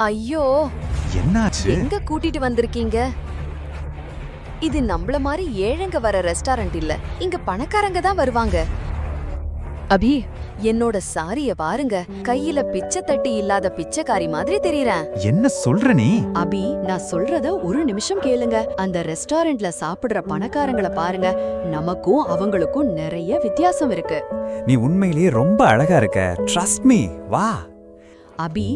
ஐயோ, என்னாச்சு? எங்க கூட்டிட்டு வந்திருக்கீங்க? இது நம்மள மாதிரி ஏழைங்க வர ரெஸ்டாரண்ட் இல்ல. இங்க பணக்காரங்க தான் வருவாங்க. அபி, என்னோட சாரிய பாருங்க. கையில பிச்சை தட்டி இல்லாத பிச்சைக்காரி மாதிரி தெரியறேன். என்ன சொல்ற நீ? அபி, நான் சொல்றத ஒரு நிமிஷம் கேளுங்க. அந்த ரெஸ்டாரண்ட்ல சாப்பிடுற பணக்காரங்களை பாருங்க. நமக்கும் அவங்களுக்கும் நிறைய வித்தியாசம் இருக்கு. நீ உண்மையிலேயே ரொம்ப அழகா இருக்க. ட்ரஸ்ட் மீ, வா. அபி,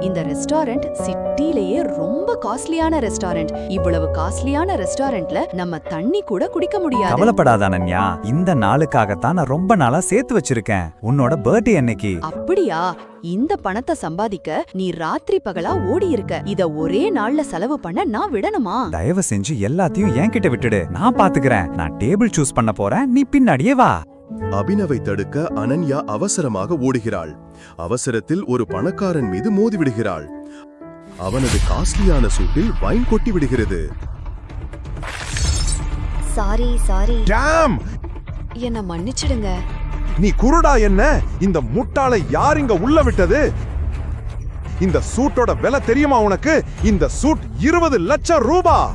இந்த ரெஸ்டாரண்ட் சிட்டிலேயே ரொம்ப காஸ்ட்லியான ரெஸ்டாரண்ட். இவ்வளவு காஸ்ட்லியான ரெஸ்டாரண்ட்ல நம்ம தண்ணி கூட குடிக்க முடியாது. கவலைப்படாத அனன்யா, இந்த நாளுக்காகத்தான் நான் ரொம்ப நாளா சேர்த்து வச்சிருக்கேன். உன்னோட பர்த்டே அன்னைக்கு. அப்படியா? இந்த பணத்தை சம்பாதிக்க நீ ராத்திரி பகலா ஓடி இருக்க. இத ஒரே நாள்ல செலவு பண்ண நான் விடணுமா? தயவு செஞ்சு எல்லாத்தையும் என்கிட்ட விட்டுடு, நான் பாத்துக்கிறேன். நான் டேபிள் சூஸ் பண்ண போறேன், நீ பின்னாடியே வா. அபினவை தடுக்க அனன்யா அவசரமாக ஓடுகிறாள். அவசரத்தில் ஒரு பணக்காரன் மீது மோதிவிடுகிறாள். அவனது காஸ்ட்லியான சூட்டில் வைன் கொட்டி விடுகிறது. சாரி. டாம்! என்ன மன்னிச்சிடுங்க. நீ குருடா என்ன? இந்த முட்டாளை யார் இங்க உள்ள விட்டது? இந்த சூட்டோட விலை தெரியுமா உனக்கு? இந்த சூட் 20 லட்சம் ரூபாய்.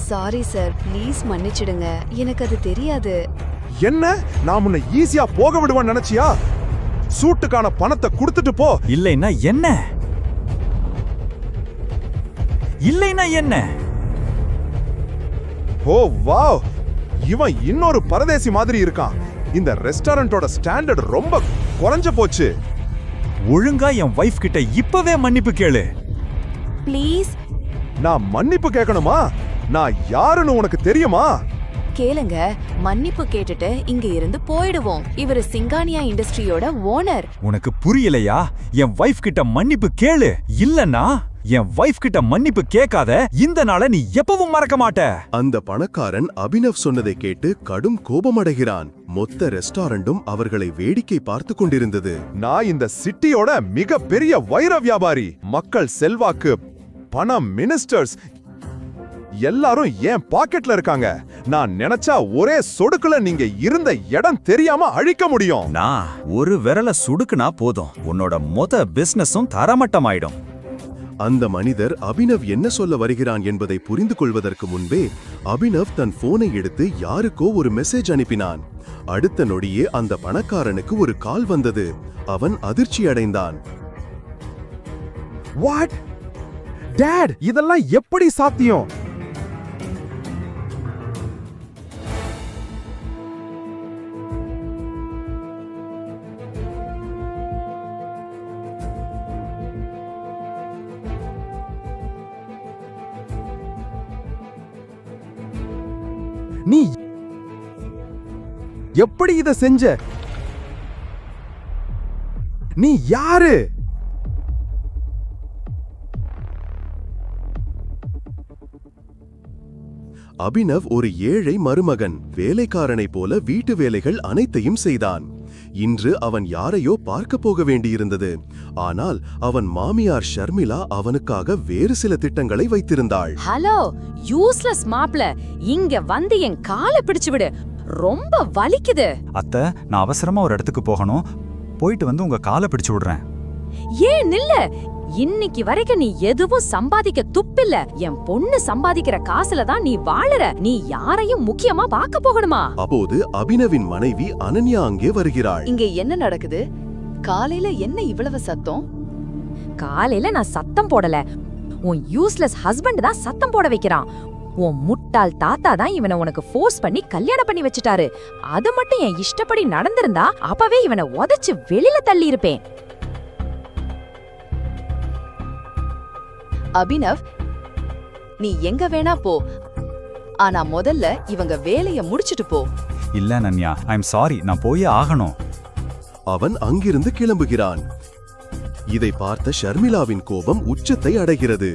சாரி சார், ப்ளீஸ் மன்னிச்சிடுங்க. எனக்கு அது தெரியாது. என்ன? நான் உன்னை ஈஸியா போக விடுவேன்னு நினைச்சியா? சூட்டுக்கான பணத்தை கொடுத்துட்டு போ. இல்லைன்னா என்ன? ஓ வாவ், இவன் இன்னொரு பரதேசி மாதிரி இருக்கான். இந்த ரெஸ்டாரண்டோட ஸ்டாண்டர்ட் ரொம்ப குறைஞ்சு போச்சு. ஒழுங்கா என் வைஃப் கிட்ட இப்பவே மன்னிப்பு கேளு. ப்ளீஸ். நான் மன்னிப்பு கேட்கணுமா? நான் யாருன்னு உனக்கு தெரியுமா? கேளுங்க, மன்னிப்பு கேட்டுட்டு இங்க இருந்து போயிடுவோம். இவரு சிங்கானியா இண்டஸ்ட்ரியோட ஓனர். உனக்கு புரியலையா? என் வைஃப் கிட்ட மன்னிப்பு கேளு. இல்லன்னா என் வைஃப் கிட்ட மன்னிப்பு கேட்காத இந்த நாளை நீ எப்பவும் மறக்க மாட்ட. அந்த பணக்காரன் அபினவ் சொன்னதை கேட்டு கடும் கோபமடைகிறான். மொத்த ரெஸ்டாரண்டும் அவர்களை வேடிக்கை பார்த்து கொண்டிருந்தது. நான் இந்த சிட்டியோட மிக பெரிய வைர வியாபாரி. மக்கள் செல்வாக்கு, பணம், மினிஸ்டர்ஸ் எல்லாரும் என் பாக்கெட்ல இருக்காங்க. நான் நினைச்சா ஒரே சொடுக்குல நீங்க இருந்த இடம் தெரியாம அழிக்க முடியும். நான் ஒரு விரல சுடுக்குனா போதும், உன்னோட மொத்த பிசினஸும் தரமட்டமாயிடும். அந்த மனிதர் அபினவ் என்ன சொல்ல வருகிறான் என்பதை புரிந்து கொள்வதற்கு முன்பே அபினவ் தன் போனை எடுத்து யாருக்கோ ஒரு மெசேஜ் அனுப்பினான். அடுத்த நொடியே அந்த பணக்காரனுக்கு ஒரு கால் வந்தது. அவன் அதிர்ச்சி அடைந்தான். வாட்? டாட், இதெல்லாம் எப்படி சாத்தியம்? நீ எப்படி இத செஞ்ச? நீ யாரு? அபினவ் ஒரு ஏழை மருமகன். வேலைக்காரனைப் போல வீட்டு வேலைகள் அனைத்தையும் செய்தான். இன்று அவன் யாரையோ பார்க்க போக வேண்டியிருந்தது. ஆனால் அவன் மாமியார் ஷர்மிளா அவனுக்காக வேறு சில திட்டங்களை வைத்திருந்தாள். ஹலோ யூஸ்லெஸ் மாப்ள, இங்க வந்து என் காலை பிடிச்சு விடு, ரொம்ப வலிக்குது. அத்தை, நான் அவசரமா ஒரு இடத்துக்கு போகணும். போயிட்டு வந்து உங்க காலை பிடிச்சு விடுறேன். ஏன் நில்ல? இன்னைக்கு வரைக்கும் நீ எதுவும் சம்பாதிக்க துப்பில்ல. என் பொண்ணு சம்பாதிக்கிற காசுல தான் நீ வாழற. நீ யாரையும் முக்கியமா பார்க்க போகணுமா? அப்போது அபினவின் மனைவி அனன்யா அங்கே வருகிறாள். இங்க என்ன நடக்குது? காலையில என்ன இவ்வளவு சத்தம்? காலையில நான் சத்தம் போடல, உன் யூஸ்லெஸ் ஹஸ்பண்ட் தான் சத்தம் போட வைக்கிறான். உன் முட்டாள் தாத்தா தான் இவனை உனக்கு ஃபோர்ஸ் பண்ணி கல்யாணம் பண்ணி வச்சுட்டாரு. அது மட்டும் என் இஷ்டப்படி நடந்திருந்தா அப்பவே இவனை உதைச்சு வெளியில தள்ளி இருப்பேன். அபினவ், நீ எங்க வேணா போ, ஆனா முதல்ல இவங்க வேலைய முடிச்சிட்டு போ. இல்ல அனன்யா, ஐ எம் சாரி, நான் போயே ஆகணும். அவன் அங்கிருந்து கிளம்புகிறான். இதை பார்த்த ஷர்மிளாவின் கோபம் உச்சத்தை அடைகிறது.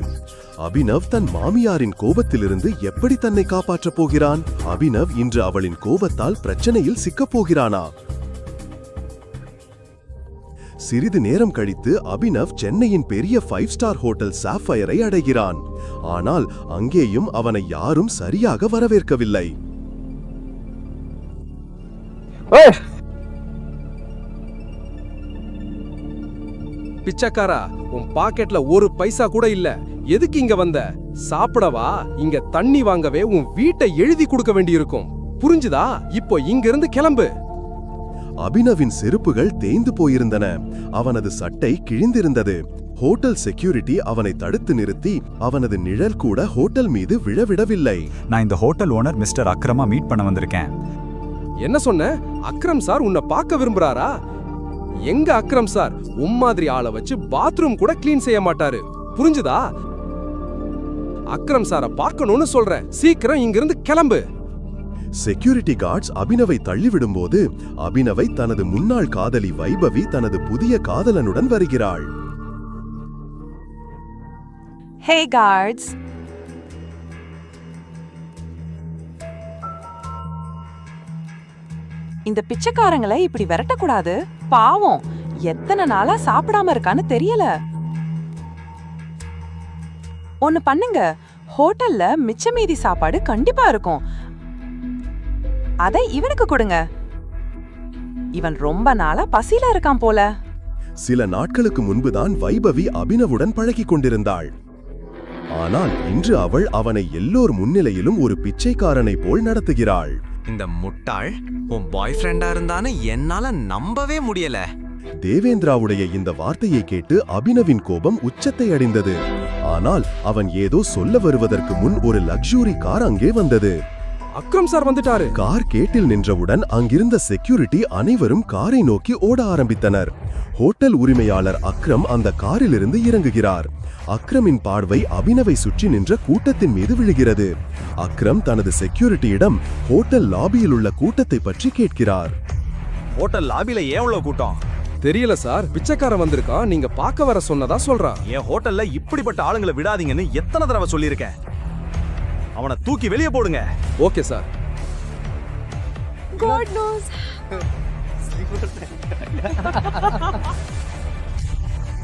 அபினவ் தன் மாமியாரின் கோபத்திலிருந்து எப்படி தன்னை காப்பாற்றப் போகிறான்? அபினவ் இன்று அவளின் கோபத்தால் பிரச்சனையில் சிக்கப் போகிறானா? சிறிது நேரம் கழித்து அபினவ் சென்னையின் பெரிய 5 ஸ்டார் ஹோட்டல் சாஃபயரை அடைகிறான். ஆனால் அங்கேயும் அவனை யாரும் சரியாக வரவேற்கவில்லை. பிச்சைக்காரா, உன் பாக்கெட்ல ஒரு பைசா கூட இல்ல. எதுக்கு இங்க வந்த? சாப்பிடவா? இங்க தண்ணி வாங்கவே உன் வீட்டை எழுதி கொடுக்க வேண்டியிருக்கும். புரிஞ்சுதா? இப்போ இங்க இருந்து கிளம்பு. அபினவின் செருப்புகள் தேய்ந்து போயிருந்தன. அவனது சட்டை கிழிந்திருந்தது. ஹோட்டல் செக்யூரிட்டி அவனை தடுத்து நிறுத்தி அவனது நிழல் கூட ஹோட்டல் மீது விழவிடவில்லை. நான் இந்த ஹோட்டல் ஓனர் மிஸ்டர் அக்ரமா மீட் பண்ண வந்திருக்கேன். என்ன சொன்ன? அக்ரம் சார் உன்னை பார்க்க விரும்புறாரா? எங்க அக்ரம் சார் மாதிரி ஆளை வச்சு பாத்ரூம் கூட கிளீன் செய்ய மாட்டாரு. புரிஞ்சுதா? அக்ரம் சாரை பார்க்கணும்னு சொல்றேன். சீக்கிரம் இங்கிருந்து கிளம்பு. செக்யூரிட்டி கார்ட்ஸ் அபினவை தள்ளிவிடும்போது அபினவை தனது முன்னாள் காதலி வைபவி தனது புதிய காதலனுடன் வருகிறாள். Hey guards. இந்த பிச்சைக்காரங்களை இப்படி விரட்டக்கூடாது. பாவம், எத்தனை நாளா சாப்பிடாம இருக்கான்னு தெரியல. ஒன்னு பண்ணுங்க, ஹோட்டல்ல மிச்ச மீதி சாப்பாடு கண்டிப்பா இருக்கும். அதை இவனுக்கு கொடுங்க. இவன் ரொம்ப நாளா பசியில இருக்கான் போல. சில நாட்களுக்கு முன்புதான் வைபவி அபினவுடன் பழகிக் கொண்டிருந்தாள். ஆனால் இன்று அவள் அவனை எல்லோர் முன்னிலையிலும் ஒரு பிச்சைக்காரனை போல் நடத்துகிறாள். இந்த முட்டாள் உன் பாய் ஃப்ரெண்டா இருந்தான்னு என்னால நம்பவே முடியல. தேவேந்திராவுடைய இந்த வார்த்தையை கேட்டு அபினவின் கோபம் உச்சத்தை அடைந்தது. ஆனால் அவன் ஏதோ சொல்ல வருவதற்கு முன் ஒரு லக்ஸுரி கார் அங்கே வந்தது. அக்ரம் சார் வந்துட்டாரு. கார் கேட்டில் நின்றவுடன் அங்கிருந்த செக்யூரிட்டி அனைவரும் காரை நோக்கி ஓட ஆரம்பித்தனர். ஹோட்டல் உரிமையாளர் அக்ரம் அந்த காரிலிருந்து இறங்குகிறார். அக்ரமின் பார்வை அபினவை சுற்றி நின்ற கூட்டத்தின் மீது விழுகிறது. அக்ரம் தனது செக்யூரிட்டியிடம் ஹோட்டல் லாபியில் உள்ள கூட்டத்தை பற்றி கேட்கிறார். ஹோட்டல் லாபில ஏன் இவ்வளவு கூட்டம்? தெரியல சார், பிச்சைக்காரன் வந்திருக்கான், நீங்க பார்க்க வர சொன்னதா சொல்றான். என் ஹோட்டல்ல இப்படிப்பட்ட ஆளுங்களை விடாதீங்கன்னு எத்தனை தடவை சொல்லியிருக்கேன். அவனை தூக்கி வெளியே போடுங்க. Okay sir. God knows.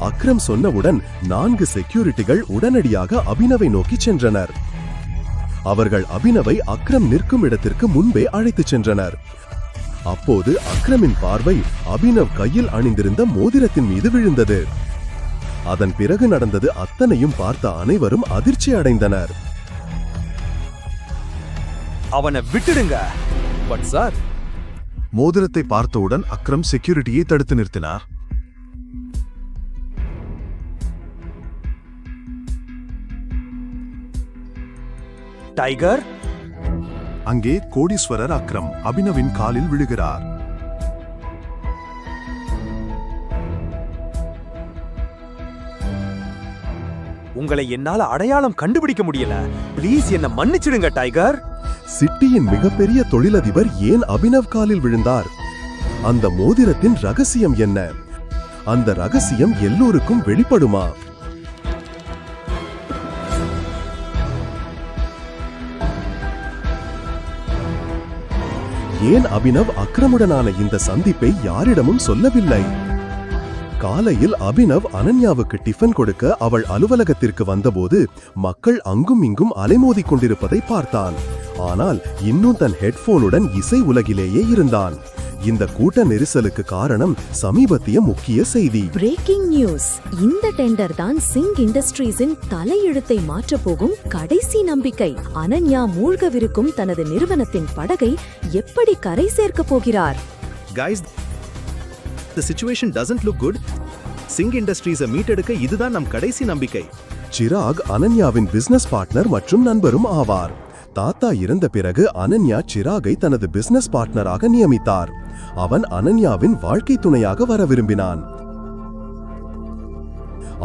Akram சொன்னவுடன் 4 செக்யூரிட்டிகள் உடனடியாக அபினவை நோக்கி சென்றனர். அவர்கள் அபினவை அக்ரம் நிற்கும் இடத்திற்கு முன்பே அழைத்துச் சென்றனர். அப்போது அக்ரமின் பார்வை அபினவ் கையில் அணிந்திருந்த மோதிரத்தின் மீது விழுந்தது. அதன் பிறகு நடந்தது அத்தனையும் பார்த்த அனைவரும் அதிர்ச்சி அடைந்தனர். அவனை விட்டுடுங்க. பட் சார், மோதிரத்தை பார்த்தவுடன் அக்ரம் செக்யூரிட்டியை தடுத்து நிறுத்தினார். டைகர், அங்கே கோடீஸ்வரர் அக்ரம் அபினவின் காலில் விழுகிறார். உங்களை என்னால அடையாளம் கண்டுபிடிக்க முடியல. ப்ளீஸ் என்ன மன்னிச்சிடுங்க டைகர். சிட்டியின் மிகப்பெரிய தொழிலதிபர் ஏன் அபினவ் காலில் விழுந்தார்? அந்த மோதிரத்தின் ரகசியம் என்ன? அந்த ரகசியம் எல்லோருக்கும் வெளிப்படுமா? ஏன் அபினவ் அக்ரமுடனான இந்த சந்திப்பை யாரிடமும் சொல்லவில்லை? காலையில் அபினவ் அனன்யாவுக்கு டிஃபன் கொடுக்க அவள் அலுவலகத்திற்கு வந்தபோது மக்கள் அங்கும் இங்கும் அலைமோதிக் கொண்டிருப்பதை பார்த்தான். ஆனால் இன்னும் தன் ஹெட்போனுடன் இசை உலகிலேயே இருந்தான். இந்த கூட்ட நெரிசலுக்கு காரணம் சமீபத்திய முக்கிய செய்தி. Breaking news. இந்த டெண்டர் தான் சிங் இண்டஸ்ட்ரீஸின் தலையெழுத்தை மாற்றப் போகும் கடைசி நம்பிக்கை. அனன்யா மூழ்கவிருக்கும் தனது நிறுவனத்தின் படகை எப்படி கரை சேர்க்க போகிறார்? Guys, the situation doesn't look good. Singh இண்டஸ்ட்ரீஸை மீட்டெடுக்க இதுதான் நம் கடைசி நம்பிக்கை. சிராக் அனன்யாவின் பிசினஸ் பார்ட்னர் மற்றும் நண்பரும் ஆவார். தாத்தா இறந்த பிறகு அனன்யா சிராகை தனது பிசினஸ் பார்ட்னராக நியமித்தார். அவன் அனன்யாவின் வாழ்க்கை துணையாக வர விரும்பினான்.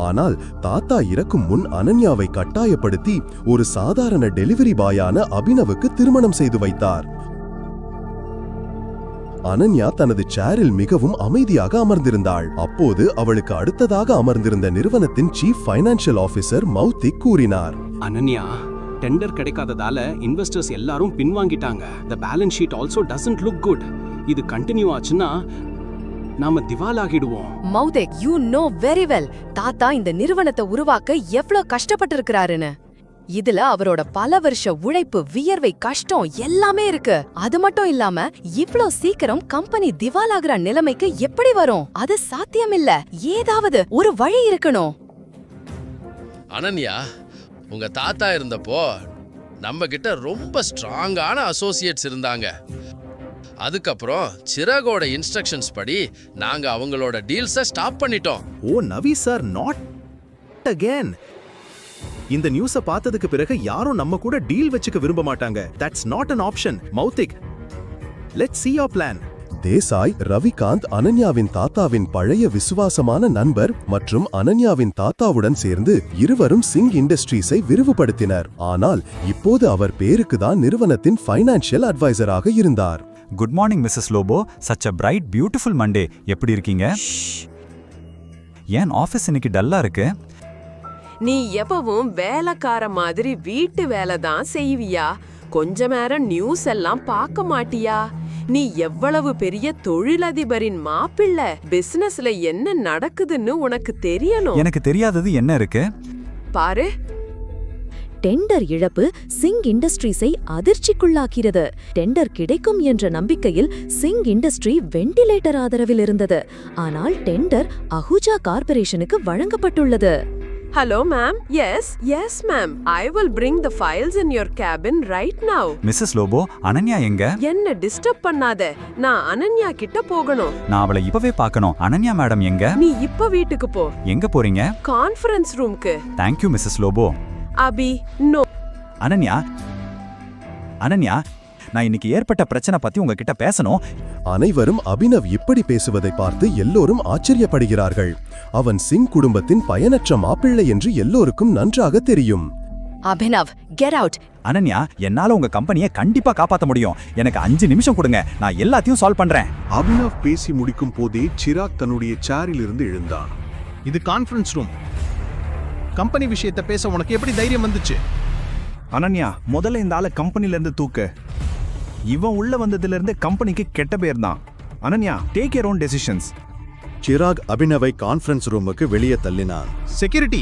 ஆனால் தாத்தா இறக்கும் முன் அனன்யாவை கட்டாயப்படுத்தி ஒரு சாதாரண டெலிவரி பாயான அபினவுக்கு திருமணம் செய்து வைத்தார். அனன்யா தனது சேரில் மிகவும் அமைதியாக அமர்ந்திருந்தாள். அப்போது அவளுக்கு அடுத்ததாக அமர்ந்திருந்த நிறுவனத்தின் சீஃப் ஃபைனான்சியல் ஆபீசர் மௌத்திக் கூறினார், அனன்யா, டெண்டர் கிடைக்காததால இன்வெஸ்டர்ஸ் எல்லாரும் பின்வாங்கிட்டாங்க. The balance sheet also doesn't look good. இது கண்டினியூ ஆச்சுன்னா நாம திவாலாகிடுவோம். மௌதேக், you know very well தாத்தா இந்த நிறுவனத்தை உருவாக்க எவ்வளவு கஷ்டப்பட்டு இருக்கிறாருன்னு. இதுல அவரோட பல வருஷ உழைப்பு, வியர்வை, கஷ்டம் எல்லாமே இருக்கு. அது மட்டும் இல்லாம இவ்ளோ சீக்கிரம் கம்பெனி திவாலாகிற நிலைமைக்கு எப்படி வரும்? அது சாத்தியமில்ல. ஏதாவது ஒரு வழி இருக்கணும். அனன்யா, உங்க தாத்தா இருந்தப்போ நம்ம கிட்ட ரொம்ப ஸ்ட்ராங்கான அசோசியேட்ஸ் இருந்தாங்க. அதுக்கப்புறம் சிராகோட இன்ஸ்ட்ரக்ஷன்ஸ் படி நாங்க அவங்களோட டீல்ஸை ஸ்டாப் பண்ணிட்டோம். ஓ நவி சார், நாட் அகேன். இந்த நியூஸை பார்த்ததுக்கு பிறகு யாரும் நம்ம கூட டீல் வச்சுக்க விரும்ப மாட்டாங்க. That's not an option. Mauthik, let's see your plan. Desai Ravikanth அனன்யாவின் தாத்தாவின் பழைய விசுவாசமான நண்பர் மற்றும் அனன்யாவின் தாத்தாவுடன் சேர்ந்து இருவரும் சிங் இண்டஸ்ட்ரீஸை விரிவுபடுத்தினர். ஆனால் இப்போது அவர் பேருக்கு தான் நிறுவனத்தின் ஃபைனான்சியல் அட்வைசராக இருந்தார். Good morning Mrs Lobo. Such a bright beautiful Monday. எப்படி இருக்கீங்க? ஏன் ஆஃபீஸ் இன்னைக்கு டல்லா இருக்கு? நீ எப்பவும் வேலைக்கார மாதிரி வீட்டு வேலை தான் செய்வியா? கொஞ்ச நேரம் நியூஸ் எல்லாம் பார்க்க மாட்டியா? நீ எவ்வளவு பெரிய தொழிலதிபரின் மாப்பிள்ளை. பிசினஸ்ல என்ன நடக்குதுன்னு உனக்கு தெரியணும். எனக்கு தெரியாதது என்ன இருக்கு? பாரு, டெண்டர் இழப்பு சிங் இண்டஸ்ட்ரீஸை அதிர்ச்சிக்குள்ளாக்கிறது. டெண்டர் கிடைக்கும் என்ற நம்பிக்கையில் சிங் இண்டஸ்ட்ரி வெண்டிலேட்டர் ஆதரவில் இருந்தது. ஆனால் டெண்டர் அஹூஜா கார்ப்பரேஷனுக்கு வழங்கப்பட்டுள்ளது. Hello ma'am. Yes ma'am. I will bring the files in your cabin right now. Mrs Lobo, Ananya எங்க? என்ன டிஸ்டர்ப் பண்ணாத. நான் அனன்யா கிட்ட போகணும். நான் அவளை இப்பவே பார்க்கணும். அனன்யா மேடம் எங்க? நீ இப்ப வீட்டுக்கு போ. எங்க போறீங்க? கான்ஃபரன்ஸ் ரூம்க்கு. Thank you Mrs Lobo. Abhi, no. Ananya, நான் இன்னைக்கு ஏற்பட்ட பிரச்சனை பத்தி உங்ககிட்ட பேசணும். அனைவரும் அபினவ் இப்படி பேசுவதை பார்த்து எல்லோரும் ஆச்சரியப்படுகிறார்கள். அவன் சிங் குடும்பத்தின் பயனற்ற மாப்பிள்ளை என்று எல்லோருக்கும் நன்றாக தெரியும். Abhinav, get out. அனன்யா, என்னால உங்க கம்பெனியை கண்டிப்பா காப்பாத்த முடியும். எனக்கு 5 நிமிஷம் கொடுங்க, நான் எல்லாத்தையும் சால்வ் பண்றேன். அபினவ் பேசி முடிக்கும் போதே சிராக் தன்னுடைய சேரில் இருந்து எழுந்தான். இது கான்ஃபரன்ஸ் ரூம். கம்பெனி விஷயத்தை பேச உனக்கு எப்படி தைரியம் வந்துச்சு? அனன்யா, முதல்ல இந்த ஆளை கம்பெனில இருந்து தூக்கு. இவன் உள்ள வந்ததுல இருந்து கம்பெனிக்கு கெட்ட பேர் தான். Ananya, take your own decisions. Chirag அபினவை கான்ஃபரன்ஸ் ரூமுக்கு வெளியே தள்ளினான். செக்யூரிட்டி,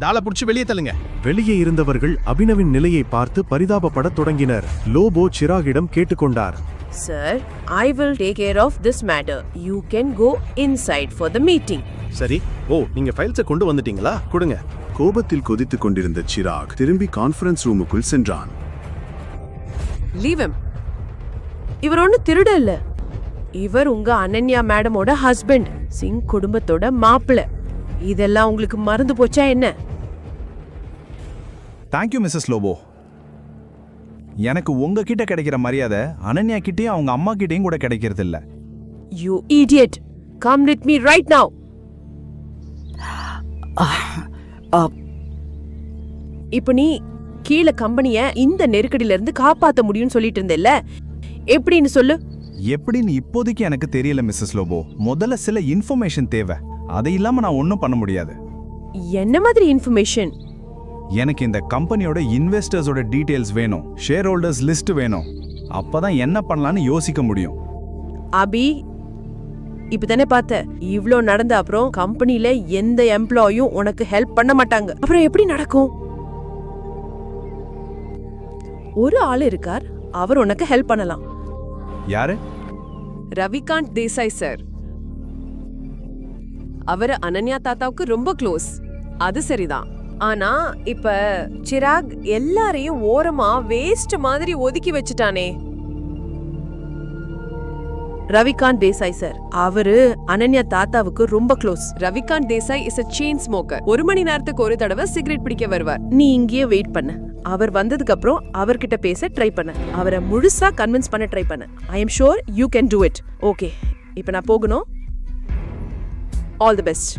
டால புடிச்சு வெளியே தள்ளுங்க. வெளியே இருந்தவர்கள் அபினவின் நிலையை பார்த்து பரிதாபப்படத் தொடங்கினர். லோபோ சிராகிடம் கேட்டுக்கொண்டார். Sir, I will take care of this matter. You can go inside for the meeting. சரி. ஓ, நீங்க ஃபைல்ஸை கொண்டு வந்துட்டீங்களா? கொடுங்க. கோபத்தில் கொதித்துக் கொண்டிருந்த சிராக் திரும்பி கான்ஃபரன்ஸ் ரூமுக்குள் சென்றான். Leave him. இவர் ஒண்ணு திருட இல்ல. இவர் உங்க அனன்யா மேடமோட ஹஸ்பண்ட், சிங் குடும்பத்தோட மாப்பிள்ளை. இதெல்லாம் உங்களுக்கு மறந்து போச்சா என்ன? Thank you Mrs Lobo. எனக்கு உங்ககிட்ட கிடைக்கிற மரியாதை அனன்யா கிட்டயும் அவங்க அம்மா கிட்டயும் கூட கிடைக்கிறது இல்ல. You idiot. Come with me right now. இப்ப நீ கீழ கம்பெனிய இந்த நெருக்கடியில இருந்து காப்பாத்த முடியும்னு சொல்லிட்டு இருந்தேல்ல, எப்படின்னு சொல்லு. எப்படின்னு இப்போதைக்கு எனக்கு தெரியல மிஸ்ஸஸ் லோபோ. முதல்ல சில இன்ஃபர்மேஷன் தேவை. அதை இல்லாம நான் ஒன்றும் பண்ண முடியாது. என்ன மாதிரி இன்ஃபர்மேஷன்? எனக்கு இந்த கம்பெனியோட இன்வெஸ்டர்ஸோட டீடைல்ஸ் வேணும், ஷேர் ஹோல்டர்ஸ் லிஸ்ட் வேணும். அப்பதான் என்ன பண்ணலாம்னு யோசிக்க முடியும். அபி, இப்பதானே பார்த்த, இவ்ளோ நடந்த அப்புறம் கம்பெனில எந்த எம்ப்ளாயும் உனக்கு ஹெல்ப் பண்ண மாட்டாங்க. அப்புறம் எப்படி நடக்கும்? ஒரு ஆள் இருக்கார், அவர் உனக்கு ஹெல்ப் பண்ணலாம். யாரு? ரவிகாந்த் தேசாய் சார். அவர் அனன்யா தாத்தாவுக்கு ரொம்ப க்ளோஸ். அது சரிதான். ஆனா இப்ப சிராக் எல்லாரையும் ஓரமா வேஸ்ட் மாதிரி ஒதுக்கி வச்சுட்டானே. ரவிகாந்த் தேசாய் சார், அவரு அனன்யா தாத்தாவுக்கு ரொம்ப close. Ravikant Desai is a chain smoker. 1 மணி நேரத்துக்கு ஒரு தடவை சிகரெட் பிடிக்க வருவார். நீ இங்கேயே வெயிட் பண்ண. அவர் வந்ததுக்கு அப்புறம் அவர்கிட்ட பேச ட்ரை பண்ண. அவரை முழுசா கன்வின்ஸ் பண்ண ட்ரை பண்ண. I am sure you can do it. Okay, இப்ப நான் போகணும். All the best.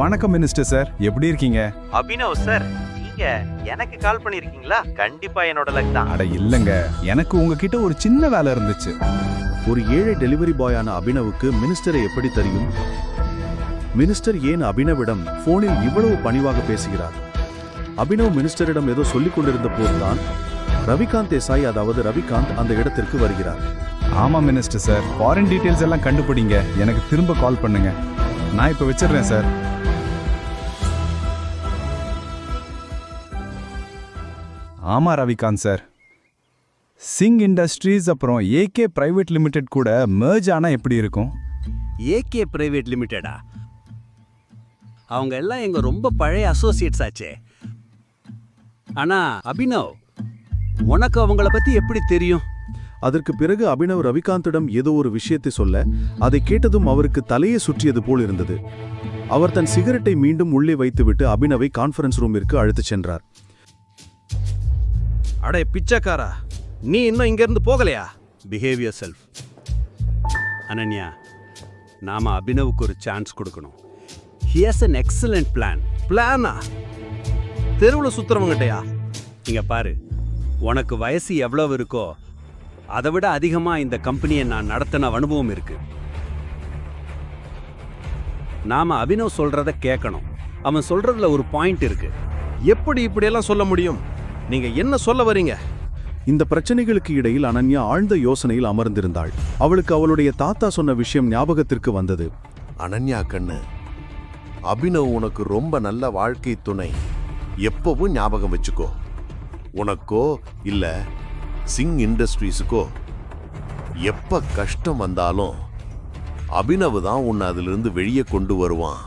வணக்கம் மினிஸ்டர் சார், எப்படி இருக்கீங்க? அபினவ் சார், நீங்க எனக்கு கால் பண்ணிருக்கீங்களா? கண்டிப்பா என்னோட லக் தான். அட இல்லங்க, எனக்கு உங்ககிட்ட ஒரு சின்ன வேலை இருந்துச்சு. ஒரு ஏழை டெலிவரி பாயான அபினவுக்கு மினிஸ்டரை எப்படி தெரியும்? மினிஸ்டர் ஏன் அபினவிடம் போனில் இவ்வளவு பணிவாக பேசுகிறார்? அபினவ் மினிஸ்டரிடம் ஏதோ சொல்லிக் கொண்டிருந்த போதுதான் ரவிகாந்த் தேசாய் அதாவது ரவிகாந்த் அந்த இடத்திற்கு வருகிறார். ஆமா மினிஸ்டர் சார், ஃபாரின் டீடைல்ஸ் எல்லாம் கண்டுபிடிங்க, எனக்கு திரும்ப கால் பண்ணுங்க. நான் இப்ப வச்சிடுறேன் சார். ஆமா ரவிகாந்த் சார், சிங் இண்டஸ்ட்ரீஸ் அப்புறம் ஏகே பிரைவேட் லிமிடெட் கூட மெர்ஜ் ஆனா எப்படி இருக்கும்? ஏகே பிரைவேட் லிமிடெடா? அவங்க எல்லாம் எங்க ரொம்ப பழைய அசோசியேட்ஸ் ஆச்சே. ஆனா அபினவ், உனக்கு அவங்கள பத்தி எப்படி தெரியும்? அதற்கு பிறகு அபினவ் ரவிகாந்திடம் ஏதோ ஒரு விஷயத்தை சொல்ல, அதை கேட்டதும் அவருக்கு தலையை சுற்றியது போல் இருந்தது. அவர் தன் சிகரெட்டை மீண்டும் உள்ளே வைத்துவிட்டு அபினவை கான்ஃபரன்ஸ் ரூமிற்கு அழைத்துச் சென்றார். அடே பிச்சைக்காரா, நீ இன்னும் இங்க இருந்து போகலையா? Behave your self. அனன்யா, நாம அபினவுக்கு ஒரு சான்ஸ் கொடுக்கணும். He has an excellent plan. பிளானா? தெருவில் சுத்துறவங்ககிட்டயா? இங்க பாரு, உனக்கு வயசு எவ்வளவு இருக்கோ அதை விட அதிகமா இந்த கம்பெனியை நான் நடத்தின அனுபவம் இருக்கு. நாம அபினவ் சொல்றத கேட்கணும். அவன் சொல்றதுல ஒரு பாயிண்ட் இருக்கு. எப்படி இப்படியெல்லாம் சொல்ல முடியும்? நீங்க என்ன சொல்ல வரீங்க? இந்த பிரச்சனைகளுக்கு இடையில் அனன்யா ஆழ்ந்த யோசனையில் அமர்ந்திருந்தாள். அவளுக்கு அவளுடைய தாத்தா சொன்ன விஷயம் ஞாபகத்திற்கு வந்தது. அனன்யா கண்ணு, அபினவ் உனக்கு ரொம்ப நல்ல வாழ்க்கை துணை. எப்பவும் ஞாபகம் வச்சுக்கோ. உனக்கோ இல்ல சிங் இண்டஸ்ட்ரீஸுக்கோ எப்ப கஷ்டம் வந்தாலும் அபினவ் தான் உன்னை அதிலிருந்து வெளியே கொண்டு வருவான்.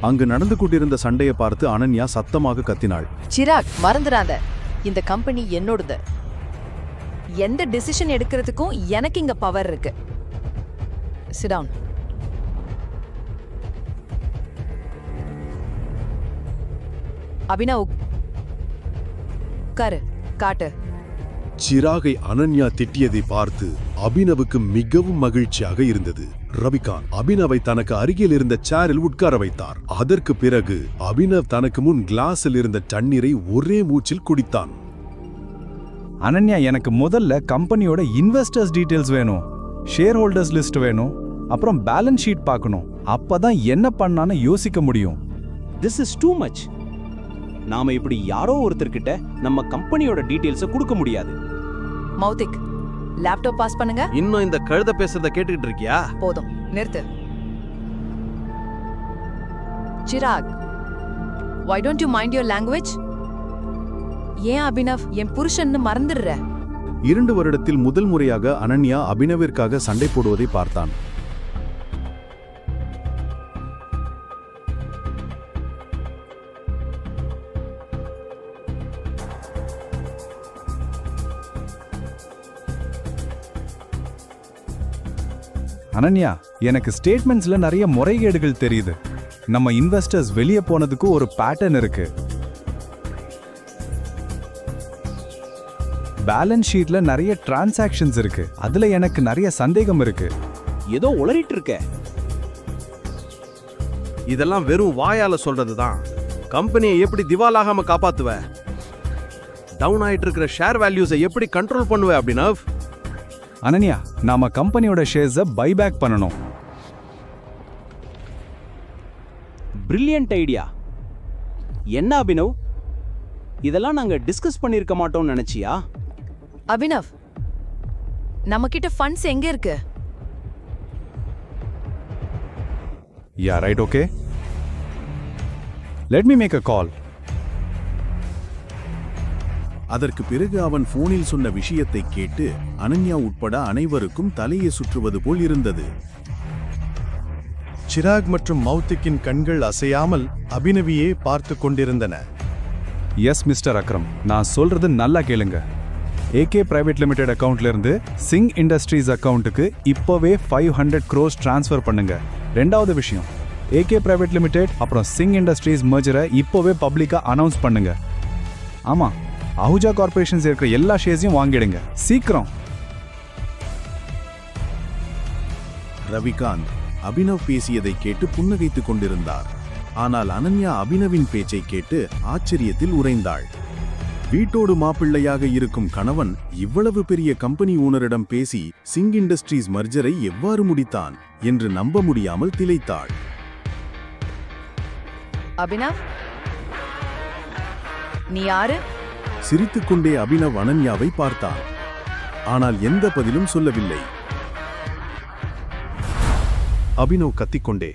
அங்கு நடந்து கொண்டிருந்த சண்டையை பார்த்து அனன்யா சத்தமாக கத்தினாள். சிராக், மறந்துடாத, இந்த கம்பெனி என்னோடது. எந்த டிசிஷன் எடுக்கிறதுக்கும் எனக்கு இங்க பவர் இருக்கு. Sit down. அபினவ், உட்காரு, காட்டு. சிராகை அனன்யா திட்டியதை பார்த்து அபினவுக்கு மிகவும் மகிழ்ச்சியாக இருந்தது. ரவிகாந்த் அபினவை தனக்கு அருகில் இருந்த சேரில் உட்கார வைத்தார். அதற்கு பிறகு அபினவ் தனக்கு முன் கிளாஸில் இருந்த தண்ணீரை ஒரே மூச்சில் குடித்தான். அனன்யா, எனக்கு முதல்ல கம்பெனியோட இன்வெஸ்டர்ஸ் டீடைல்ஸ் வேணும், ஷேர் ஹோல்டர்ஸ் லிஸ்ட் வேணும், அப்புறம் பேலன்ஸ் ஷீட் பார்க்கணும். அப்பதான் என்ன பண்ணான்னு யோசிக்க முடியும். This is too much. நாம இப்படி யாரோ ஒருத்தர்கிட்ட நம்ம கம்பெனியோட டீடைல்ஸை கொடுக்க முடியாது. மௌத்திக், லேப்டாப் பாஸ் பண்ணுங்க. இன்னும் இந்த கழுத பேசுறத கேட்டுக்கிட்டு இருக்கியா? போதும், நிறுத்து. Chirag, why don't you mind your language? ஏன் அபினவ் என் புருஷன்னு மறந்துடுற? 2 வருடத்தில் முதல் முறையாக அனன்யா அபினவிற்காக சண்டை போடுவதை பார்த்தான். அனன்யா, எனக்கு ஸ்டேட்மெண்ட்ஸ்ல நிறைய முறைகேடுகள் தெரியுது. நம்ம இன்வெஸ்டர்ஸ் வெளியே போனதுக்கு ஒரு பேட்டர்ன் இருக்கு. பேலன்ஸ் ஷீட்ல நிறைய டிரான்சாக்ஷன்ஸ் இருக்கு. அதுல எனக்கு நிறைய சந்தேகம் இருக்கு. ஏதோ உளறிட்டு இருக்க. இதெல்லாம் வெறும் வாயால சொல்றதுதான். கம்பெனியை எப்படி திவாலாகாம காப்பாத்துவ? டவுன் ஆயிட்டு இருக்கிற ஷேர் வேல்யூஸை எப்படி கண்ட்ரோல் பண்ணுவ அபினவ்? அனன்யா, நாம கம்பெனியோட ஷேர்ஸை பைபேக் பண்ணணும். Brilliant idea. என்ன அபினவ், இதெல்லாம் நாங்க டிஸ்கஸ் பண்ணிருக்க மாட்டோம்னு நினைச்சியா? அபினவ், நம்ம கிட்ட ஃபண்ட்ஸ் எங்க இருக்கு? Yeah right, okay. Let me make a call. அதற்கு பிறகு அவன் போனில் சொன்ன விஷயத்தை கேட்டு அனன்யா உட்பட அனைவருக்கும் தலையை சுற்றுவது போல் இருந்தது. சிராக் மற்றும் மௌத்திக்கின் கண்கள் அசையாமல் அபினவியே பார்த்து கொண்டிருந்தன. எஸ் மிஸ்டர் அக்ரம், நான் சொல்றது நல்லா கேளுங்க. ஏகே பிரைவேட் லிமிடெட் அக்கவுண்ட்ல இருந்து சிங் இண்டஸ்ட்ரீஸ் அக்கவுண்ட்டுக்கு இப்போவே 500 crores டிரான்ஸ்ஃபர் பண்ணுங்க. ரெண்டாவது விஷயம், ஏகே பிரைவேட் லிமிடெட் அப்புறம் சிங் இண்டஸ்ட்ரீஸ் மர்ஜரை இப்போவே பப்ளிக்கா அனௌன்ஸ் பண்ணுங்க. ஆமா, அஹூஜா கார்பரேஷன்ஸ் இருக்கிற எல்லா ஷேர்ஸையும் வாங்கிடுங்க, சீக்கிரம். ரவிகாந்த் அபினவ் பேசியதை கேட்டு புன்னகைத்துக் கொண்டிருந்தார். ஆனால் அனன்யா அபினவின் பேச்சை கேட்டு ஆச்சரியத்தில் உறைந்தாள். வீட்டோடு மாப்பிள்ளையாக இருக்கும் கணவன் இவ்வளவு பெரிய கம்பெனி ஓனரிடம் பேசி சிங் இண்டஸ்ட்ரீஸ் மர்ஜரை எவ்வாறு முடித்தான் என்று நம்ப முடியாமல் திளைத்தாள். அபினவ், நீ யாரு? சிரித்துக்கொண்டே அபினவ் அனன்யாவை பார்த்தான். ஆனால் எந்த பதிலும் சொல்லவில்லை. அபினவ் கத்திக்கொண்டே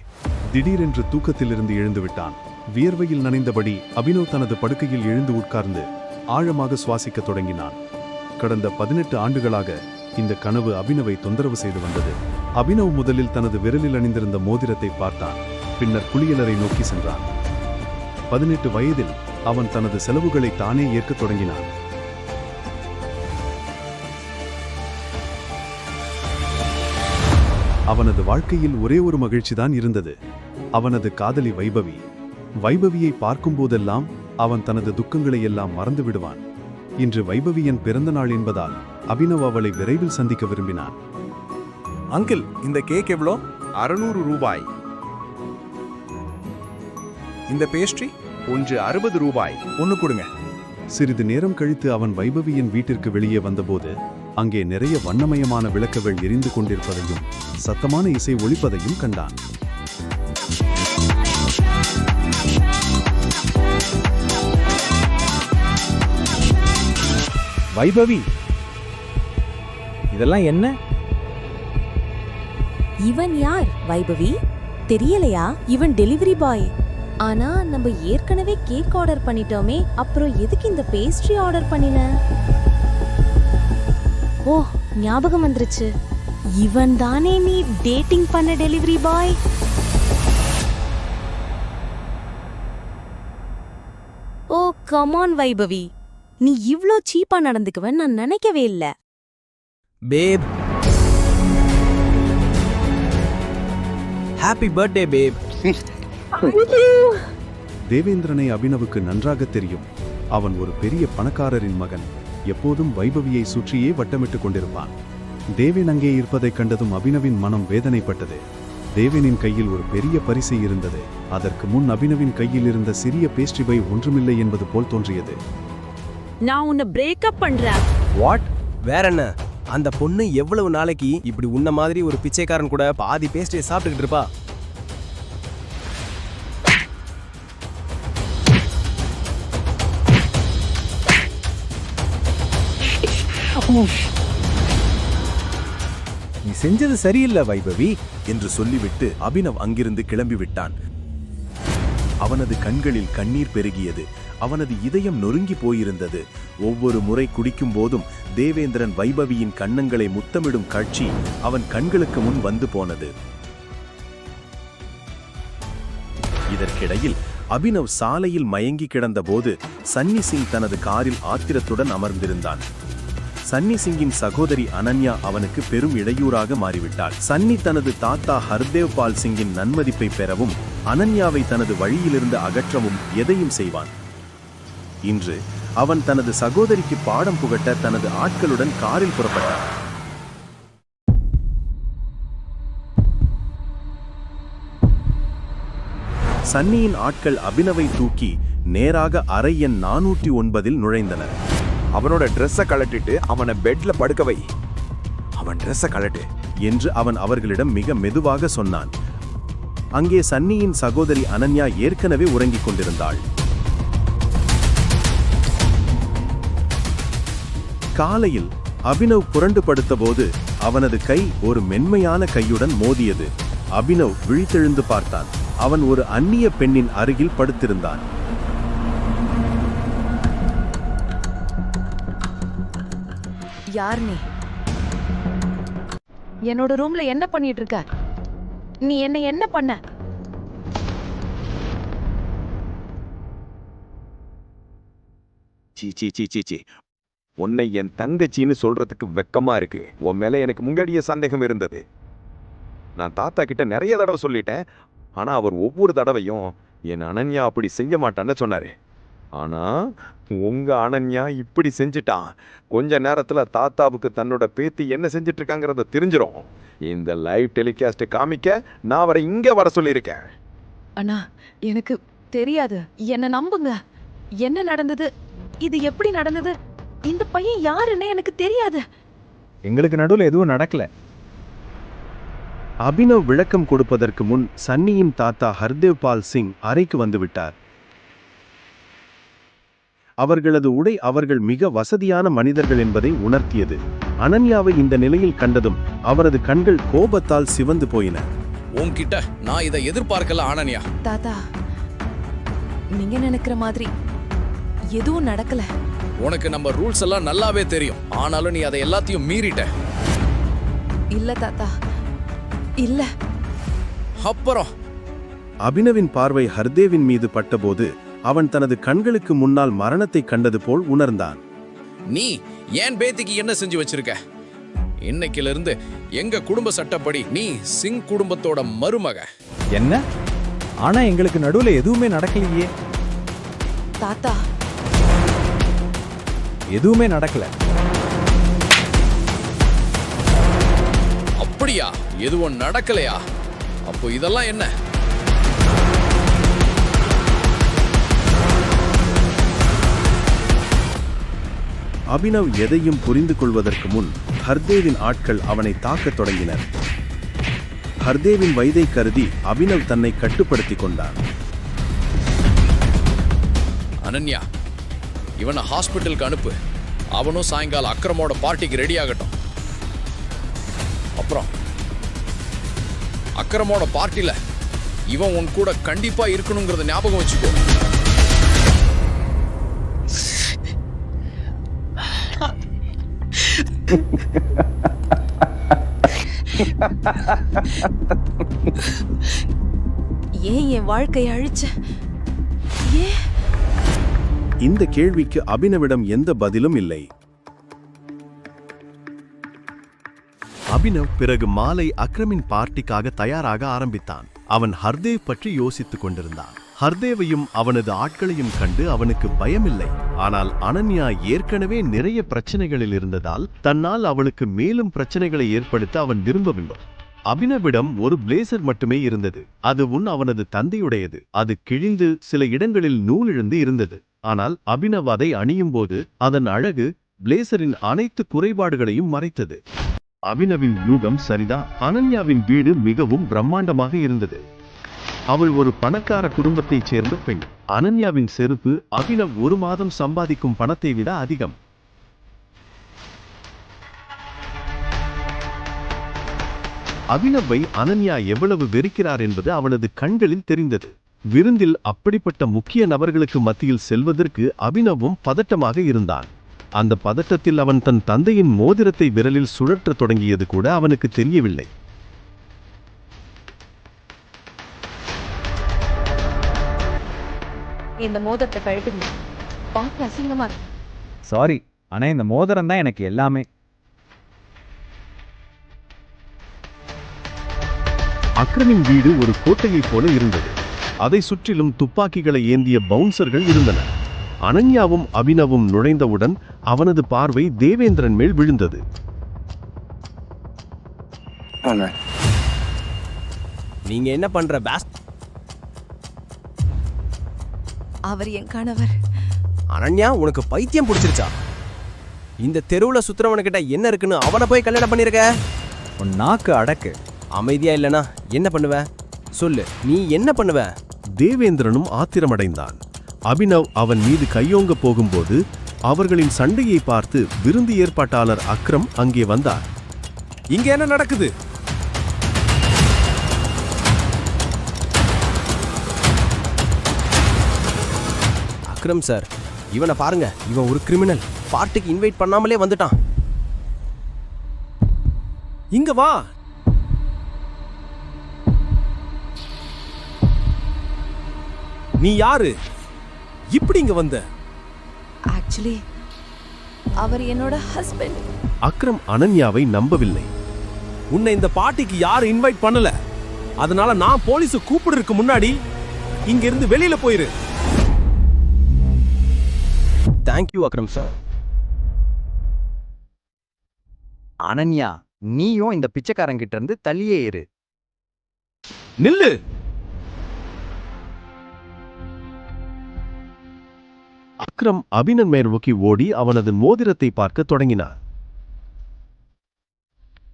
திடீரென்று தூக்கத்திலிருந்து எழுந்து விட்டான். வியர்வையில் நனைந்தபடி அபினவ் தனது படுக்கையில் எழுந்து உட்கார்ந்து ஆழமாக சுவாசிக்கத் தொடங்கினான். கடந்த 18 ஆண்டுகளாக இந்த கனவு அபினவை தொந்தரவு செய்து வந்தது. அபினவ் முதலில் தனது விரலில் அணிந்திருந்த மோதிரத்தை பார்த்தான். பின்னர் குளியலறை நோக்கி சென்றான். 18 வயதில் அவன் தனது செலவுகளை தானே ஏற்கத் தொடங்கினான். அவனது வாழ்க்கையில் ஒரே ஒரு மகிழ்ச்சிதான் இருந்தது, அவனது காதலி வைபவி. வைபவியை பார்க்கும்போதெல்லாம் அவன் தனது துக்கங்களை எல்லாம் மறந்து விடுவான். இன்று வைபவியின் பிறந்த நாள் என்பதால் அபினவ் அவளை விரைவில் சந்திக்க விரும்பினான். அங்கிள், இந்த கேக் எவ்வளோ? 600 ரூபாய். இந்த பேஸ்ட்ரி ஒன்று 60 ரூபாய். ஒன்று கொடுங்க. சிறிது நேரம் கழித்து அவன் வைபவியின் வீட்டிற்கு வெளியே வந்தபோது அங்கே நிறைய வண்ணமயமான விளக்குகள் எரிந்து கொண்டிருப்பதையும் சத்தமான இசை ஒலிப்பதையும் கண்டான். வைபவி, இதெல்லாம் என்ன? இவன் யார் வைபவி? தெரியலையா? இவன் டெலிவரி பாய். ஆனா நம்ம ஏற்கனவே கேக் ஆர்டர் பண்ணிட்டோமே, அப்புறம் எதுக்கு இந்த பேஸ்ட்ரி ஆர்டர் பண்ணின? ஓ, ஞாபகம் வந்துருச்சு. இவன் தானே நீ டேட்டிங் பண்ண delivery boy? Oh come on Vaibhavi, நீ இவ்ளோ சீப்பா நடந்துக்குவன்னு நான் நினைக்கவே இல்ல. பேப், ஹாப்பி பர்த்டே பேப். தேவேந்திரனை அபினவுக்கு நன்றாக தெரியும். அவன் ஒரு பெரிய பணக்காரரின் மகன். எப்போதும் வைபவியை சுற்றியே வட்டமிட்டுக் கொண்டிருப்பான். தேவேன் அங்கே இருப்பதைக் கண்டதும் அபினவின் மனம் வேதனைப்பட்டது. தேவேனின் கையில் ஒரு பெரிய பரிசு இருந்தது. அதற்கு முன் அபினவின் கையில் இருந்த சிறிய பேஸ்ட்ரி பை ஒன்றுமில்லை என்பது போல் தோன்றியது. நான் உன்னை பிரேக்கப் பண்றேன். வாட்? வேற என்ன? அந்த பொண்ணு எவ்வளவு நாளைக்கு இப்படி உன்ன மாதிரி ஒரு பிச்சைக்காரன் கூட பாதி பேஸ்ட்ரியை சாப்பிட்டுக்கிட்டு இருப்பா? நீ செஞ்சது சரியில்லை வைபவி என்று சொல்லிவிட்டு அபினவ் அங்கிருந்து கிளம்பிவிட்டான். அவனது கண்களில் கண்ணீர் பெருகியது. அவனது இதயம் நொறுங்கி போயிருந்தது. ஒவ்வொரு முறை குடிக்கும் போதும் தேவேந்திரன் வைபவியின் கன்னங்களை முத்தமிடும் காட்சி அவன் கண்களுக்கு முன் வந்து போனது. இதற்கிடையில் அபினவ் சாலையில் மயங்கி கிடந்தபோது சன்னி சிங் தனது காரில் ஆத்திரத்துடன் அமர்ந்திருந்தான். சன்னி சிங்கின் சகோதரி அனன்யா அவனுக்கு பெரும் இடையூறாக மாறிவிட்டாள். சன்னி தனது தாத்தா ஹர்தேவ் பால் சிங்கின் நன்மதிப்பை பெறவும் அனன்யாவை தனது வழியிலிருந்து அகற்றவும் எதையும் செய்வான். இன்று அவன் தனது சகோதரிக்கு பாடம் புகட்ட தனது ஆட்களுடன் காரில் புறப்பட்டான். சன்னியின் ஆட்கள் அபினவை தூக்கி நேராக அறை எண் 409 நுழைந்தனர். அவனோட ட்ரெஸ்ஸை கழட்டிட்டு அவனை பெட்ல படுக்க வை. அவன் ட்ரெஸ்ஸை கழட்டு என்று அவன் அவர்களிடம் மிக மெதுவாக சொன்னான். அங்கே சன்னியின் சகோதரி அனன்யா ஏற்கனவே உறங்கிக் கொண்டிருந்தாள். காலையில் அபினவ் புரண்டு படுத்தபோது அவனது கை ஒரு மென்மையான கையுடன் மோதியது. அபினவ் விழித்தெழுந்து பார்த்தான். அவன் ஒரு அந்நிய பெண்ணின் அருகில் படுத்திருந்தான். யார் நீ? என்னோட ரூம்ல என்ன பண்ணிட்டு இருக்க? நீ என்ன பண்ண? சீ, உன்னை என் தங்கச்சின்னு சொல்றதுக்கு வெக்கமா இருக்கு. உன் மேல எனக்கு முன்னாடியே சந்தேகம் இருந்தது. நான் தாத்தா கிட்ட நிறைய தடவை சொல்லிட்டேன். ஆனா அவர் ஒவ்வொரு தடவையும் என் அனன்யா அப்படி செய்ய மாட்டான்னு சொன்னாரு. ஆனா உங்க அனன்யா இப்படி செஞ்சுட்டான். கொஞ்ச நேரத்துல தாத்தாவுக்கு தன்னோட பேத்தி என்ன செஞ்சிட்டு இருக்காங்கிறத தெரிஞ்சிடும். இந்த லைவ் டெலிகாஸ்ட் காமிக்க நான் அவரை இங்க வர சொல்லியிருக்கேன். அண்ணா, எனக்கு தெரியாது. என்ன நம்புங்க. என்ன நடந்தது? இது எப்படி நடந்தது? இந்த பையன் யாருன்னு எனக்கு தெரியாது. எங்களுக்கு நடுவில் எதுவும் நடக்கல. அபினவ் விளக்கம் கொடுப்பதற்கு முன் சன்னியின் தாத்தா ஹர்தேவ் பால் சிங் அறைக்கு வந்துவிட்டார். அவர்களது உடை அவர்கள் மிக வசதியான மனிதர்கள் என்பதை உணர்த்தியது. அனன்யாவை இந்த நிலையில் கண்டதும் அவரது கண்கள் கோபத்தால் சிவந்து போயின. உன்கிட்ட நான் இதை எதிர்பார்க்கல அனன்யா. தாத்தா, நீங்க நினைக்கிற மாதிரி எதுவும் நடக்கல. உனக்கு நம்ம ரூல்ஸ் எல்லாம் நல்லாவே தெரியும். ஆனாலும் நீ அதை எல்லாத்தையும் மீறிட்ட. இல்ல தாத்தா, இல்ல. அப்புறம் அபினவின் பார்வை ஹர்தேவின் மீது பட்டபோது அவன் தனது கண்களுக்கு முன்னால் மரணத்தை கண்டது போல் உணர்ந்தான். நீ ஏன் பேத்திக்கு என்ன செஞ்சு வச்சிருக்க? இன்னைக்குல இருந்து எங்க குடும்ப சட்டப்படி நீ சிங் குடும்பத்தோட மருமக. என்ன? ஆனா எங்களுக்கு நடுவுல எதுவுமே நடக்கலையே. தாத்தா, எதுவுமே நடக்கல. அப்படியா? எதுவும் நடக்கலையா? அப்போ இதெல்லாம் என்ன? அபினவ் எதையும் புரிந்து கொள்வதற்கு முன் ஹர்தேவின் ஆட்கள் அவனை தாக்கத் தொடங்கினர். ஹர்தேவின் வயதை கருதி அபினவ் தன்னை கட்டுப்படுத்திக் கொண்டான். அனன்யா, இவனை ஹாஸ்பிட்டலுக்கு அனுப்பு. அவனும் சாயங்காலம் அக்ரமோட பார்ட்டிக்கு ரெடி ஆகட்டும். அப்புறம் அக்ரமோட பார்ட்டில இவன் உன் கூட கண்டிப்பா இருக்கணுங்கிறத ஞாபகம் வச்சுக்கோ. ஏன் என் வாழ்க்கையை அழிச்ச? ஏன்? இந்த கேள்விக்கு அபினவிடம் எந்த பதிலும் இல்லை. அபினவ் பிறகு மாலை அக்ரமின் பார்ட்டிக்காக தயாராக ஆரம்பித்தான். அவன் ஹர்தேவ் பற்றி யோசித்துக் கொண்டிருந்தான். ஹர்தேவையும் அவனது ஆட்களையும் கண்டு அவனுக்கு பயமில்லை. ஆனால் அனன்யா ஏற்கனவே நிறைய பிரச்சனைகளில் இருந்ததால் தன்னால் அவளுக்கு மேலும் பிரச்சனைகளை ஏற்படுத்த அவன் விரும்பவில்லை. அபினவிடம் ஒரு பிளேசர் மட்டுமே இருந்தது. அதுவும் அவனது தந்தையுடையது. அது கிழிந்து சில இடங்களில் நூல் இழந்து இருந்தது. ஆனால் அபினவ் அதை அணியும் போது அதன் அழகு பிளேசரின் அனைத்து குறைபாடுகளையும் மறைத்தது. அபினவின் யூகம் சரிதான். அனன்யாவின் வீடு மிகவும் பிரம்மாண்டமாக இருந்தது. அவள் ஒரு பணக்கார குடும்பத்தைச் சேர்ந்த பெண். அனன்யாவின் செருப்பு அபினவ் ஒரு மாதம் சம்பாதிக்கும் பணத்தை விட அதிகம். அபினவை அனன்யா எவ்வளவு வெறுக்கிறார் என்பது அவளது கண்களில் தெரிந்தது. விருந்தில் அப்படிப்பட்ட முக்கிய நபர்களுக்கு மத்தியில் செல்வதற்கு அபினவும் பதட்டமாக இருந்தான். அந்த பதட்டத்தில் அவன் தன் தந்தையின் மோதிரத்தை விரலில் சுழற்றத் தொடங்கியது கூட அவனுக்கு தெரியவில்லை. இந்த மோதிரத்தை கழட்டுங்க. பார்க்க அசிங்கமா இருக்கு. சாரி, ஆனா இந்த மோதிரம் தான் எனக்கு எல்லாமே. அக்ரமின் வீடு ஒரு கோட்டையைப் போல இருந்தது. அதை சுற்றிலும் துப்பாக்கிகளை ஏந்திய பவுன்சர்கள் இருந்தனர். அனன்யாவும் அபினவும் நுழைந்தவுடன் அவனது பார்வை தேவேந்திரன் மேல் விழுந்தது. நீங்க என்ன பண்ற பாஸ்? அவர் என் கணவர். அனன்யா, உனக்கு பைத்தியம் பிடிச்சிருச்சா? இந்த தெருவுல சுத்துறவனுக்கிட்ட என்ன இருக்குன்னு அவனை போய் கல்யாணம் பண்ணிருக்க? உன் நாக்கு அடக்கு. அமைதியா இல்லனா என்ன பண்ணுவ? சொல்லு, நீ என்ன பண்ணுவ? தேவேந்திரனும் ஆத்திரமடைந்தான். அபினவ் அவன் மீது கையோங்க போகும்போது அவர்களின் சண்டையை பார்த்து விருந்து ஏற்பாட்டாளர் அக்ரம் அங்கே வந்தார். இங்க என்ன நடக்குது? அக்ரம் சார், இவனை பாருங்க. இவன் ஒரு கிரிமினல். பார்ட்டிக்கு இன்வைட் பண்ணாமலே வந்துட்டான். இங்க வா. நீ யாரு? இப்படி இங்க வந்த? ஆக்சுவலி அவர் என்னோட ஹஸ்பண்ட். அக்ரம் அனன்யாவை நம்பவில்லை. உன்னை இந்த பார்ட்டிக்கு யாரும் இன்வைட் பண்ணல. அதனால நான் போலீஸ் கூப்பிடுறதுக்கு முன்னாடி இங்க இருந்து வெளியில போயிரு. Thank you Akram sir. அனன்யா, நீயும் இந்த பிச்சைக்காரங்கிட்ட இருந்து தள்ளியே இரு. நில்லு. அக்ரம் அபினன் மேல் நோக்கி ஓடி அவனது மோதிரத்தை பார்க்க தொடங்கினார்.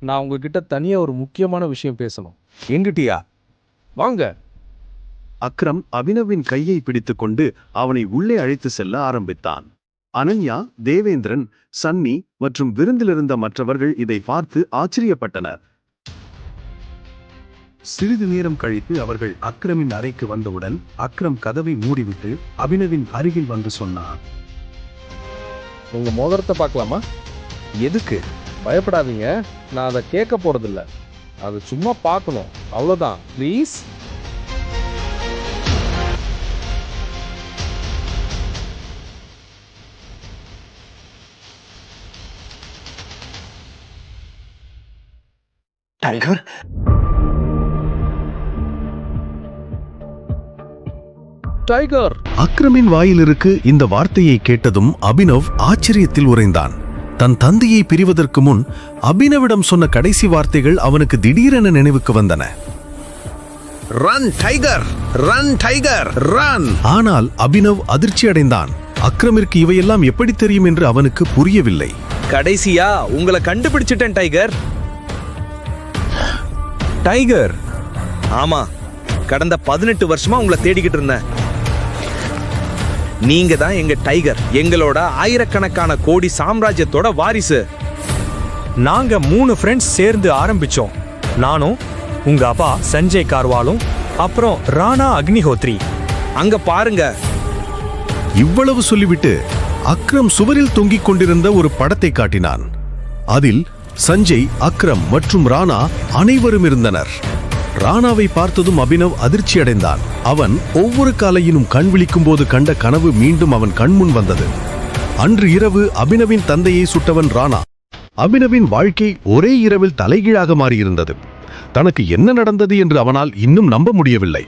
நான் உங்ககிட்ட தனியா ஒரு முக்கியமான விஷயம் பேசணும். எங்கிட்டியா? வாங்க. அக்ரம் அபினவின் கையை பிடித்துக்கொண்டு அவனை உள்ளே அழைத்து செல்ல ஆரம்பித்தான். அனன்யா, தேவேந்திரன், சன்னி மற்றும் விருந்திலிருந்த மற்றவர்கள் இதை பார்த்து ஆச்சரியப்பட்டனர். சிறிது நேரம் கழித்து அவர்கள் அக்ரமின் அறைக்கு வந்தவுடன் அக்ரம் கதவை மூடிவிட்டு அபினவின் அருகில் வந்து சொன்னார். உங்க மோதிரத்தை பார்க்கலாமா? எதுக்கு? பயப்படாதீங்க, நான் அதை கேட்க போறதில்ல. அது சும்மா பார்க்கணும், அவ்வளோதான். ப்ளீஸ். Tiger, tiger! அக்ரமின் வாயிலிருக்கு இந்த வார்த்தையை கேட்டதும் அபினவ் ஆச்சரியத்தில் உறைந்தான். தன் தந்தையை பிரிவதற்கு முன் அபினவிடம் சொன்ன கடைசி வார்த்தைகள் அவனுக்கு திடீரென நினைவுக்கு வந்தன. Run tiger, run tiger, run! ஆனால் அபினவ் அதிர்ச்சி அடைந்தான். அக்ரமிற்கு இவையெல்லாம் எப்படி தெரியும் என்று அவனுக்கு புரியவில்லை. கடைசியா உங்களை கண்டுபிடிச்சிட்டேன் டைகர். டைகர்? ஆமா, கடந்த 18 வருஷமா உங்களை தேடிக்கிட்டு இருந்தேன். நீங்க தான் எங்க டைகர், எங்களோட ஆயிரக்கணக்கான கோடி சாம்ராஜ்யத்தோட வாரிசு. நாங்க 3 ஃப்ரெண்ட்ஸ் சேர்ந்து ஆரம்பிச்சோம். நானும், உங்க அப்பா சஞ்சய் கார்வாலும், அப்புறம் ராணா அக்னிஹோத்ரி. அங்க பாருங்க. இவ்வளவு சொல்லிவிட்டு அக்ரம் சுவரில் தொங்கிக் கொண்டிருந்த ஒரு படத்தை காட்டினான். அதில் சஞ்சய், அக்ரம் மற்றும் ராணா அனைவரும் இருந்தனர். ராணாவை பார்த்ததும் அபினவ் அதிர்ச்சி அடைந்தான். அவன் ஒவ்வொரு காலையிலும் கண் விழிக்கும் போது கண்ட கனவு மீண்டும் அவன் கண்முன் வந்தது. அன்று இரவு அபினவின் தந்தையை சுட்டவன் ராணா. அபினவின் வாழ்க்கை ஒரே இரவில் தலைகீழாக மாறியிருந்தது. தனக்கு என்ன நடந்தது என்று அவனால் இன்னும் நம்ப முடியவில்லை.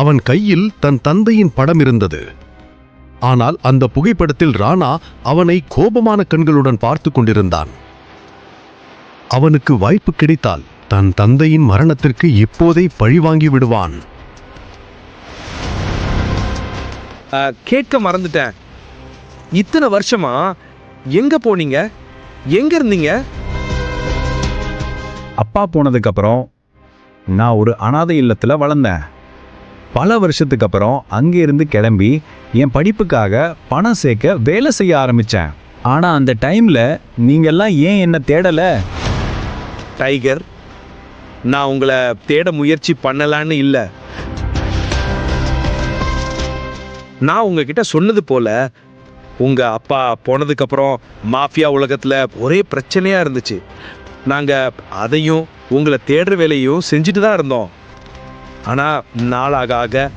அவன் கையில் தன் தந்தையின் படம் இருந்தது. ஆனால் அந்த புகைப்படத்தில் ராணா அவனை கோபமான கண்களுடன் பார்த்து கொண்டிருந்தான். அவனுக்கு வாய்ப்பு கிடைத்தால் தன் தந்தையின் மரணத்திற்கு இப்போதே பழிவாங்கி விடுவான். கேட்க மறந்துட்டேன். இத்தனை வருஷமா எங்க போனீங்க? எங்க இருந்தீங்க? அப்பா போனதுக்கு அப்புறம் நான் ஒரு அனாதை இல்லத்துல வளர்ந்தேன். பல வருஷத்துக்கு அப்புறம் அங்கே இருந்து கிளம்பி என் படிப்புக்காக பணம் சேர்க்க வேலை செய்ய ஆரம்பிச்சேன். ஆனா அந்த டைம்ல நீங்கெல்லாம் ஏன் என்ன தேடல? டைகர், நான் உங்களை தேட முயற்சி பண்ணலான்னு இல்ல. நான் உங்ககிட்ட சொன்னது போல உங்க அப்பா போனதுக்கு அப்புறம் மாஃபியா உலகத்துல ஒரே பிரச்சனையா இருந்துச்சு. நாங்க அதையும் உங்களை தேடுற வேலையும் செஞ்சுட்டு தான் இருந்தோம். ஆனா நாளாக ஆக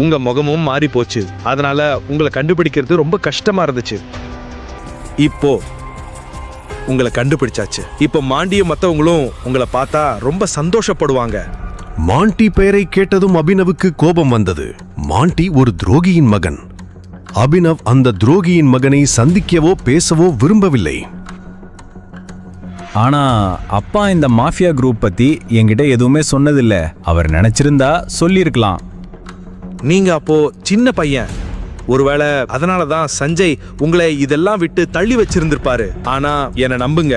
உங்க முகமும் மாறி போச்சு. அதனால உங்களை கண்டுபிடிக்கிறது ரொம்ப கஷ்டமா இருந்துச்சு. இப்போ உங்களை கண்டுபிடிச்சாச்சு. இப்போ மாண்டியும் மற்றவங்களும் உங்களை பார்த்தா ரொம்ப சந்தோஷப்படுவாங்க. மாண்டி பெயரை கேட்டதும் அபினவுக்கு கோபம் வந்தது. மாண்டி ஒரு துரோகியின் மகன். அபினவ் அந்த துரோகியின் மகனை சந்திக்கவோ பேசவோ விரும்பவில்லை. ஆனா அப்பா இந்த மாஃபியா குரூப் பத்தி என்கிட்ட எதுவுமே சொன்னதில்ல. அவர் நினைச்சிருந்தா சொல்லியிருக்கலாம். நீங்க அப்போ சின்ன பையன். ஒருவேளை அதனாலதான் சஞ்சய் உங்களை இதெல்லாம் விட்டு தள்ளி வச்சிருந்திருப்பாரு. ஆனா என்னை நம்புங்க,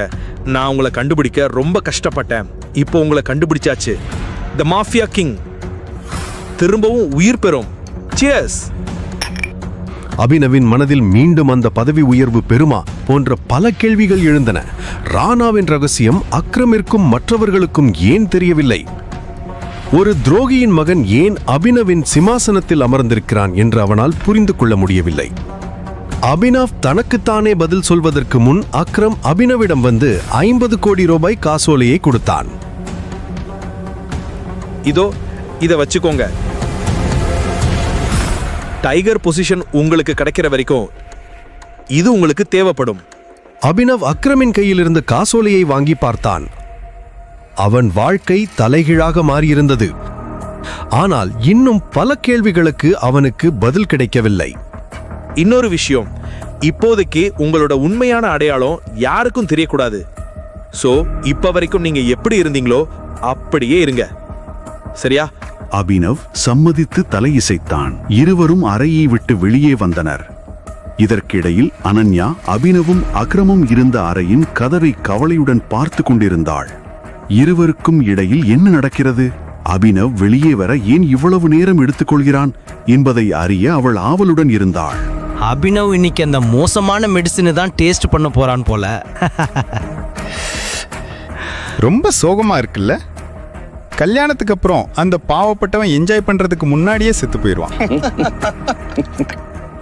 நான் உங்களை கண்டுபிடிக்க ரொம்ப கஷ்டப்பட்டேன். இப்போ உங்களை கண்டுபிடிச்சாச்சு. தி மாஃபியா கிங் திரும்பவும் உயிர் பெறும். சியர்ஸ்! அபினவின் மனதில் மீண்டும் அந்த பதவி உயர்வு பெறுமா போன்ற பல கேள்விகள் எழுந்தன. ராணாவின் ரகசியம் அக்ரமிற்கும் மற்றவர்களுக்கும் ஏன் தெரியவில்லை? ஒரு துரோகியின் மகன் ஏன் அபினவின் சிம்மாசனத்தில் அமர்ந்திருக்கிறான் என்று அவனால் புரிந்து கொள்ள முடியவில்லை. அபினவ் தனக்குத்தானே பதில் சொல்வதற்கு முன் அக்ரம் அபினவிடம் வந்து 50 கோடி ரூபாய் காசோலையை கொடுத்தான். இதோ இத வச்சுக்கோங்க. டைகர் பொசிஷன் உங்களுக்கு கிடைக்கிற வரைக்கும் இது உங்களுக்கு தேவைப்படும். அபினவ் அக்ரமின் கையில் இருந்து காசோலையை வாங்கி பார்த்தான். அவன் வாழ்க்கை தலைகீழாக மாறியிருந்தது. ஆனால் இன்னும் பல கேள்விகளுக்கு அவனுக்கு பதில் கிடைக்கவில்லை. இன்னொரு விஷயம், இப்போதைக்கு உங்களோட உண்மையான அடையாளம் யாருக்கும் தெரியக்கூடாது. சோ இப்ப வரைக்கும் நீங்க எப்படி இருந்தீங்களோ அப்படியே இருங்க, சரியா? அபினவ் சம்மதித்து தலையிசைத்தான். இருவரும் அறையை விட்டு வெளியே வந்தனர். இதற்கிடையில் அனன்யா அபினவும் அக்ரமும் இருந்த அறையின் கதவை கவலையுடன் பார்த்து கொண்டிருந்தாள். இருவருக்கும் இடையில் என்ன நடக்கிறது? அபினவ் வெளியே வர ஏன் இவ்வளவு நேரம் எடுத்துக்கொள்கிறான் என்பதை அறிய அவள் ஆவலுடன் இருந்தாள். அபினவ் இன்னைக்கு அந்த மோசமான மெடிசினை தான் டேஸ்ட் பண்ண போறான் போல. ரொம்ப சோகமா இருக்குல்ல? கல்யாணத்துக்கு அப்புறம் அந்த பாவப்பட்டவன் என்ஜாய் பண்றதுக்கு முன்னாடியே செத்து போயிடுவான்.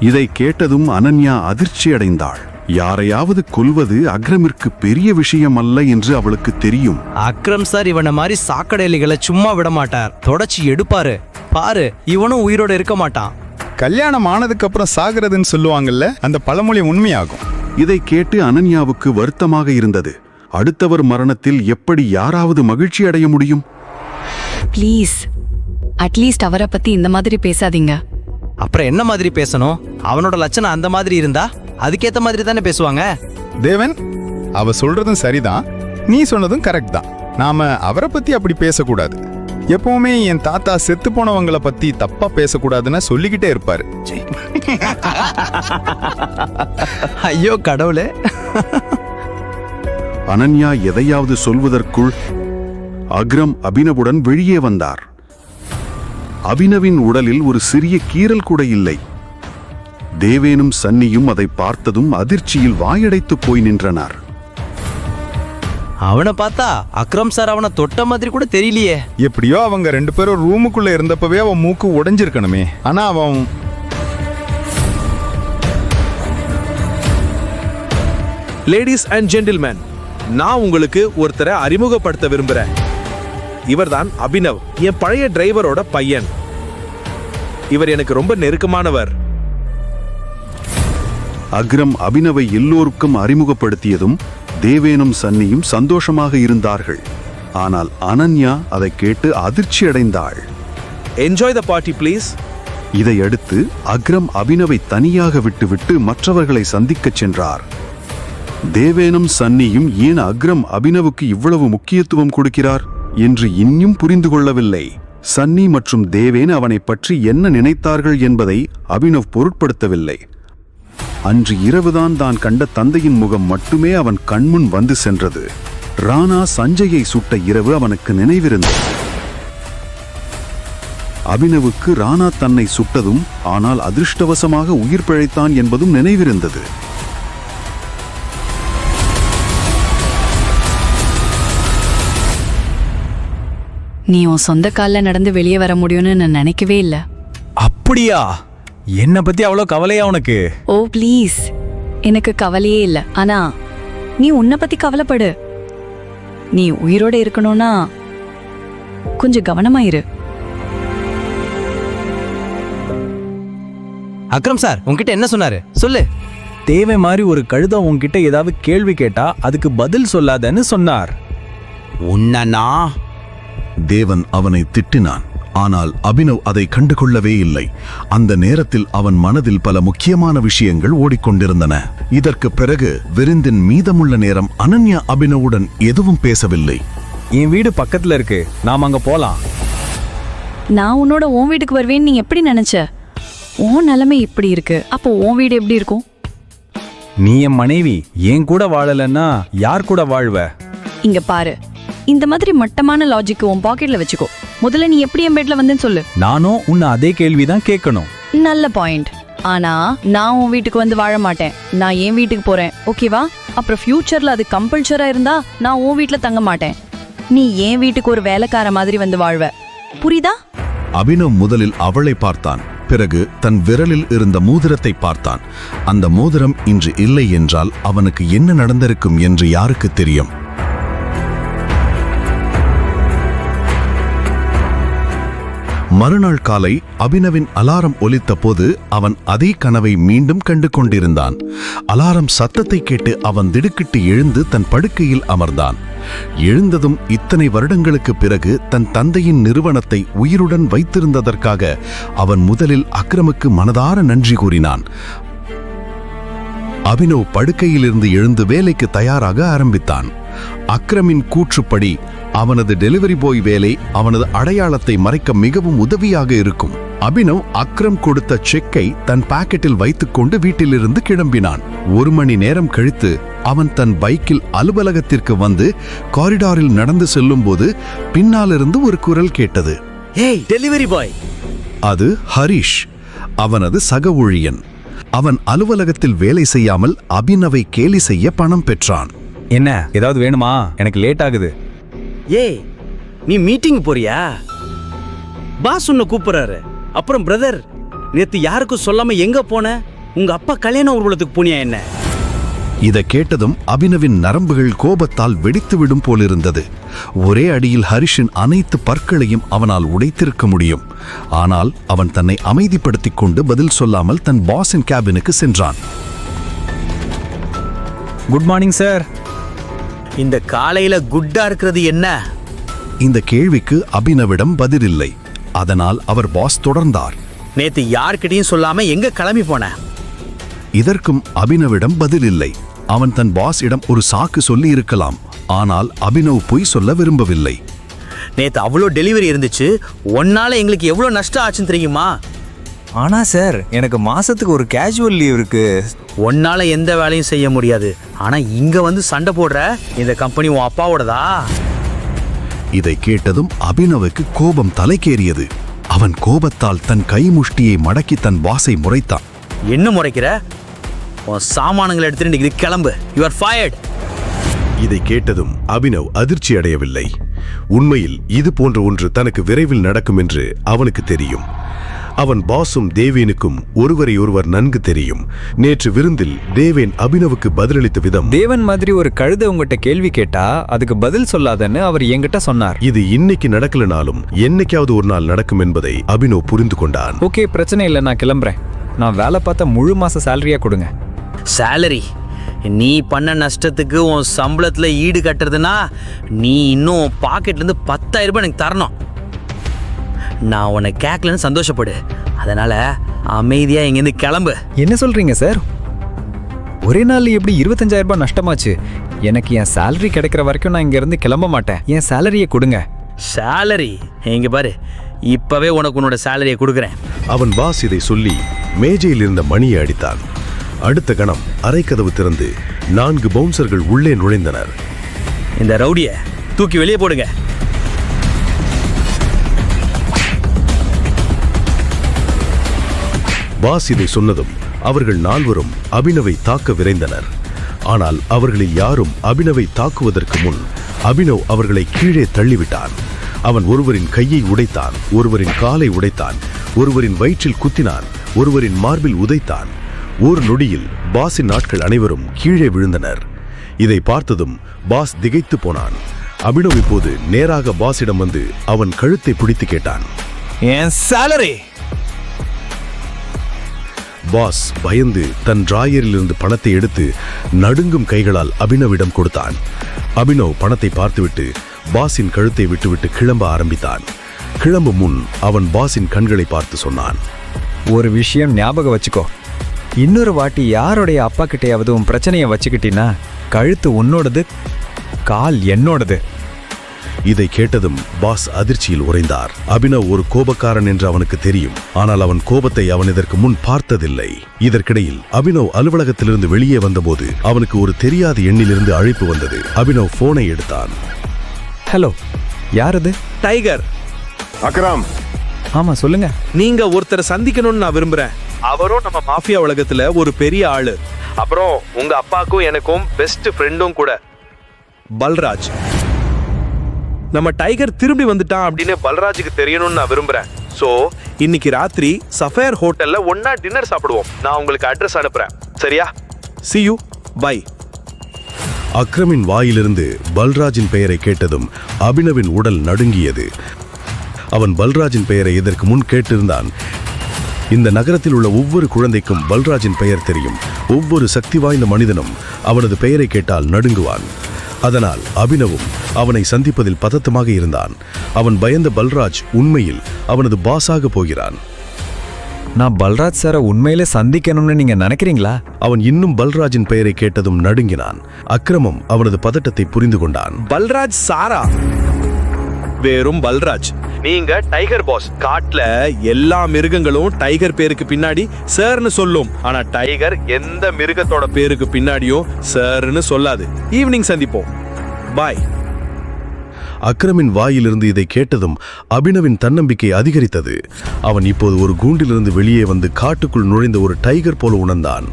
இதை கேட்டதும் அனன்யா அதிர்ச்சி அடைந்தாள். யாரையாவது கொல்வது அக்ரமிற்கு பெரிய விஷயம் அல்ல என்று அவளுக்கு தெரியும். அக்ரம் சார் இவனை மாதிரி சாக்கடைலிகளை சும்மா விட மாட்டார், தொடச்சி எடுப்பாரு. பாரு, இவனும் உயிரோட இருக்க மாட்டான். கல்யாணம் ஆனதுக்கு அப்புறம் சாகிறதுன்னு சொல்லுவாங்கல்ல, அந்த பழமொழி உண்மையாகும். இதை கேட்டு அனன்யாவுக்கு வருத்தமாக இருந்தது. அடுத்தவர் மரணத்தில் எப்படி யாராவது மகிழ்ச்சி அடைய முடியும்? ப்ளீஸ், அட்லீஸ்ட் அவரை பத்தி இந்த மாதிரி பேசாதீங்க. அப்புறம் என்ன மாதிரி பேசணும்? அவனோட லட்சணம் அந்த மாதிரி இருந்தா அதுக்கேத்த மாதிரி தானே பேசுவாங்க. தேவன், அவ சொல்றதும் சரிதான், நீ சொன்னதும் கரெக்ட் தான். நாம அவரை பத்தி அப்படி பேசக்கூடாது. எப்பவுமே என் தாத்தா செத்து போனவங்களை பத்தி தப்பா பேசக்கூடாதுன்னு சொல்லிக்கிட்டே இருப்பாரு. ஐயோ கடவுளே. அனன்யா எதையாவது சொல்வதற்குள் அக்ரம் அபினவுடன் வெளியே வந்தார். அபினவின் உடலில் ஒரு சிறிய கீறல் கூட இல்லை. தேவேனும் சன்னியும் அதை பார்த்ததும் அதிர்ச்சியில் வாயடைத்து போய் நின்றனர். அவனை பார்த்தா அக்ரம் சார் அவனை தொட்ட மாதிரி கூட தெரியலையே. எப்படியோ அவங்க 2 பேரும் ரூமுக்குள்ள இருந்தப்பவே அவன் மூக்கு உடைஞ்சிருக்கணுமே. ஆனா அவன் லேடிஸ் அண்ட் ஜென்டில்மேன், நான் உங்களுக்கு ஒருத்தரை அறிமுகப்படுத்த விரும்புறேன். இவர்தான் அபினவ், என் பழைய டிரைவரோட பையன். இவர் எனக்கு ரொம்ப நெருக்கமானவர். அக்ரம் அபினவை எல்லோருக்கும் அறிமுகப்படுத்தியதும் தேவேனும் சன்னியும் சந்தோஷமாக இருந்தார்கள். ஆனால் அனன்யா அதை கேட்டு அதிர்ச்சி அடைந்தாள். Enjoy the party please. இதையடுத்து அக்ரம் அபினவை தனியாக விட்டுவிட்டு மற்றவர்களை சந்திக்கச் சென்றார். தேவேனும் சன்னியும் ஏன் அக்ரம் அபினவுக்கு இவ்வளவு முக்கியத்துவம் கொடுக்கிறார் என்று இன்னும் புரிந்து கொள்ளவில்லை. சன்னி மற்றும் தேவேன் அவனை பற்றி என்ன நினைத்தார்கள் என்பதை அபினவ் பொருட்படுத்தவில்லை. அன்று இரவுதான் தான் கண்ட தந்தையின் முகம் மட்டுமே அவன் கண்முன் வந்து சென்றது. ராணா சஞ்சயை சுட்ட இரவு அவனுக்கு நினைவிருந்தது. அபினவுக்கு ராணா தன்னை சுட்டதும் ஆனால் அதிர்ஷ்டவசமாக உயிர் பிழைத்தான் என்பதும் நினைவிருந்தது. நீ உன் சொந்த கால்ல நடந்து வெளியே வர முடியும்னு நான் நினைக்கவே இல்லை. அப்படியா? என்ன பத்தி அவ்வளோ கவலையா உனக்கு? ஓ ப்ளீஸ், எனக்கு கவலையே இல்லை. ஆனா நீ உன்னை பத்தி கவலைப்படு. நீ உயிரோட இருக்கணும்னா கொஞ்சம் கவனமா இரு. அக்ரம் சார் உன்கிட்ட என்ன சொன்னாரு சொல்லு. தேவை மாதிரி ஒரு கழுதை உன்கிட்ட ஏதாவது கேள்வி கேட்டா அதுக்கு பதில் சொல்லாதன்னு சொன்னார். உன்னனா? தேவன் அவனை திட்டினான். ஆனால் அபினவ் அதை கண்டுகொள்ளவே இல்லை. அந்த நேரத்தில் அவன் மனதில் பல முக்கியமான விஷயங்கள் ஓடிக்கொண்டிருந்தன. இதற்கு பிறகு விருந்தின் மீதமுள்ள நேரம் அனன்யா அபினவுடன் எதுவும் பேசவில்லை. என் வீடு பக்கத்துல இருக்கு, நாம அங்க போலாம். நான் உன்னோட உன் வீட்டுக்கு வருவேன்னு நீ எப்படி நினைச்ச? உன் நிலைமை இப்படி இருக்கு, அப்போ உன் வீடு எப்படி இருக்கும்? நீ என் மனைவி, என் கூட வாழலன்னா யார் கூட வாழ்வ? இங்க பாரு, இந்த மாதிரி மட்டமான லாஜிக் உன் பாக்கெட்ல வச்சுக்கோ. முதல்ல நீ எப்படி என் பெட்ல வந்தேன்னு சொல்லு. நானும் உன்னை அதே கேள்விதான் கேட்கணும். நல்ல பாயிண்ட். ஆனா நான் உன் வீட்டுக்கு வந்து வாழ மாட்டேன். நான் என் வீட்டுக்கு போறேன், ஓகேவா? அப்புறம் ஃபியூச்சர்ல அது கம்பல்சரா இருந்தா நான் உன் வீட்டுல தங்க மாட்டேன். நீ என் வீட்டுக்கு ஒரு வேலைக்கார மாதிரி வந்து வாழ்வ, புரியுதா? அபினவ் முதலில் அவளை பார்த்தான். பிறகு தன் விரலில் இருந்த மோதிரத்தை பார்த்தான். அந்த மோதிரம் இன்று இல்லை என்றால் அவனுக்கு என்ன நடந்திருக்கும் என்று யாருக்கு தெரியும்? மறுநாள் காலை அபினவின் அலாரம் ஒலித்த போது அவன் அதே கனவை மீண்டும் கண்டு கொண்டிருந்தான். அலாரம் சத்தத்தை கேட்டு அவன் திடுக்கிட்டு எழுந்து தன் படுக்கையில் அமர்ந்தான். எழுந்ததும் இத்தனை வருடங்களுக்கு பிறகு தன் தந்தையின் நிறுவனத்தை உயிருடன் வைத்திருந்ததற்காக அவன் முதலில் அக்ரமுக்கு மனதார நன்றி கூறினான். அபினவ் படுக்கையிலிருந்து எழுந்து வேலைக்கு தயாராக ஆரம்பித்தான். அக்ரமின் கூற்றுப்படி அவனது டெலிவரி பாய் வேலை அவனது அடையாளத்தை மறைக்க மிகவும் உதவியாக இருக்கும். அபினவ் அக்ரம் கொடுத்த செக்கை தன் பாக்கெட்டில் வைத்துக்கொண்டு வீட்டிலிருந்து கிளம்பினான். 1 மணி நேரம் கழித்து அவன் தன் பைக்கில் அலுவலகத்திற்கு வந்து காரிடாரில் நடந்து செல்லும்போது பின்னாலிருந்து ஒரு குரல் கேட்டது. ஏய், டெலிவரி பாய். அது ஹரிஷ், அவனது சக ஊழியன். அவன் அலுவலகத்தில் வேலை செய்யாமல் அபினவை கேலி செய்ய பணம் பெற்றான். என்ன ஏதாவது வேணுமா? எனக்கு லேட் ஆகுது. ஏய், நீ மீட்டிங் போறியா? பாஸ் உன்னை கூப்பிடுறாரு. அப்புறம் பிரதர், நேத்து யாருக்கும் சொல்லாம எங்க போன? உங்க அப்பா கல்யாண ஊர்வலத்துக்கு போனியா என்ன? இதை கேட்டதும் அபினவின் நரம்புகள் கோபத்தால் வெடித்துவிடும் போலிருந்தது. ஒரே அடியில் ஹரிஷின் அனைத்து பற்களையும் அவனால் உடைத்திருக்க முடியும். ஆனால் அவன் தன்னை அமைதிப்படுத்திக் கொண்டு பதில் சொல்லாமல் தன் பாஸின் கேபினுக்கு சென்றான். Good morning sir. இந்த காலையில குட்டா இருக்கிறது என்ன? இந்த கேள்விக்கு அபினவிடம் பதிலில்லை. அதனால் அவர் பாஸ் தொடர்ந்தார். நேத்து யார்கிட்டயும் சொல்லாம எங்க கிளம்பி போன? இதற்கும் அபினவிடம் பதிலில்லை. அவன் தன் பாஸ் இடம் ஒரு சாக்கு சொல்லி இருக்கலாம். ஆனால் அபினவ் பொய் சொல்ல விரும்பவில்லை. நேத்து அவ்வளோ டெலிவரி இருந்துச்சு, ஒன்னால எங்களுக்கு எவ்வளோ நஷ்டம் ஆச்சுன்னு தெரியுமா? ஆனா சார், எனக்கு மாசத்துக்கு ஒரு கேஷுவல் லீவ் இருக்கு. ஒன்னால எந்த வேலையும் செய்ய முடியாது. ஆனா இங்க வந்து சண்டை போடுற இந்த கம்பெனி உன் அப்பாவோடதா? இதை கேட்டதும் அபினவுக்கு கோபம் தலைக்கேறியது. அவன் கோபத்தால் தன் கைமுஷ்டியை மடக்கி தன் பாஸை முறைத்தான். என்ன முறைக்கிற? உன் சாமானங்களை எடுத்துட்டு இது கிளம்பு. You are fired. இதை கேட்டதும் அபினவ் அதிர்ச்சி அடையவில்லை. உண்மையில் இது போன்ற ஒன்று தனக்கு விரைவில் நடக்கும் என்று அவனுக்கு தெரியும். அவன் பாஸும் தேவேனுக்கும் ஒருவரை ஒருவர் நன்கு தெரியும். நேற்று விருந்தில் தேவேன் அபினவுக்கு பதிலளித்த விதம், தேவன் மாதிரி ஒரு கழுதை உங்ககிட்ட கேள்வி கேட்டா அதுக்கு பதில் சொல்லாதன்னு அவர் என்கிட்ட சொன்னார். இது இன்னைக்கு நடக்கலனாலும் என்னைக்காவது ஒரு நாள் நடக்கும் என்பதை அபினவ் புரிந்து கொண்டான். ஓகே, பிரச்சனை இல்லை, நான் கிளம்புறேன். நான் வேலை பார்த்த முழு மாச சேலரியா கொடுங்க. சேலரி? நீ பண்ண நஷ்டத்துக்கு உன் சம்பளத்துல ஈடு கட்டுறதுன்னா நீ இன்னும் பாக்கெட்ல இருந்து 10,000 ரூபாய் எனக்கு தரணும். நான் உன்னை கேட்கலன்னு சந்தோஷப்படு. அதனால அமைதியா இங்கிருந்து கிளம்பு. என்ன சொல்றீங்க சார்? ஒரே நாள் எப்படி 25,000 ரூபாய் நஷ்டமாச்சு? எனக்கு என் சேலரி கிடைக்கிற வரைக்கும் நான் இங்க இருந்து கிளம்ப மாட்டேன். என் சேலரியை கொடுங்க. சேலரி? இங்க பாரு, இப்பவே உனக்கு உன்னோட சேலரியை கொடுக்குறேன். அவன் பாஸ் இதை சொல்லி மேஜையில் இருந்த மணியை அடித்தான். அடுத்த கணம் அறைக்கதவு திறந்து 4 பவுன்சர்கள் உள்ளே நுழைந்தனர். இந்த ரவுடியை தூக்கி வெளியே போடுங்க. பாஸ் இதை சொன்னதும் அவர்கள் 4வரும் அபினவை தாக்க விரைந்தனர். ஆனால் அவர்களில் யாரும் அபினவை தாக்குவதற்கு முன் அபினவ் அவர்களை கீழே தள்ளிவிட்டான். அவன் ஒருவரின் கையை உடைத்தான், ஒருவரின் காலை உடைத்தான், ஒருவரின் வயிற்றில் குத்தினான், ஒருவரின் மார்பில் உதைத்தான். ஒரு நொடியில் பாஸின் ஆட்கள் அனைவரும் கீழே விழுந்தனர். இதை பார்த்ததும் பாஸ் திகைத்து போனான். அபினவ் இப்போது நேராக பாஸிடம் வந்து அவன் கழுத்தை பிடித்து கேட்டான், என் சேலரி? பாஸ் பயந்து தன் டிராயரிலிருந்து பணத்தை எடுத்து நடுங்கும் கைகளால் அபினவிடம் கொடுத்தான். அபினவ் பணத்தை பார்த்துவிட்டு பாஸின் கழுத்தை விட்டுவிட்டு கிளம்ப ஆரம்பித்தான். கிளம்பும் முன் அவன் பாஸின் கண்களை பார்த்து சொன்னான், ஒரு விஷயம் ஞாபகம் வச்சுக்கோ. இன்னொரு வாட்டி யாருடைய அப்பா கிட்டையாவது உன் பிரச்சனையை வச்சுக்கிட்டீன்னா கழுத்து உன்னோடது, கால் என்னோடது. இதை கேட்டதும் பாஸ் அதிர்ச்சியில் உறைந்தார். அபினவ் ஒரு கோபக்காரன் என்று அவனுக்கு தெரியும். ஆனால் அவன் கோபத்தை அவன் இதற்கு முன் பார்த்ததில்லை. இதற்கிடையில் அபினவ் அலுவலகத்திலிருந்து வெளியே வந்தபோது அவனுக்கு ஒரு தெரியாத எண்ணிலிருந்து அழைப்பு வந்தது. அபினவ் போனை எடுத்தான். ஹலோ, யாரது? டைகர். அக்ரம். ஆமா, சொல்லுங்க. நீங்க ஒருத்தரை சந்திக்கணும்னு நான் விரும்புறேன். அவரும் நம்ம மாஃபியா உலகத்துல ஒரு பெரிய ஆளு. அப்புறம் உங்க அப்பாக்கும் எனக்கும் பெஸ்ட் ஃப்ரெண்டும் கூட, பல்ராஜ். நம்ம டைகர் திரும்பி வந்துட்டான் அப்படின்னு பல்ராஜுக்கு தெரியணும்னு நான் விரும்புறேன். சோ இன்னைக்கு ராத்திரி சஃபயர் ஹோட்டல்ல ஒன்னா டின்னர் சாப்பிடுவோம். நான் உங்களுக்கு அட்ரஸ் அனுப்புறேன், சரியா? See you, bye. அக்ரமின் வாயிலிருந்து பல்ராஜின் பெயரை கேட்டதும் அபினவின் உடல் நடுங்கியது. அவன் பல்ராஜின் பெயரை இதற்கு முன் கேட்டிருந்தான். இந்த நகரத்தில் உள்ள ஒவ்வொரு குழந்தைக்கும் பல்ராஜின் பெயர் தெரியும். ஒவ்வொரு சக்தி வாய்ந்த மனிதனும் அவனது பெயரை கேட்டால் நடுங்குவான். அதனால் அபினவும் அவனை சந்திப்பதில் பதட்டமாக இருந்தான். அவன் பயந்த பல்ராஜ் உண்மையில் அவனது பாஸாக போகிறான். நான் பல்ராஜ் சாரை உண்மையிலே சந்திக்கணும்னு நீங்க நினைக்கிறீங்களா? அவன் இன்னும் பல்ராஜின் பெயரை கேட்டதும் நடுங்கினான். அக்ரமம் அவனது பதட்டத்தை புரிந்து கொண்டான். பல்ராஜ் சாரா? வெறும் பல்ராஜ். நீங்க டைகர் பாஸ். காட்டுல எல்லா மிருகங்களும் டைகர் பேருக்கு பின்னாடி சார்னு சொல்லும். ஆனா டைகர் எந்த மிருகத்தோட பேருக்கு பின்னாடியும் சார்னு சொல்லாது. ஈவினிங் சந்திப்போம். பாய். அக்ரமின் வாயிலிருந்து இதை கேட்டதும் அபினவின் தன்னம்பிக்கை அதிகரித்தது. அவன் இப்போது ஒரு கூண்டிலிருந்து வெளியே வந்து காட்டுக்குள் நுழைந்த ஒரு டைகர் போல உணர்ந்தான்.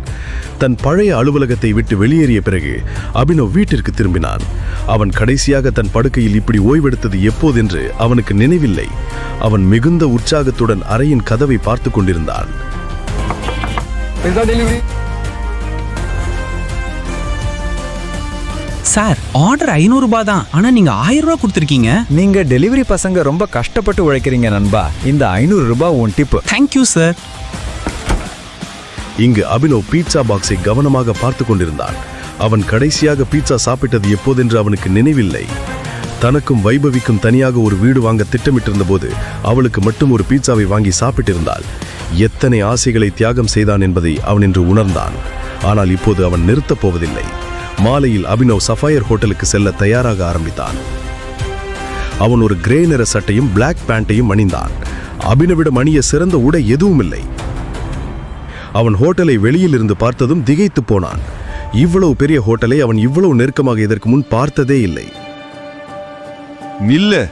தன் பழைய அலுவலகத்தை விட்டு வெளியேறிய பிறகு அபினவ் வீட்டிற்கு திரும்பினான். அவன் கடைசியாக தன் படுக்கையில் இப்படி ஓய்வெடுத்தது எப்போதென்று அவனுக்கு நினைவில்லை. அவன் மிகுந்த உற்சாகத்துடன் அறையின் கதவை பார்த்து கொண்டிருந்தான். சார், ஆர்டர் 500 ரூபாய் தான். ஆனா நீங்க 1000 ரூபாய் கொடுத்திருக்கீங்க. நீங்க டெலிவரி பசங்க ரொம்ப கஷ்டப்பட்டு உழைக்கிறீங்க நண்பா. இந்த 500 ரூபாய் உன் டிப். Thank you sir. இங்கு அபினவ் பீட்சா பாக்ஸை கவனமாக பார்த்து கொண்டிருந்தான். அவன் கடைசியாக பீட்சா சாப்பிட்டது எப்போதென்று அவனுக்கு நினைவில்லை. தனக்கும் வைபவிக்கும் தனியாக ஒரு வீடு வாங்க திட்டமிட்டிருந்த போது அவளுக்கு மட்டும் ஒரு பீட்சாவை வாங்கி சாப்பிட்டிருந்தாள். எத்தனை ஆசைகளை தியாகம் செய்தான் என்பதை அவன் இன்று உணர்ந்தான். ஆனால் இப்போது அவன் நிறுத்தப் போவதில்லை. மாலையில் அபினவ் சஃபயர் ஹோட்டலுக்கு செல்ல தயாராக ஆரம்பித்தான். அவன் ஒரு கிரே நிற சட்டையும் பிளாக் பேண்டையும் அணிந்தான். அபினவிடம் அணிய சிறந்த உடை எதுவும் இல்லை. அவன் ஹோட்டலை வெளியில் இருந்து பார்த்ததும் திகைத்து போனான். இவ்வளவு பெரிய ஹோட்டலை அவன் இவ்வளவு நெருக்கமாக இதற்கு முன் பார்த்ததே இல்லை. நில்லு!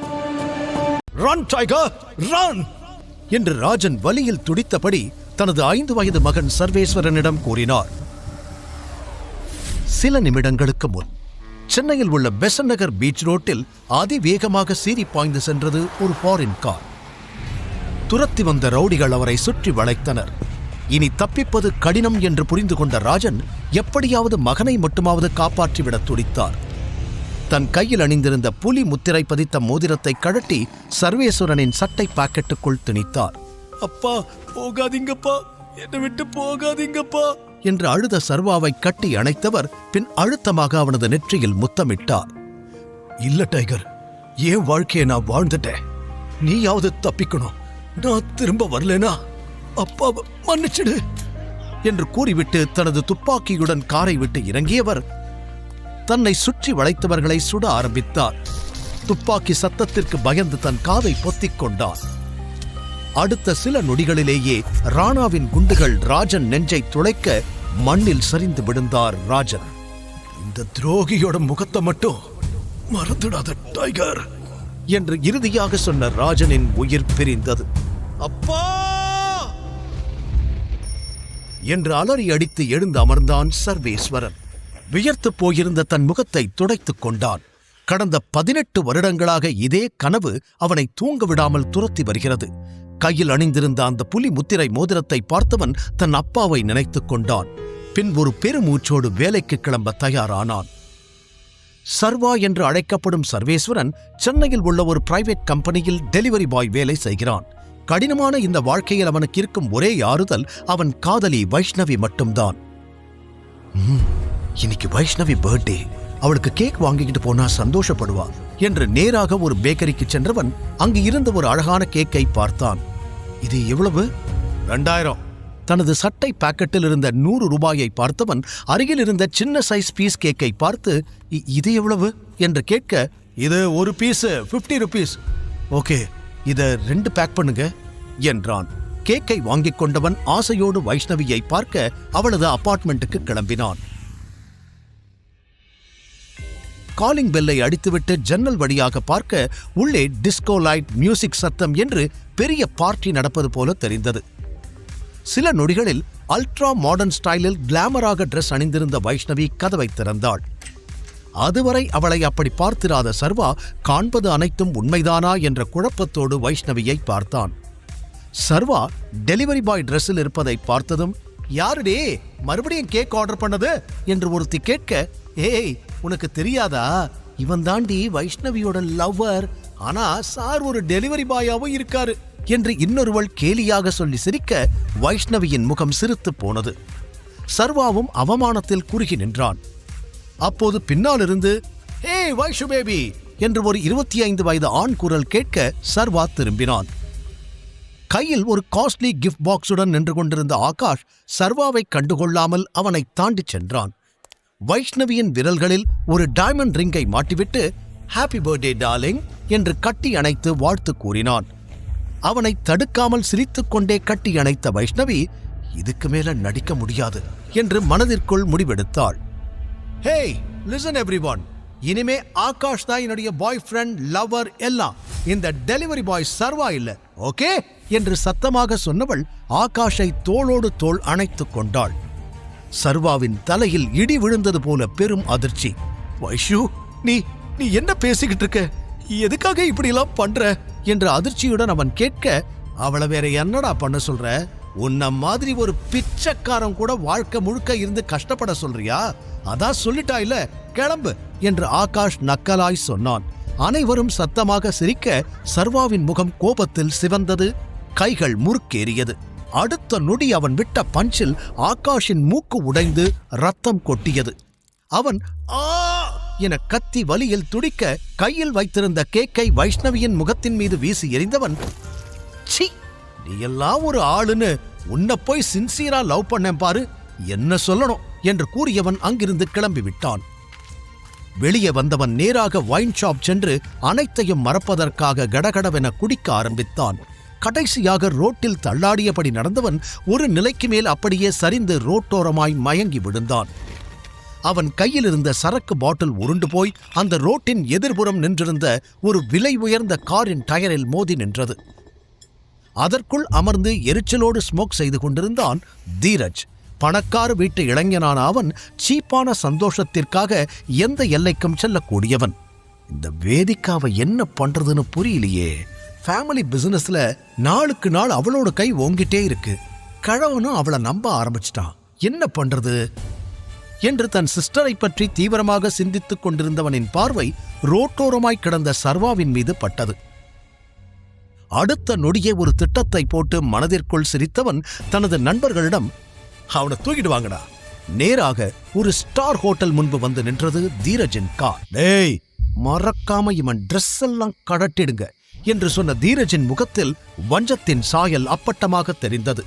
Run tiger run! என்று ராஜன் வலியில் துடித்தபடி தனது 5 வயது மகன் சர்வேஸ்வரனிடம் கூறினார். சில நிமிடங்களுக்கு முன் சென்னையில் உள்ள பெசன்ட் நகர் பீச் ரோட்டில் அதிவேகமாக சீறி பாய்ந்து சென்றது ஒரு ஃபாரின் கார். துரத்தி வந்த ரவுடிகள் அவரை சுற்றி வளைத்தனர். இனி தப்பிப்பது கடினம் என்று புரிந்து கொண்ட ராஜன் எப்படியாவது மகனை மட்டுமாவது காப்பாற்றிவிட துடித்தார். தன் கையில் அணிந்திருந்த புலி முத்திரை பதித்த மோதிரத்தை கழட்டி சர்வேஸ்வரனின் சட்டை பாக்கெட்டுக்குள் திணித்தார். அப்பா, போகாதீங்கப்பா, என்னை விட்டு போகாதீங்கப்பா என்று அழுத சர்வாவை கட்டி அணைத்தவர் பின் அழுத்தமாக அவனது நெற்றியில் முத்தமிட்டார். இல்ல டைகர், ஏன் வாழ்க்கையை நான் வாழ்ந்துட்டேன். நீயாவது தப்பிக்கணும். நான் திரும்ப வரலனா அப்பாவை மன்னிச்சிடு என்று கூறிவிட்டு தனது துப்பாக்கியுடன் காரை விட்டு இறங்கியவர் தன்னை சுற்றி வளைத்தவர்களை சுட ஆரம்பித்தார். துப்பாக்கி சத்தத்திற்கு பயந்து தன் காதை பொத்திக் கொண்டான். அடுத்த சில நொடிகளிலேயே ராணாவின் குண்டுகள் ராஜன் நெஞ்சை துளைக்க மண்ணில் சரிந்து விழுந்தார் ராஜன். இந்த துரோகியோட முகத்தை மட்டும் மறந்துடாத டைகர் என்று இறுதியாக சொன்ன ராஜனின் உயிர் பிரிந்தது. அப்பா என்று அலறி அடித்து எழுந்து அமர்ந்தான் சர்வேஸ்வரன். வியர்த்து போயிருந்த தன் முகத்தை துடைத்துக் கொண்டான். கடந்த 18 வருடங்களாக இதே கனவு அவனை தூங்க விடாமல் துரத்தி வருகிறது. கையில் அணிந்திருந்த அந்த புலி முத்திரை மோதிரத்தை பார்த்தவன் தன் அப்பாவை நினைத்துக் கொண்டான். பின் ஒரு பெருமூச்சோடு வேலைக்கு கிளம்ப தயாரானான். சர்வா என்று அழைக்கப்படும் சர்வேஸ்வரன் சென்னையில் உள்ள ஒரு பிரைவேட் கம்பெனியில் டெலிவரி பாய் வேலை செய்கிறான். கடினமான இந்த வாழ்க்கையில் அவனுக்கு இருக்கும் ஒரே ஆறுதல் அவன் காதலி வைஷ்ணவி மட்டும்தான். இன்னைக்கு வைஷ்ணவி பர்த்டே, அவளுக்கு கேக் வாங்கிக்கிட்டு போனா சந்தோஷப்படுவா என்று நேராக ஒரு பேக்கரிக்கு சென்றவன் அங்கு இருந்த ஒரு அழகான கேக்கை பார்த்தான். இது எவ்வளவு? 2000. தனது சட்டை பாக்கெட்டில் இருந்த 100 ரூபாயை பார்த்தவன் அருகில் இருந்த சின்ன சைஸ் பீஸ் கேக்கை பார்த்து இது எவ்வளவு என்று கேட்க, இது ஒரு பீஸ் 50 rupees. ஓகே, இத 2 பேக் பண்ணுங்க என்றான். கேக்கை வாங்கிக் கொண்டவன் ஆசையோடு வைஷ்ணவியை பார்க்க அவளது அபார்ட்மெண்ட்டுக்கு கிளம்பினான். காலிங் பெல்லை அடித்துவிட்டு ஜன்னல் வழியாக பார்க்க உள்ளே டிஸ்கோ லைட், மியூசிக் சத்தம் என்று பெரிய பார்ட்டி நடப்பது போல தெரிந்தது. சில நொடிகளில் அல்ட்ரா மாடர்ன் ஸ்டைலில் கிளாமராக டிரெஸ் அணிந்திருந்த வைஷ்ணவி கதவை திறந்தாள். அதுவரை அவளை அப்படி பார்த்திராத சர்வா காண்பது அனைத்தும் உண்மைதானா என்ற குழப்பத்தோடு வைஷ்ணவியை பார்த்தான். சர்வா டெலிவரி பாய் டிரெஸ்ஸில் இருப்பதை பார்த்ததும், யாருடே மறுபடியும் கேக் ஆர்டர் பண்ணது என்று ஒருத்தி கேட்க, ஏய் உனக்கு தெரியாதா, இவன் தாண்டி வைஷ்ணவியோட லவ்வர், ஆனா சார் ஒரு டெலிவரி பாயாவும் இருக்காரு என்று இன்னொருவள் கேலியாக சொல்லி சிரிக்க வைஷ்ணவியின் முகம் சிரித்து போனது. சர்வாவும் அவமானத்தில் குறுகி நின்றான். அப்போது பின்னாலிருந்து, ஹே வைஷு பேபி என்று ஒரு 25 வயது ஆண் குரல் கேட்க சர்வா திரும்பினான். கையில் ஒரு காஸ்ட்லி கிஃப்ட் பாக்ஸுடன் நின்று கொண்டிருந்த ஆகாஷ் சர்வாவை கண்டுகொள்ளாமல் அவனை தாண்டி சென்றான். வைஷ்ணவியின் விரல்களில் ஒரு டைமண்ட் ரிங்கை மாட்டிவிட்டு, ஹாப்பி பர்த்டே டார்லிங் என்று கட்டி அணைத்து வாழ்த்து கூறினான். அவனை தடுக்காமல் சிரித்துக்கொண்டே கட்டி அணைத்த வைஷ்ணவி இதுக்கு மேல நடிக்க முடியாது என்று மனதிற்குள் முடிவெடுத்தாள். ஹேய், லிசன் எவ்ரிவன், இனிமே ஆகாஷ் தான் என்னுடைய பாய் ஃப்ரெண்ட், லவர் எல்லாம். இந்த டெலிவரி பாய் சர்வா இல்ல, ஓகே என்று சத்தமாக சொன்னவள் ஆகாஷை தோளோடு தோள் அணைத்துக் கொண்டாள். சர்வாவின் தலையில் இடி விழுந்தது போல பெரும் அதிர்ச்சி. வைஷு, நீ நீ என்ன பேசிக்கிட்டு இருக்க? எதுக்காக இப்படி எல்லாம் பண்ற என்ற அதிர்ச்சியுடன் அவன் கேட்க, அவளை வேற என்னடா பண்ண சொல்ற? உன்ன மாதிரி ஒரு பிச்சைக்காரன் கூட வாழ்க்கை முழுக்க இருந்து கஷ்டப்பட சொல்றியா? அதான் சொல்லிட்டா இல்ல, கிளம்பு என்று ஆகாஷ் நக்கலாய் சொன்னான். அனைவரும் சத்தமாக சிரிக்க சர்வாவின் முகம் கோபத்தில் சிவந்தது, கைகள் முறுக்கேறியது. அடுத்த நொடி அவன் விட்ட பஞ்சில் ஆகாஷின் மூக்கு உடைந்து ரத்தம் கொட்டியது. அவன் ஆ என கத்தி வலியில் துடிக்க கையில் வைத்திருந்த கேக்கை வைஷ்ணவியின் முகத்தின் மீது வீசி எறிந்தவன், சீ, நீ எல்லாம் ஒரு ஆளுன்னு உன்னை போய் சின்சியரா லவ் பண்ணேன் பாரு, என்ன சொல்லணும் என்று கூறியவன் அங்கிருந்து கிளம்பி விட்டான். வெளியே வந்தவன் நேராக வைன் ஷாப் சென்று அனைத்தையும் மறப்பதற்காக கடகடவென குடிக்க ஆரம்பித்தான். கடைசியாக ரோட்டில் தள்ளாடியபடி நடந்தவன் ஒரு நிலைக்கு மேல் அப்படியே சரிந்து ரோட்டோரமாய் மயங்கி விழுந்தான். அவன் கையில் இருந்த சரக்கு பாட்டில் உருண்டு போய் அந்த ரோட்டின் எதிர்புறம் நின்றிருந்த ஒரு விலை உயர்ந்த காரின் டயரில் மோதி நின்றது. அதற்குள் அமர்ந்து எரிச்சலோடு ஸ்மோக் செய்து கொண்டிருந்தான் தீரஜ். பணக்கார வீட்டு இளைஞனான அவன் சீப்பான சந்தோஷத்திற்காக எந்த எல்லைக்கும் செல்லக்கூடியவன். இந்த வேதிக்காவை என்ன பண்றதுன்னு புரியலையே. ஃபேமிலி பிசினஸ்ல நாளுக்கு நாள் அவளோட கை ஓங்கிட்டே இருக்கு. கழவனும் அவளை நம்ப ஆரம்பிச்சிட்டான். என்ன பண்றது என்று தன் சிஸ்டரை பற்றி தீவிரமாக சிந்தித்துக் கொண்டிருந்தவனின் பார்வை ரோட்டோரமாய் கிடந்த சர்வாவின் மீது பட்டது. அடுத்த நொடியே ஒரு திட்டத்தை போட்டு மனதிற்குள் சிரித்தவன் தனது நண்பர்களிடம், அவனை தூக்கிடுவாங்கடா. நேராக ஒரு ஸ்டார் ஹோட்டல் முன்பு வந்து நின்றது தீரஜின் கார். டேய், மறக்காம இவன் ட்ரெஸ் எல்லாம் கடட்டிடுங்க என்று சொன்ன தீரஜின் முகத்தில் வஞ்சத்தின் சாயல் அப்பட்டமாக தெரிந்தது.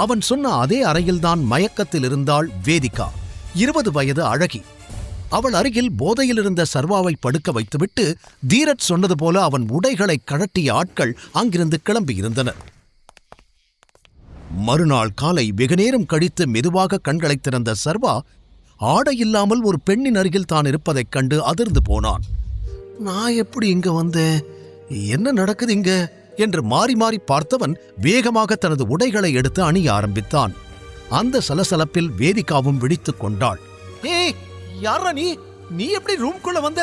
அவன் சொன்ன அதே அறையில்தான் மயக்கத்தில் இருந்தாள் வேதிகா, 20 வயது அழகி. அவள் அருகில் போதையில் இருந்த சர்வாவை படுக்க வைத்துவிட்டு தீரஜ் சொன்னது போல அவன் உடைகளை கழட்டிய ஆட்கள் அங்கிருந்து கிளம்பியிருந்தனர். மறுநாள் காலை வெகுநேரம் கழித்து மெதுவாக கண்களை திறந்த சர்வா ஆடையில்லாமல் ஒரு பெண்ணின் அருகில் தான் இருப்பதைக் கண்டு அதிர்ந்து போனான். நான் எப்படி இங்க வந்தேன்? என்ன நடக்குது இங்க என்று மாறி மாறி பார்த்தவன் வேகமாக தனது உடைகளை எடுத்து அணிய ஆரம்பித்தான். அந்த சலசலப்பில் வேதிகாவும் விழித்துக் கொண்டாள். ஏய், யாரா நீ? நீ எப்படி ரூம்குள்ள வந்த?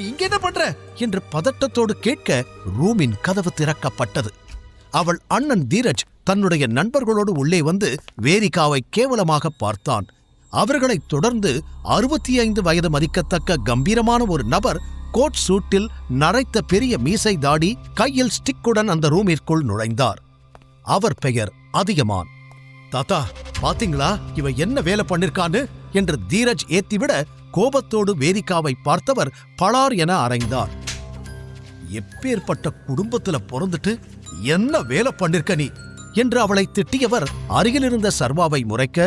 இங்க என்ன பண்ற என்று பதட்டத்தோடு கேட்க ரூமின் கதவு திறக்கப்பட்டது. அவள் அண்ணன் தீரஜ் தன்னுடைய நண்பர்களோடு உள்ளே வந்து வேதிகாவை கேவலமாக பார்த்தான். அவர்களைத் தொடர்ந்து 65 வயது மதிக்கத்தக்க கம்பீரமான ஒரு நபர் கோட் சூட்டில் நரைத்த பெரிய மீசை தாடி கையில் ஸ்டிக்குடன் அந்த ரூமிற்குள் நுழைந்தார். அவர் பெயர் அதியமான். தாத்தா, பாத்தீங்களா இவ என்ன வேலை பண்ணிருக்கான்னு என்று தீரஜ் ஏத்திவிட கோபத்தோடு வேதிகாவை பார்த்தவர் பளார் என அறைந்தார். எப்பேற்பட்ட குடும்பத்துல பிறந்துட்டு என்ன வேலை பண்ணிருக்க நீ என்று அவளை திட்டியவர் அருகிலிருந்த சர்வாவை முறைக்க,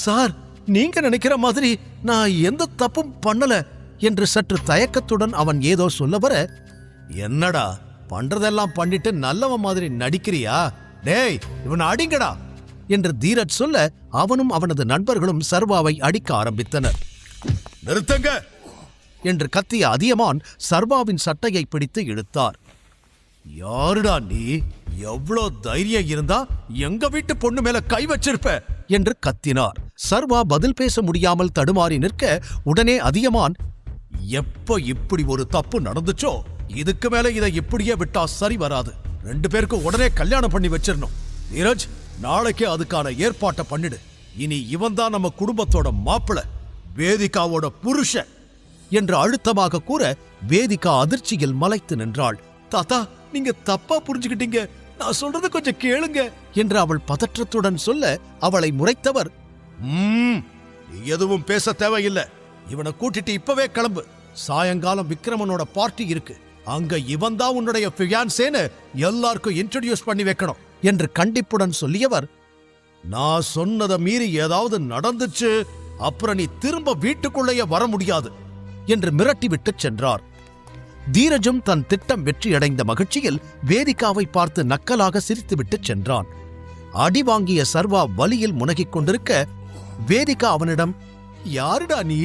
சார், நீங்க நினைக்கிற மாதிரி நான் எந்த தப்பும் பண்ணல என்று சற்று தயக்கத்துடன் அவன் ஏதோ சொல்ல வர, என்னடா பண்றதெல்லாம் பண்ணிட்டு நல்லவன் மாதிரி நடிக்கிறியா? டேய், இவனை அடிங்கடா என்று தீரஜ் சொல்ல அவனும் அவனது நண்பர்களும் சர்வாவை அடிக்க ஆரம்பித்தனர். நிறுத்துங்க என்று கத்திய அதியமான் சர்வாவின் சட்டையை பிடித்து இழுத்தார். யாருடா நீ? எவ்வளோ தைரியம் இருந்தா எங்க வீட்டு பொண்ணு மேல கை வச்சிருப்ப என்று கத்தினார். சர்வா பதில் பேச முடியாமல் தடுமாறி நிற்க உடனே அதியமான், எப்ப இப்படி ஒரு தப்பு நடந்துச்சோ இதுக்கு மேல இதை இப்படியே விட்டா சரி வராது. 2 பேருக்கும் உடனே கல்யாணம் பண்ணி வச்சிடணும். நீரஜ், நாளைக்கே அதுக்கான ஏற்பாட்டை பண்ணிடு. இனி இவன் தான் நம்ம குடும்பத்தோட மாப்பிள்ளை, வேதிகாவோட புருஷன் என்று அழுத்தமாக கூற வேதிகா அதிர்ச்சியில் மலைத்து நின்றாள். தாத்தா, நீங்க தப்பா புரிஞ்சுக்கிட்டீங்க, நான் சொல்றது கொஞ்சம் கேளுங்க என்று அவள் பதற்றத்துடன் சொல்ல அவளை முறைத்தவர், எதுவும் பேச தேவையில்லை, இவனை கூட்டிட்டு இப்பவே கிளம்பு. சாயங்காலம் விக்ரமனோட பார்ட்டி இருக்கு, அங்க இவன் தான் உன்னுடைய ஃபியான்சேன்னு எல்லாருக்கும் இன்ட்ரோடியூஸ் பண்ணி வைக்கணும் என்று கண்டிப்புடன் சொல்லியவர், நான் சொன்னதை மீறி ஏதாவது நடந்துச்சு அப்புறம் நீ திரும்ப வீட்டுக்குள்ளேயே வர முடியாது என்று மிரட்டிவிட்டு சென்றார். தீரஜும் தன் திட்டம் வெற்றியடைந்த மகிழ்ச்சியில் வேதிகாவை பார்த்து நக்கலாக சிரித்துவிட்டு சென்றான். அடி வாங்கிய சர்வா வலியில் முனகிக் கொண்டிருக்க வேதிகா அவனிடம், யாருடா நீ,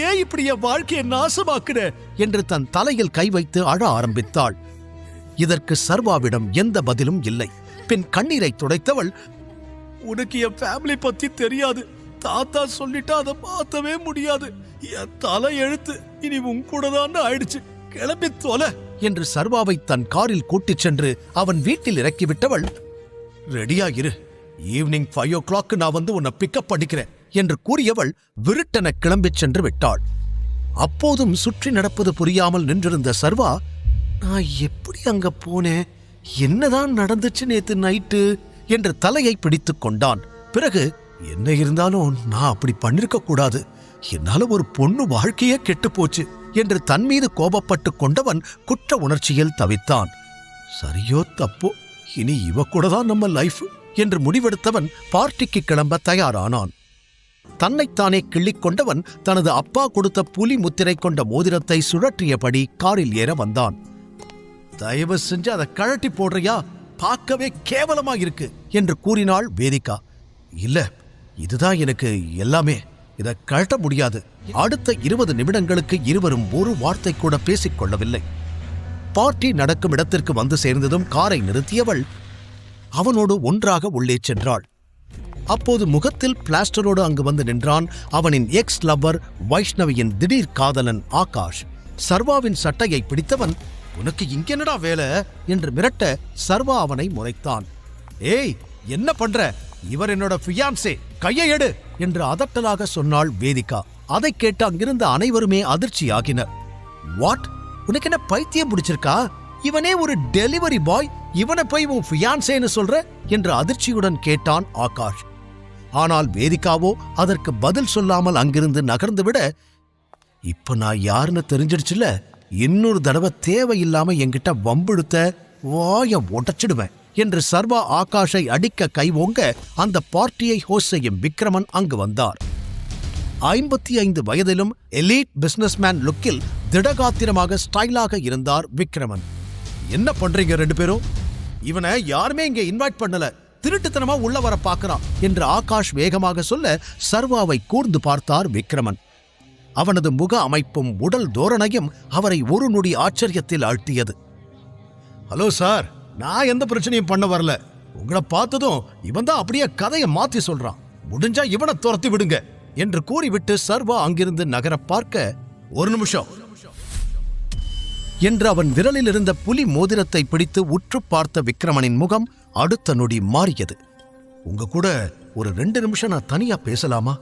ஏன் இப்படி என் வாழ்க்கையை நாசமாக்குற என்று தன் தலையில் கை வைத்து அழ ஆரம்பித்தாள். இதற்கு சர்வாவிடம் எந்த பதிலும் இல்லை. பின் கண்ணீரை துடைத்தவள், உனக்கு என் ஃபேமிலி பத்தி தெரியாது, தாத்தா சொல்லிட்டா அதை மாத்தவே முடியாது, என் தலை எழுத்து இனி உன் கூட தான் ஆயிடுச்சு, கிளம்பி தொலை என்று சர்வாவை தன் காரில் கூட்டிச் சென்று அவன் வீட்டில் இறக்கிவிட்டவள், ரெடியா இரு, ஈவினிங் 5 o'clock நான் வந்து உன்னை பிக்கப் பண்ணிக்கிறேன் என்று கூறியவள் விருட்டென கிளம்பிச் சென்று விட்டாள். அப்போதும் சுற்றி நடப்பது புரியாமல் நின்றிருந்த சர்வா, நான் எப்படி அங்க போனேன், என்னதான் நடந்துச்சு நேத்து நைட்டு என்று தலையை பிடித்துக் கொண்டான். பிறகு, என்ன இருந்தாலும் நான் அப்படி பண்ணிருக்க கூடாது, என்னால ஒரு பொண்ணு வாழ்க்கையே கெட்டு போச்சு என்று தன் மீது கோபப்பட்டு கொண்டவன் குற்ற உணர்ச்சியில் தவித்தான். சரியோ தப்போ, இனி இவ கூட தான் நம்ம லைஃப் என்று முடிவெடுத்தவன் பார்ட்டிக்கு கிளம்ப தயாரானான். தன்னைத்தானே கிள்ளிக் கொண்டவன் தனது அப்பா கொடுத்த புலி முத்திரை கொண்ட மோதிரத்தை சுழற்றியபடி காரில் ஏற வந்தான். தயவு செஞ்சு அதை கழட்டி போடுறியா, பார்க்கவே கேவலமா இருக்கு என்று கூறினாள் வேதிகா. இல்ல, இதுதான் எனக்கு எல்லாமே, இதை கழட்ட முடியாது. அடுத்த 20 நிமிடங்களுக்கு இருவரும் ஒரு வார்த்தை கூட பேசிக் கொள்ளவில்லை. பார்ட்டி நடக்கும் இடத்திற்கு வந்து சேர்ந்ததும் காரை நிறுத்தியவள் அவனோடு ஒன்றாக உள்ளே சென்றாள். அப்போது முகத்தில் பிளாஸ்டரோடு அங்கு வந்து நின்றான் அவனின் எக்ஸ் லவ்வர் வைஷ்ணவியின் திடீர் காதலன் ஆகாஷ். சர்வாவின் சட்டையை பிடித்தவன், உனக்கு இங்கென்னடா வேலை என்று மிரட்ட சர்வா அவனை முறைத்தான். ஏய், என்ன பண்ற, இவர் என்னோட ஃபியான்சே, கையை எடு என்று அதட்டலாக சொன்னாள் வேதிகா. அதை கேட்டு அங்கிருந்த அனைவருமே அதிர்ச்சியாகினர். வாட், உனக்கு என்ன பைத்தியம் பிடிச்சிருக்கா, இவனே ஒரு டெலிவரி பாய், இவனை போய் உன் ஃபியான்சேன்னு சொல்ற என்று அதிர்ச்சியுடன் கேட்டான் ஆகாஷ். ஆனால் வேதிகாவோ அதற்கு பதில் சொல்லாமல் அங்கிருந்து நகர்ந்துவிட, இப்ப நான் யாருன்னு தெரிஞ்சிடுச்சுல, இன்னொரு தடவை தேவையில்லாம என்கிட்ட வம்பிழுத்த வாய உடைச்சிடுவேன் என்று சர்வா ஆகாஷை அடிக்க கை ஓங்க அந்த பார்ட்டியை ஹோஸ்ட் செய்யும் விக்ரமன் அங்கு வந்தார். 55 வயதிலும் எலீட் பிசினஸ்மேன் லுக்கில் திடகாத்திரமாக ஸ்டைலாக இருந்தார் விக்ரமன். என்ன பண்றீங்க ரெண்டு பேரும், இவனை யாருமே இங்க இன்வைட் பண்ணல, திருட்டுத்தனமா உள்ள வர பார்க்கறான் என்று ஆகாஷ் வேகமாக சொல்ல சர்வாவை கூர்ந்து பார்த்தார் விக்ரமன். அவனது முக அமைப்பும் உடல் தோரணையும் அவரை ஒரு நொடி ஆச்சரியத்தில் ஆழ்த்தியது. ஹலோ சார், நான் எந்த பிரச்சனையும் பண்ண வரல, உங்களை பார்த்ததும் இவன் தான் அப்படியே கதையை மாத்தி சொல்றான், முடிஞ்சா இவனை துரத்தி விடுங்க என்று கூறிவிட்டு சர்வா அங்கிருந்து நகர பார்க்க, ஒரு நிமிஷம் என்று அவன் விரலில் இருந்த புலி மோதிரத்தை பிடித்து உற்று பார்த்த விக்ரமனின் முகம் அடுத்த நொடி மாறியது. உங்க கூட ஒரு 2 நிமிஷம் நான் தனியா பேசலாமா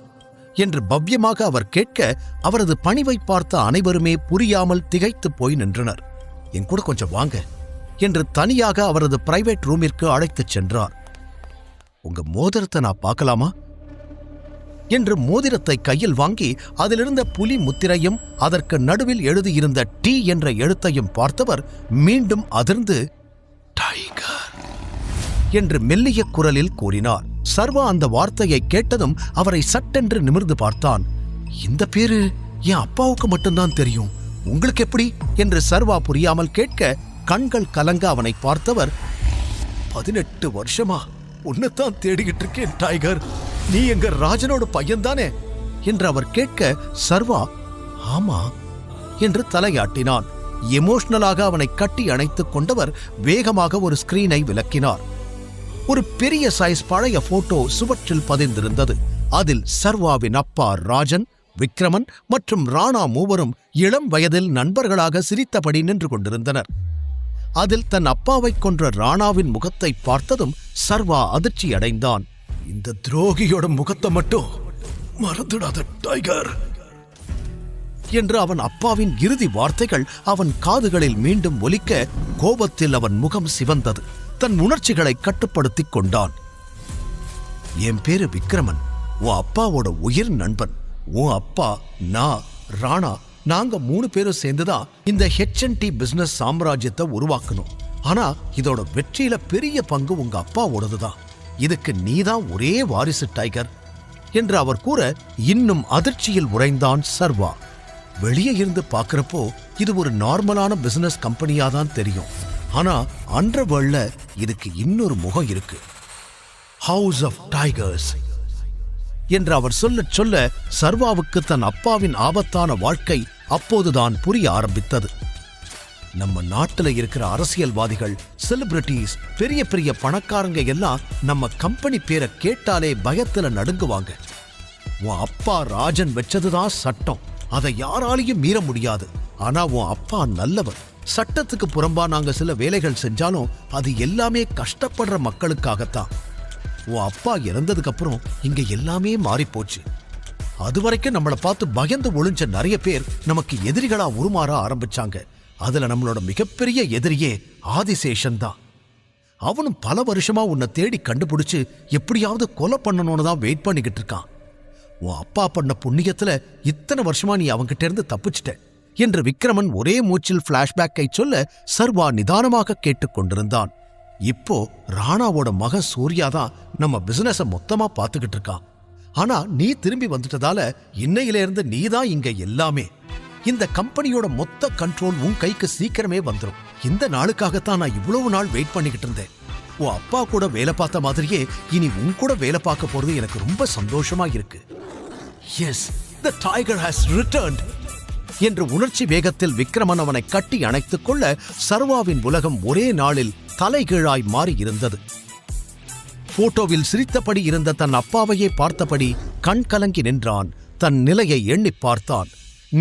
என்று பவ்யமாக அவர் கேட்க, அவரது பணிவை பார்த்த அனைவருமே புரியாமல் திகைத்து போய் நின்றனர். என் கூட கொஞ்சம் வாங்க என்று தனியாக அவரது பிரைவேட் ரூமிற்கு அழைத்துச் சென்றார். உங்க மோதிரத்தை நான் பார்க்கலாமா என்று மோதிரத்தை கையில் வாங்கி அதிலிருந்த புலி முத்திரையும் அதற்கு நடுவில் எழுதியிருந்த டி என்ற எழுத்தையும் பார்த்தவர் மீண்டும் அதிர்ந்து, டைகர் என்று மெல்லிய குரலில் கூறினார். சர்வா அந்த வார்த்தையை கேட்டதும் அவரை சட்டென்று நிமிர்ந்து பார்த்தான். இந்த பேரு என் அப்பாவுக்கு மட்டும்தான் தெரியும், உங்களுக்கு எப்படி என்று சர்வா புரியாமல் கேட்க கண்கள் கலங்க அவனை பார்த்தவர், 18 வருஷமா உன்னைத்தான் தேடிக்கிட்டு இருக்கேன் டைகர், நீ எங்க ராஜனோட பையன்தானே என்று அவர் கேட்க சர்வா ஆமா என்று தலையாட்டினான். எமோஷனலாக அவனை கட்டி அணைத்துக் கொண்டவர் வேகமாக ஒரு ஸ்கிரீனை விலக்கினார். ஒரு பெரிய சைஸ் பழைய போட்டோ சுவற்றில் பதிந்திருந்தது. அதில் சர்வாவின் அப்பா ராஜன், விக்ரமன் மற்றும் ராணா மூவரும் இளம் வயதில் நண்பர்களாக சிரித்தபடி நின்று கொண்டிருந்தனர். அதில் தன் அப்பாவை கொன்ற ராணாவின் முகத்தை பார்த்ததும் சர்வா அதிர்ச்சி அடைந்தான். இந்த துரோகியோட முகத்தை மட்டும் மறந்துடாத டைகர் என்று அவன் அப்பாவின் இறுதி வார்த்தைகள் அவன் காதுகளில் மீண்டும் ஒலிக்க கோபத்தில் அவன் முகம் சிவந்தது. தன் உணர்ச்சிகளை கட்டுப்படுத்திக் கொண்டான். என் பேரு விக்ரமன், உன் அப்பாவோட உயிர் நண்பன். உன் அப்பா, நான், ராணா, நாங்க 3 பேரும் சேர்ந்துதான் இந்த H&T பிசினஸ் சாம்ராஜ்யத்தை உருவாக்கணும். ஆனா இதோட வெற்றியில பெரிய பங்கு உங்க அப்பாவோடதுதான். இதுக்கு நீதான் ஒரே வாரிசு டைகர் என்று அவர் கூற இன்னும் அதிர்ச்சியில் உறைந்தான் சர்வா. வெளியே இருந்து பார்க்கறப்போ இது ஒரு நார்மலான பிசினஸ் கம்பெனியா தான் தெரியும். ஆனா அண்டர்வேர்ல்ட்ல இதுக்கு இன்னொரு முகம் இருக்கு. ஹவுஸ் ஆஃப் டைகர்ஸ் என்று அவர் சொல்லச் சொல்ல சர்வாவுக்கு தன் அப்பாவின் ஆபத்தான வாழ்க்கை அப்போதுதான் புரிய ஆரம்பித்தது. நம்ம நாட்டுல இருக்கிற அரசியல்வாதிகள், செலிபிரிட்டிஸ், பெரிய பெரிய பணக்காரங்க எல்லாம் நம்ம கம்பெனி பேரை கேட்டாலே பயத்துல நடுங்குவாங்க. உன் அப்பா ராஜன் வச்சதுதான் சட்டம், அதை யாராலையும் மீற முடியாது. ஆனா உன் அப்பா நல்லவர். சட்டத்துக்கு புறம்பா நாங்க சில வேலைகள் செஞ்சாலும் அது எல்லாமே கஷ்டப்படுற மக்களுக்காகத்தான். உன் அப்பா இறந்ததுக்கு அப்புறம் இங்க எல்லாமே மாறி போச்சு. அது வரைக்கும் நம்மளை பார்த்து பயந்து ஒளிஞ்ச நிறைய பேர் நமக்கு எதிரிகளா உருமாற ஆரம்பிச்சாங்க. அதுல நம்மளோட மிகப்பெரிய எதிரியே ஆதிசேஷன் தான். அவனும் பல வருஷமா உன்னை தேடி கண்டுபிடிச்சு எப்படியாவது கொலை பண்ணணும்னு தான் வெயிட் பண்ணிக்கிட்டு இருக்கான். உன் அப்பா பண்ண புண்ணியத்துல இத்தனை வருஷமா நீ அவன்கிட்ட இருந்து தப்பிச்சிட்ட என்று விக்ரமன் ஒரே மூச்சில் பிளாஷ்பேக்கை சொல்ல சர்வா நிதானமாக கேட்டுக்கொண்டிருந்தான். இப்போ ராணாவோட மகன் சூர்யா தான் நம்ம பிசினஸ மொத்தமா பாத்துக்கிட்டு இருக்கான். ஆனா நீ திரும்பி வந்துட்டதால இன்னையில இருந்து நீ தான் இங்க எல்லாமே. இந்த கம்பெனியோட மொத்த கண்ட்ரோல் உன் கைக்கு சீக்கிரமே வந்துடும். இந்த நாளுக்காகத்தான் நான் இவ்வளவு நாள் வெயிட் பண்ணிக்கிட்டு இருந்தேன். உன் அப்பா கூட வேலை பார்த்த மாதிரியே இனி உன் கூட வேலை பார்க்க போறது எனக்கு ரொம்ப சந்தோஷமா இருக்கு. Yes, the tiger has returned என்று உணர்ச்சி வேகத்தில் விக்ரமன் அவனை கட்டி அணைத்துக் கொள்ள சர்வாவின் உலகம் ஒரே நாளில் தலைகீழாய் மாறி இருந்தது. போட்டோவில் சிரித்தபடி இருந்த தன் அப்பாவையே பார்த்தபடி கண் கலங்கி நின்றான். தன் நிலையை எண்ணி பார்த்தான்.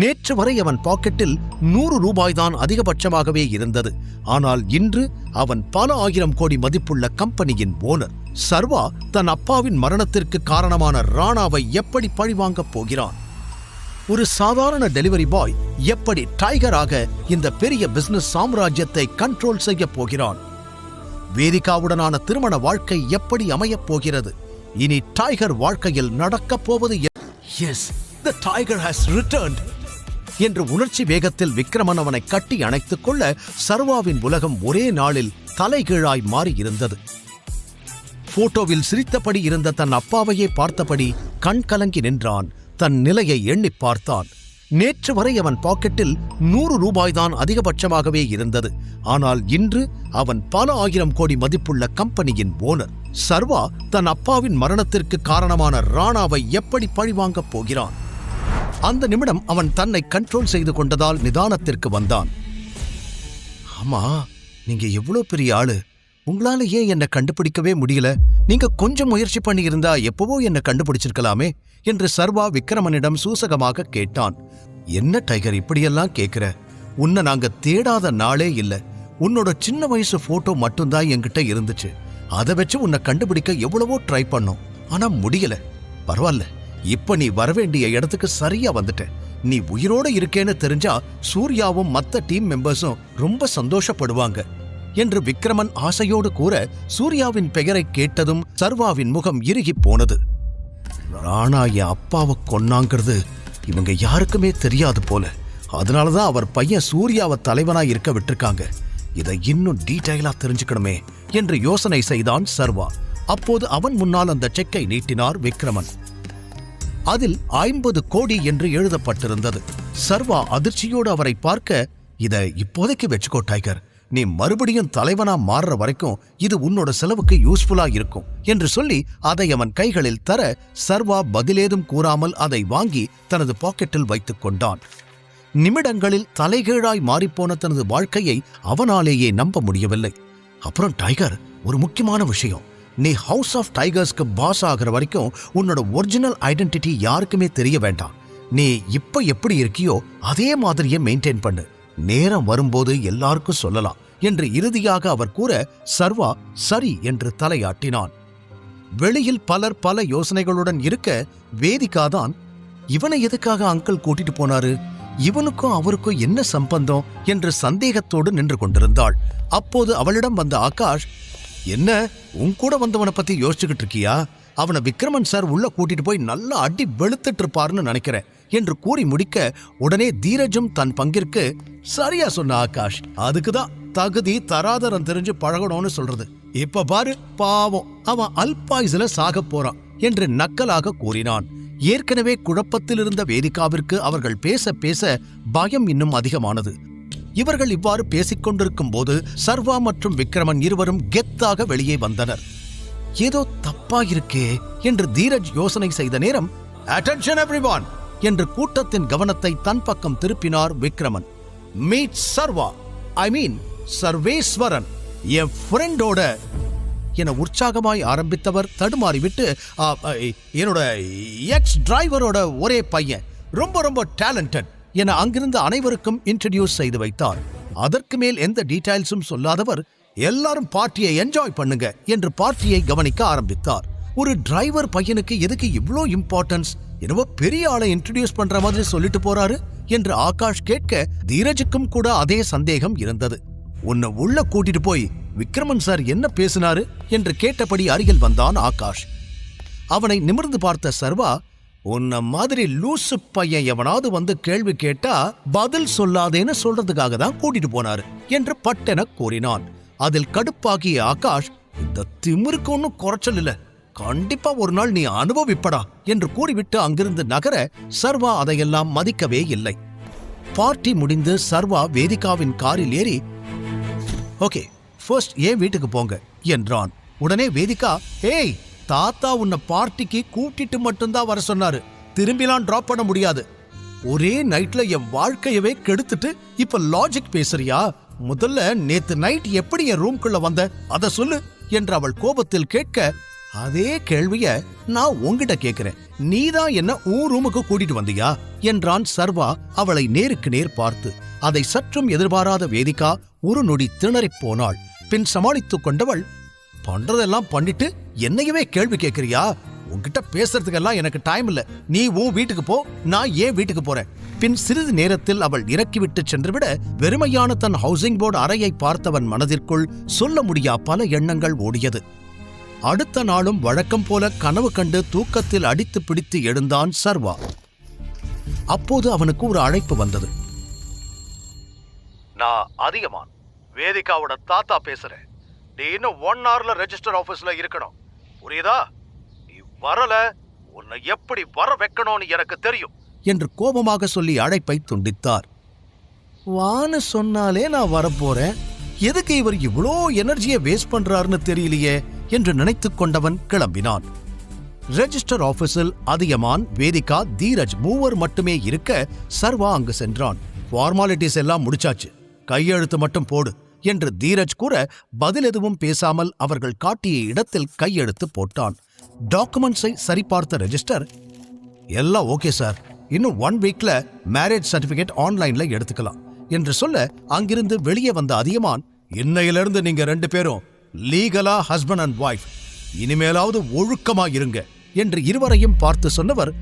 நேற்று வரை அவன் பாக்கெட்டில் 100 ரூபாய்தான் அதிகபட்சமாகவே இருந்தது. ஆனால் இன்று அவன் பல 1000 கோடி மதிப்புள்ள கம்பெனியின் ஓனர். சர்வா தன் அப்பாவின் மரணத்திற்கு காரணமான ராணாவை எப்படி பழிவாங்கப் போகிறான்? ஒரு சாதாரண டெலிவரி பாய் எப்படி டைகராக இந்த பெரிய பிசினஸ் சாம்ராஜ்யத்தை கண்ட்ரோல் செய்ய போகிறான்? வேதிகாவுடனான திருமண வாழ்க்கை எப்படி அமையப் போகிறது? இனி டைகர் வாழ்க்கையில் நடக்கப் போவது S, the tiger has returned என்று உணர்ச்சி வேகத்தில் விக்ரமன் அவனை கட்டி அணைத்துக் கொள்ள சர்வாவின் உலகம் ஒரே நாளில் தலைகீழாய் மாறி இருந்தது. போட்டோவில் சிரித்தபடி இருந்த தன் அப்பாவையே பார்த்தபடி கண் கலங்கி நின்றான். தன் நிலையை எண்ணி பார்த்தான். நேற்று வரை அவன் பாக்கெட்டில் 100 ரூபாய்தான் அதிகபட்சமாகவே இருந்தது. ஆனால் இன்று அவன் பல 1000 கோடி மதிப்புள்ள கம்பெனியின் ஓனர். சர்வா தன் அப்பாவின் மரணத்திற்கு காரணமான ராணாவை எப்படி பழிவாங்கப் போகிறான்? அந்த நிமிடம் அவன் தன்னை கண்ட்ரோல் செய்து கொண்டதால் நிதானத்திற்கு வந்தான். ஆமா, நீங்க எவ்வளவு பெரிய ஆளு, உங்களால ஏன் என்ன கண்டுபிடிக்கவே முடியல? நீங்க கொஞ்சம் முயற்சி பண்ணி இருந்தா எப்பவோ என்ன கண்டுபிடிச்சிருக்கலாமே என்று சர்வா விக்ரமனிடம் சூசகமாக கேட்டான். என்ன டைகர் இப்படியெல்லாம் கேட்கிற? உன்னை நாங்க தேடாத நாளே இல்ல. உன்னோட சின்ன வயசு போட்டோ மட்டும்தான் என்கிட்ட இருந்துச்சு. அதை வச்சு உன்னை கண்டுபிடிக்க எவ்வளவோ ட்ரை பண்ணோம், ஆனா முடியல. பரவாயில்ல, இப்ப நீ வரவேண்டிய இடத்துக்கு சரியா வந்துட்ட. நீ உயிரோட இருக்கேன்னு தெரிஞ்சா சூர்யாவும் மத்த டீம் மெம்பர்ஸும் ரொம்ப சந்தோஷப்படுவாங்க என்று விக்ரமன் ஆசையோடு கூற சூர்யாவின் பெயரை கேட்டதும் சர்வாவின் முகம் இறுகி போனது. ராணா என் அப்பாவை கொன்னாங்கிறது இவங்க யாருக்குமே தெரியாது போல. அதனாலதான் அவர் பையன் சூர்யாவை தலைவனா இருக்க விட்டுருக்காங்க. இதை இன்னும் டீடைலா தெரிஞ்சுக்கணுமே என்று யோசனை செய்தான் சர்வா. அப்போது அவன் முன்னால் அந்த செக்கை நீட்டினார் விக்ரமன். அதில் 50 கோடி என்று எழுதப்பட்டிருந்தது. சர்வா அதிர்ச்சியோடு அவரை பார்க்க, இதை இப்போதைக்கு வச்சுக்கோ டைகர், நீ மறுபடியும் தலைவனா மாறுற வரைக்கும் இது உன்னோட செலவுக்கு யூஸ்ஃபுல்லா இருக்கும் என்று சொல்லி அதை அவன் கைகளில் தர சர்வா பதிலேதும் கூறாமல் அதை வாங்கி தனது பாக்கெட்டில் வைத்துக் கொண்டான். நிமிடங்களில் தலைகீழாய் மாறிப்போன தனது வாழ்க்கையை அவனாலேயே நம்ப முடியவில்லை. அப்புறம் டைகர், ஒரு முக்கியமான விஷயம், நீ ஹவுஸ் ஆஃப் டைகர்ஸ்க்கு பாஸ் ஆகிற வரைக்கும் உன்னோட ஒரிஜினல் ஐடென்டிட்டி யாருக்குமே தெரிய வேண்டாம். நீ இப்ப எப்படி இருக்கியோ அதே மாதிரியே மெயின்டைன் பண்ணு. நேரம் வரும்போது எல்லாருக்கும் சொல்லலாம் என்று இறுதியாக அவர் கூற சர்வா சரி என்று தலையாட்டினான். வெளியில் பலர் பல யோசனைகளுடன் இருக்க வேதிகாதான், இவனை எதுக்காக அங்கிள் கூட்டிட்டு போனாரு, இவனுக்கும் அவருக்கும் என்ன சம்பந்தம் என்று சந்தேகத்தோடு நின்று கொண்டிருந்தாள். அப்போது அவளிடம் வந்த ஆகாஷ், என்ன உன் கூட வந்தவனை பத்தி யோசிச்சுக்கிட்டு இருக்கியா? அவனை விக்ரமன் சார் உள்ள கூட்டிட்டு போய் நல்லா அடி வெளுத்துட்டு இருப்பாருன்னு நினைக்கிறேன் என்று கூறி முடிக்க உடனே தீரஜும் தன் பங்கிற்கு, சரியா சொன்ன ஆகாஷ், அதுக்குதான் தகுதி தராதரம் தெரிஞ்சு பழகணும்னு சொல்றது. இப்ப பாரு, பாவம் அவன் அல்பாயுசுல சாக போறான் என்று நக்கலாக கூறினான். ஏற்கனவே குழப்பத்தில் இருந்த வேதிகாவிற்கு அவர்கள் பேச பேச பயம் இன்னும் அதிகமானது. இவர்கள் இவ்வாறு பேசிக் கொண்டிருக்கும் போது சர்வா மற்றும் விக்ரமன் இருவரும் கெத்தாக வெளியே வந்தனர். ஏதோ தப்பாயிருக்கே என்று தீரஜ் யோசனை செய்த நேரம், அட்டென்ஷன் எவ்ரிவான் என்று கூட்டத்தின் கவனத்தை தன் பக்கம் திருப்பினார் விக்ரமன். மீட் சர்வா, ஐ மீன் சர்வேஸ்வரன், என் ஃப்ரெண்டோட என உற்சாகமாய் ஆரம்பித்தவர் தடுமாறிவிட்டு, என்னோட எக்ஸ் டிரைவரோட ஒரே பையன், ரொம்ப ரொம்ப டேலண்டட் என அங்கிருந்த அனைவருக்கும் இன்ட்ரடியூஸ் செய்து வைத்தார். அதற்கு மேல் எந்த டீடைல்ஸும் சொல்லாதவர், எல்லாரும் பார்ட்டியை என்ஜாய் பண்ணுங்க என்று பார்ட்டியை கவனிக்க ஆரம்பித்தார். ஒரு டிரைவர் பையனுக்கு எதுக்கு இவ்ளோ இம்பார்ட்டன்ஸ், என்னவோ பெரிய ஆளை இன்ட்ரடியூஸ் பண்ற மாதிரி சொல்லிட்டு போறாரு என்று ஆகாஷ் கேட்க, தீரஜுக்கும் கூட அதே சந்தேகம் இருந்தது. உன்னை உள்ள கூட்டிட்டு போய் விக்ரமன் சார் என்ன பேசினாரு என்று கேட்டபடி அருகில் வந்தான் ஆகாஷ். அவனை நிமிர்ந்து பார்த்த சர்வா, உன்ன மாதிரி லூசு பையன் எவனாவது வந்து கேள்வி கேட்டா பதில் சொல்லாதேன்னு சொல்றதுக்காக தான் கூட்டிட்டு போனாரு என்று பட்டென கூறினான். அதில் கடுப்பாகிய ஆகாஷ், இந்த திமிருக்கு ஒன்னும் குறைச்சல் இல்ல, கண்டிப்பா ஒரு நாள் நீ அனுபவிப்படா என்று கூறிவிட்டு அங்கிருந்து நகர சர்வா அதையெல்லாம் மதிக்கவே இல்லை. பார்ட்டி முடிந்து சர்வா வேதிகாவின் காரில் ஏறி, ஓகே ஃபர்ஸ்ட் ஏன் வீட்டுக்கு போங்க என்றான். உடனே வேதிகா, ஏய் தாத்தா உன்னை பார்ட்டிக்கு கூட்டிட்டு மட்டும்தான் வர சொன்னாரு, திரும்பிலாம் டிராப் பண்ண முடியாது. ஒரே நைட்ல என் வாழ்க்கையவே கெடுத்துட்டு இப்ப லாஜிக் பேசுறியா? முதல்ல நேத்து நைட் எப்படி என் ரூம்குள்ள வந்த அத சொல்லு என்று அவள் கோபத்தில் கேட்க, அதே கேள்விய நான் உன்கிட்ட கேட்கிறேன், நீதான் என்ன உன் ரூமுக்கு கூட்டிட்டு வந்தியா என்றான் சர்வா அவளை நேருக்கு நேர் பார்த்து. அதை சற்றும் எதிர்பாராத வேதிகா ஒரு நொடி திணறிப் போனாள். பின் சமாளித்துக் கொண்டவள், பண்றதெல்லாம் பண்ணிட்டு என்னையவே கேள்வி கேட்கிறியா? உன்கிட்ட பேசுறதுக்கெல்லாம் எனக்கு டைம் இல்ல, நீ உன் வீட்டுக்கு போ, நான் ஏன் வீட்டுக்கு போறேன். பின் சிறிது நேரத்தில் அவள் இறக்கிவிட்டு சென்றுவிட, வெறுமையான தன் ஹவுசிங் போர்டு அறையை பார்த்தவன் மனதிற்குள் சொல்ல முடியா பல எண்ணங்கள் ஓடியது. அடுத்த நாளும் வழக்கம் போல கனவு கண்டு தூக்கத்தில் அடித்து பிடித்து எழுந்தான் சர்வா. அப்போது அவனுக்கு ஒரு அழைப்பு வந்தது. நான் அதிகமான், வேதிகாவோட தாத்தா பேசுறேன். நீ இன்னும் 1 hourல ரெஜிஸ்டர் ஆபீஸ்ல இருக்கணும், புரியுதா? நீ வரல, உன்னை எப்படி வர வைக்கணும்னு எனக்கு தெரியும் என்று கோபமாக சொல்லி அழைப்பை துண்டித்தார். வான்னு சொன்னாலே நான் வரப்போறேன், எதுக்கு இவர் இவ்வளோ எனர்ஜியை வேஸ்ட் பண்றாருன்னு தெரியலையே என்று நினைத்துக் கொண்டவன் கிளம்பினான். ரெஜிஸ்டர் ஆபீஸில் அதியமான், வேதிகா, தீரஜ் மூவர் மட்டுமே இருக்க சர்வா அங்கு சென்றான். ஃபார்மாலிட்டிஸ் எல்லாம் முடிச்சாச்சு, கையெழுத்து மட்டும் போடு என்று தீரஜ் கூற, பதில் எதுவும் பேசாமல் அவர்கள் காட்டிய இடத்தில் கையெழுத்து போட்டான். டாக்குமெண்ட்ஸை சரிபார்த்த ரெஜிஸ்டர், எல்லாம் ஓகே சார், இன்னும் 1 வீக்ல மேரேஜ் சர்டிபிகேட் ஆன்லைன்ல எடுத்துக்கலாம் என்று சொல்ல, அங்கிருந்து வெளியே வந்த அதியமான், இன்னையிலிருந்து நீங்க 2 பேரும் லீகலா ஹஸ்பண்ட் அண்ட் வைஃப், இனிமேலாவது ஒழுக்கமா இருங்க என்று இருவரையும் பார்த்து சொன்னவர்,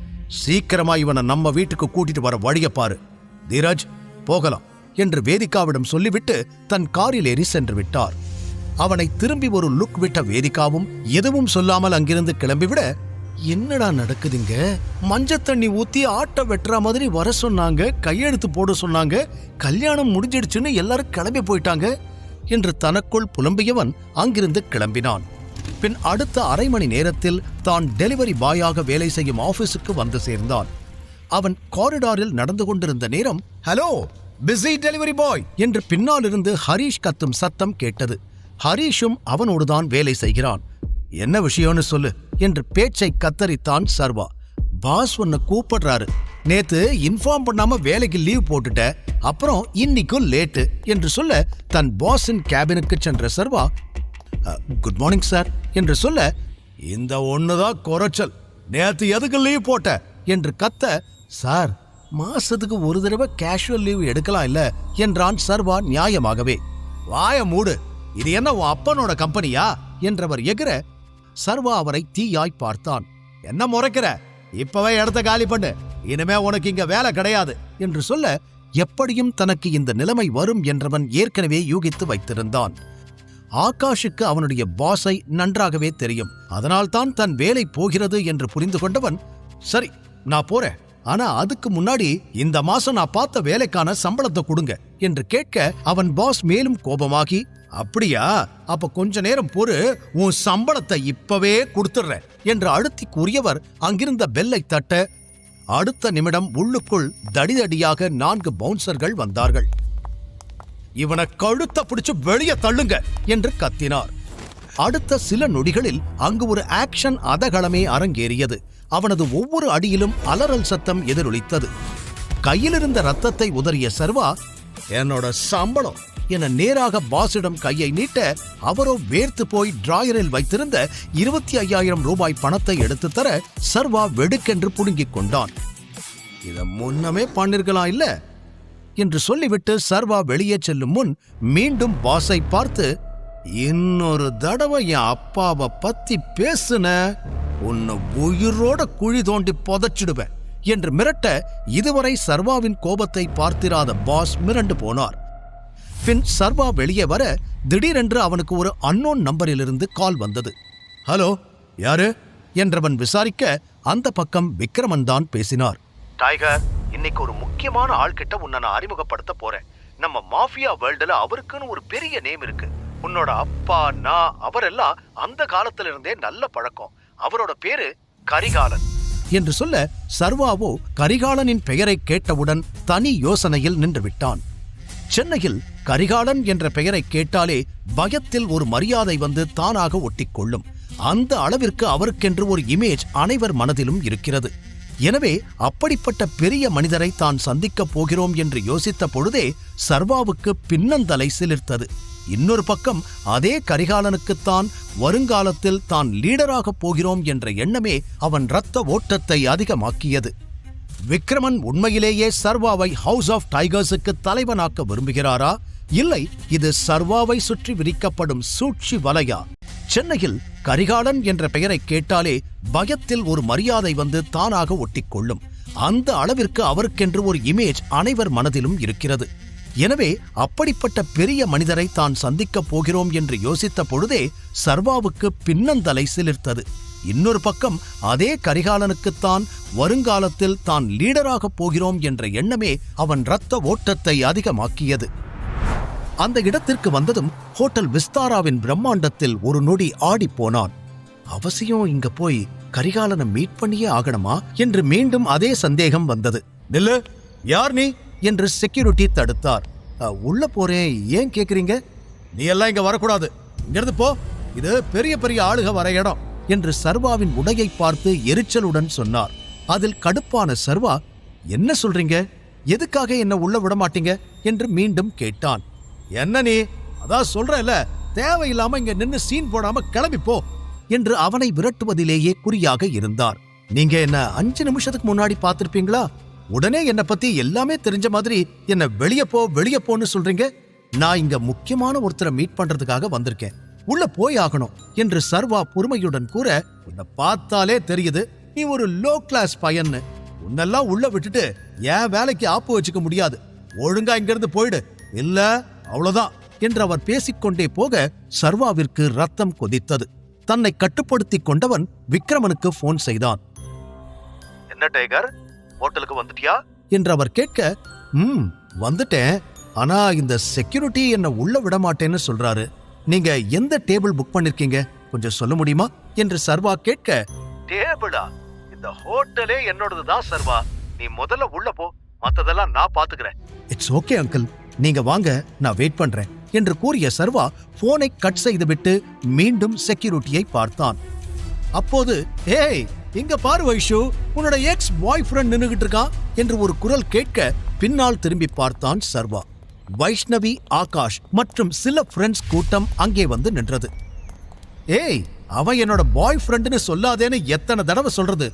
சீக்கிரமா இவனை நம்ம வீட்டுக்கு கூட்டிட்டு வர வழிய பாரு, தீரஜ் போகலாம் என்று வேதிகாவிடம் சொல்லிவிட்டு தன் காரில் ஏறி சென்று விட்டார். அவனை திரும்பி ஒரு லுக் விட்ட வேதிகாவும் எதுவும் சொல்லாமல் அங்கிருந்து கிளம்பிவிட, என்னடா நடக்குதுங்க, மஞ்சள் தண்ணி ஊத்தி ஆட்ட வெட்டுற மாதிரி வர சொன்னாங்க, கையெழுத்து போட சொன்னாங்க, கல்யாணம் முடிஞ்சிடுச்சுன்னு எல்லாரும் கிளம்பி போயிட்டாங்க என்று தனக்குள் புலம்பியவன் அங்கிருந்து கிளம்பினான். பின் அடுத்த அரை மணி நேரத்தில் தான் டெலிவரி பாயாக வேலை செய்யும் ஆபீஸுக்கு வந்து சேர்ந்தான். அவன் காரிடாரில் நடந்து கொண்டிருந்த நேரம், ஹலோ பிஸி டெலிவரி பாய் என்று பின்னாலிருந்து ஹரீஷ் கத்தும் சத்தம் கேட்டது. ஹரீஷும் அவனோடுதான் வேலை செய்கிறான். என்ன விஷயம்னு சொல்லு என்று பேச்சை கத்தரித்தான் சர்வா. பாஸ் உன்னை கூப்பிடுறாரு, நேத்து இன்ஃபார்ம் பண்ணாம வேலைக்கு லீவ் போட்டுட்ட, அப்புறம் இன்னைக்கும் லேட்டு என்று சொல்ல, தன் பாஸின் கேபினுக்கு சென்ற சர்வா, குட் மார்னிங் சார் என்று சொல்ல, இந்த ஒண்ணுதான் குறைச்சல், நேத்து எதுக்கு லீவ் போட்ட என்று கத்த, சார் மாசத்துக்கு ஒரு தடவை கேஷுவல் லீவ் எடுக்கலாம் இல்ல என்றான் சர்வா நியாயமாகவே. வாய மூடு, இது என்ன உன் அப்பனோட கம்பெனியா என்றவர் எகிற, சர்வா அவரை தீயாய் பார்த்தான். என்ன முறைக்கிற, இப்பவே இடத்த காலி பண்ணு, இனிமே உனக்கு இங்க வேலை கிடையாது என்று சொல்ல, எப்படியும் தனக்கு இந்த நிலைமை வரும் என்றவன் ஏற்கனவே யூகித்து வைத்திருந்தான். ஆகாஷுக்கு அவனுடைய பாஸை நன்றாகவே தெரியும், அதனால்தான் தன் வேலை போகிறது என்று புரிந்து கொண்டவன், சரி நான் போறேன், ஆனா அதுக்கு முன்னாடி இந்த மாசம் நான் பார்த்த வேலைக்கான சம்பளத்தை கொடுங்க என்று கேட்க, அவன் பாஸ் மேலும் கோபமாகி, அப்படியா, அப்ப கொஞ்ச நேரம் பொறு, உன் சம்பளத்தை இப்பவே கொடுத்துடுறேன் என்று அழுத்தி கூறியவர் அங்கிருந்த பெல்லை தட்ட அடுத்த நிமிடம் உள்ளுக்குள் தடிதடியாக 4 பவுன்சர்கள் வந்தார்கள். இவனை கழுத்த பிடிச்சு வெளியே தள்ளுங்க என்று கத்தினார். அடுத்த சில நொடிகளில் அங்கு ஒரு ஆக்ஷன் அதகளமே அரங்கேறியது. அவனது ஒவ்வொரு அடியிலும் அலறல் சத்தம் எதிரொலித்தது. கையிலிருந்த ரத்தத்தை உதறிய சர்வா, என்னோட சம்பளம் என நேராக பாஸிடம் கையை நீட்ட, அவரோ வேர்த்து போய் டிராயரில் வைத்திருந்த 25,000 ரூபாய் பணத்தை எடுத்து தர சர்வா வெடுக்கென்று புடுங்கிக் கொண்டான். இத முன்னமே பண்ணிருக்கலாம் இல்ல என்று சொல்லிவிட்டு சர்வா வெளியே செல்லும் முன் மீண்டும் பாஸை பார்த்து, இன்னொரு தடவை என் அப்பாவை பத்தி பேசுன உன்னை உயிரோட குழி தோண்டி புதைச்சிடுவேன் என்று மிரட்ட, இதுவரை சர்வாவின் கோபத்தை பார்த்திராத பாஸ் மிரண்டு போனார். பின் சர்வா வெளியே வர திடீரென்று அவனுக்கு ஒரு அன்னோன் நம்பரிலிருந்து கால் வந்தது. ஹலோ, யாரு என்றவன் விசாரிக்க அந்த பக்கம் விக்ரமன் தான் பேசினார். டைகர், இன்னைக்கு ஒரு முக்கியமான ஆள்கிட்ட உன்னை நான் அறிமுகப்படுத்த போறேன். நம்ம மாஃபியா வேர்ல்டுல அவருக்குன்னு ஒரு பெரிய நேம் இருக்கு. உன்னோட அப்பா, நான், அவரெல்லாம் அந்த காலத்துல இருந்தே நல்ல பழக்கம். அவரோட பேரு கரிகாலன் என்று சொல்ல, சர்வாவோ கரிகாலனின் பெயரை கேட்டவுடன் தனி யோசனையில் நின்று விட்டான். சென்னையில் கரிகாலன் என்ற பெயரை கேட்டாலே பயத்தில் ஒரு மரியாதை வந்து தானாக ஒட்டிக்கொள்ளும். அந்த அளவிற்கு அவருக்கென்று ஒரு இமேஜ் அனைவர் மனதிலும் இருக்கிறது. எனவே அப்படிப்பட்ட பெரிய மனிதரை தான் சந்திக்கப் போகிறோம் என்று யோசித்த பொழுதே சர்வாவுக்கு பின்னந்தலை சிலிர்த்தது. இன்னொரு பக்கம் அதே கரிகாலனுக்குத்தான் வருங்காலத்தில் தான் லீடராக போகிறோம் என்ற எண்ணமே அவன் இரத்த ஓட்டத்தை அதிகமாக்கியது. விக்ரமன் உண்மையிலேயே சர்வாவை ஹவுஸ் ஆஃப் டைகர்ஸுக்கு தலைவனாக்க விரும்புகிறாரா, இல்லை இது சர்வாவை சுற்றி விரிக்கப்படும் சூழ்ச்சி வலையா? சென்னையில் கரிகாலன் என்ற பெயரை கேட்டாலே பயத்தில் ஒரு மரியாதை வந்து தானாக ஒட்டிக்கொள்ளும். அந்த அளவிற்கு அவருக்கென்று ஒரு இமேஜ் அனைவர் மனதிலும் இருக்கிறது. எனவே அப்படிப்பட்ட பெரிய மனிதரை தான் சந்திக்கப் போகிறோம் என்று யோசித்த பொழுதே சர்வாவுக்கு பின்னந்தலை சிலிர்த்தது. இன்னொரு பக்கம் அதே கரிகாலனுக்குத்தான் வருங்காலத்தில் தான் லீடராக போகிறோம் என்ற எண்ணமே அவன் இரத்த ஓட்டத்தை அதிகமாக்கியது. அந்த இடத்திற்கு வந்ததும் ஹோட்டல் விஸ்தாராவின் பிரம்மாண்டத்தில் ஒரு நொடி ஆடிப்போனான். அவசியம் இங்க போய் கரிகாலனை மீட் பண்ணியே ஆகணுமா என்று மீண்டும் அதே சந்தேகம் வந்தது. நில்லு, யார் நீ என்று செக்யூரிட்டி தடுத்தார். உள்ள போறேன், ஏன் கேக்குறீங்க? நீ எல்லாம் இங்க வரக்கூடாது, இங்கிருந்து போ, இது பெரிய பெரிய ஆளுக வர இடம் என்று சர்வாவின் உடையை பார்த்து எரிச்சலுடன் சொன்னார். அதில் கடுப்பான சர்வா, என்ன சொல்றீங்க, எதுக்காக என்ன உள்ள விட மாட்டீங்க என்று மீண்டும் கேட்டான். என்ன நீ, அதான் சொல்றல, தேவையில்லாம இங்க நின்னு சீன் போடாம கிளம்பி போ என்று அவனை விரட்டுவதிலேயே குறியாக இருந்தார். நீங்க என்ன 5 நிமிஷத்துக்கு முன்னாடி பார்த்திருப்பீங்களா? உடனே என்ன பத்தி எல்லாமே தெரிஞ்ச மாதிரி என்ன வெளியே போன்னு சொல்றீங்க. நான் இங்க முக்கியமான ஒருத்தரை மீட் பண்றதுக்காக வந்திருக்கேன், உள்ள போய் ஆகணும் என்று சர்வா பொறுமையுடன் கூற, உன்னை பார்த்தாலே தெரியுது நீ ஒரு லோ கிளாஸ் பையன்னு. உன்னெல்லாம் உள்ள விட்டுட்டு என் வேலைக்கு ஆப்பு வச்சுக்க முடியாது, ஒழுங்கா இங்கிருந்து போயிடு, இல்ல அவ்வளவுதான் என்று அவர் பேசிக்கொண்டே போக சர்வாவிற்கு ரத்தம் கொதித்தது. தன்னை கட்டுப்படுத்திக் கொண்டவன் விக்ரமனுக்கு போன் செய்தான். என்ன டைகர், ஹோட்டலுக்கு வந்துட்டியா என்று அவர் கேட்க, வந்துட்டேன், ஆனா இந்த செக்யூரிட்டி என்ன உள்ள விட மாட்டேன்னு சொல்றாரு. நீங்க எந்த டேபிள் புக் பண்ணிருக்கீங்க, கொஞ்சம் சொல்ல முடியுமா என்று சர்வா கேட்க, டேபிளா, இந்த ஹோட்டலே என்னோடதுதான் சர்வா, நீ முதல்ல உள்ள போ, மத்ததெல்லாம் நான் பாத்துக்கிறேன். இட்ஸ் ஓகே அங்கிள், நீங்க வாங்க, நான் வெயிட் பண்றேன் என்று கூறிய சர்வா போனை கட் செய்துவிட்டு மீண்டும் செக்யூரிட்டியை பார்த்தான். அப்போது, ஏய் இங்க பாரு வைஷு, உன்னோட எக்ஸ் பாய் ஃப்ரெண்ட் நின்னுகிட்டு இருக்கான் என்று ஒரு குரல் கேட்க பின்னால் திரும்பி பார்த்தான் சர்வா. வைஷ்ணவி, ஆகாஷ் மற்றும் சில ஃப்ரெண்ட்ஸ் கூட்டம் அங்கே வந்து நின்றது. ஏய், அவன் என்னோட பாய் ஃப்ரெண்டுன்னு சொல்லாதேன்னு எத்தனை தடவை சொல்றது,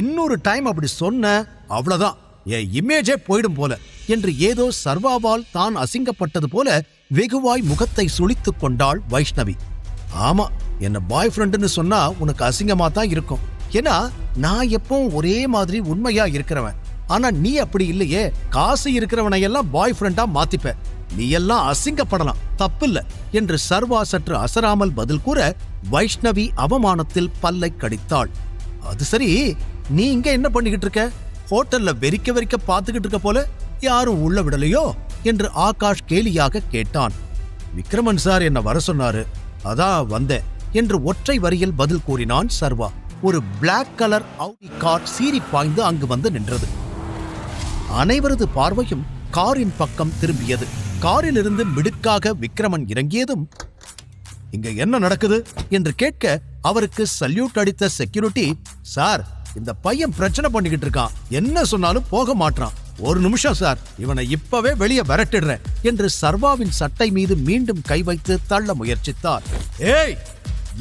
இன்னொரு டைம் அப்படி சொன்ன அவ்வளவுதான், என் இமேஜே போயிடும் போல என்று ஏதோ சர்வாவால் தான் அசிங்கப்பட்டது போல வெகுவாய் முகத்தை சுளித்துக் கொண்டாள் வைஷ்ணவி. ஆமா, என்ன பாய் ஃப்ரெண்டுன்னு சொன்னா உனக்கு அசிங்கமா தான் இருக்கும், ஏன்னா நான் எப்பவும் ஒரே மாதிரி உண்மையா இருக்கிறவன். ஆனா நீ அப்படி இல்லையே, காசு இருக்கிறவனை எல்லாம் பாய் ஃப்ரெண்டா மாத்திப்ப, நீ எல்லாம் அசிங்கப்படலாம், தப்பில்ல என்று சர்வா சற்று அசராமல் பதில் கூற வைஷ்ணவி அவமானத்தில் பல்லை கடித்தாள். அது சரி, நீ இங்க என்ன பண்ணிக்கிட்டு இருக்க, ஹோட்டல்ல வெறிக்க பார்த்துக்கிட்டு இருக்க போல, யாரும் உள்ள விடலையோ என்று ஆகாஷ் கேலியாக கேட்டான். விக்ரமன் சார் என்ன வர சொன்னாரு, அதான் வந்தேன் என்று ஒற்றை வரியில் பதில் கூறினான் சர்வா. ஒரு பிளாக் கலர் ஆடி கார் சீறி பாய்ந்து அங்கு வந்து நின்றது. அனைவரது பார்வையும் காரின் பக்கம் திரும்பியது. காரிலிருந்து மிடுக்காக விக்ரமன் இறங்கியதும், இங்க என்ன நடக்குது என்று கேட்க அவருக்கு சல்யூட் அடித்த செக்யூரிட்டி, சார் இந்த பையன் பிரச்சனை பண்ணிக்கிட்டு இருக்கான், என்ன சொன்னாலும் போக மாட்டான், ஒரு நிமிஷம் சார், இவனை இப்பவே வெளியே விரட்டிடுறேன் என்று சர்வாவின் சட்டை மீது மீண்டும் கை வைத்து தள்ள முயற்சித்தார். ஏய்,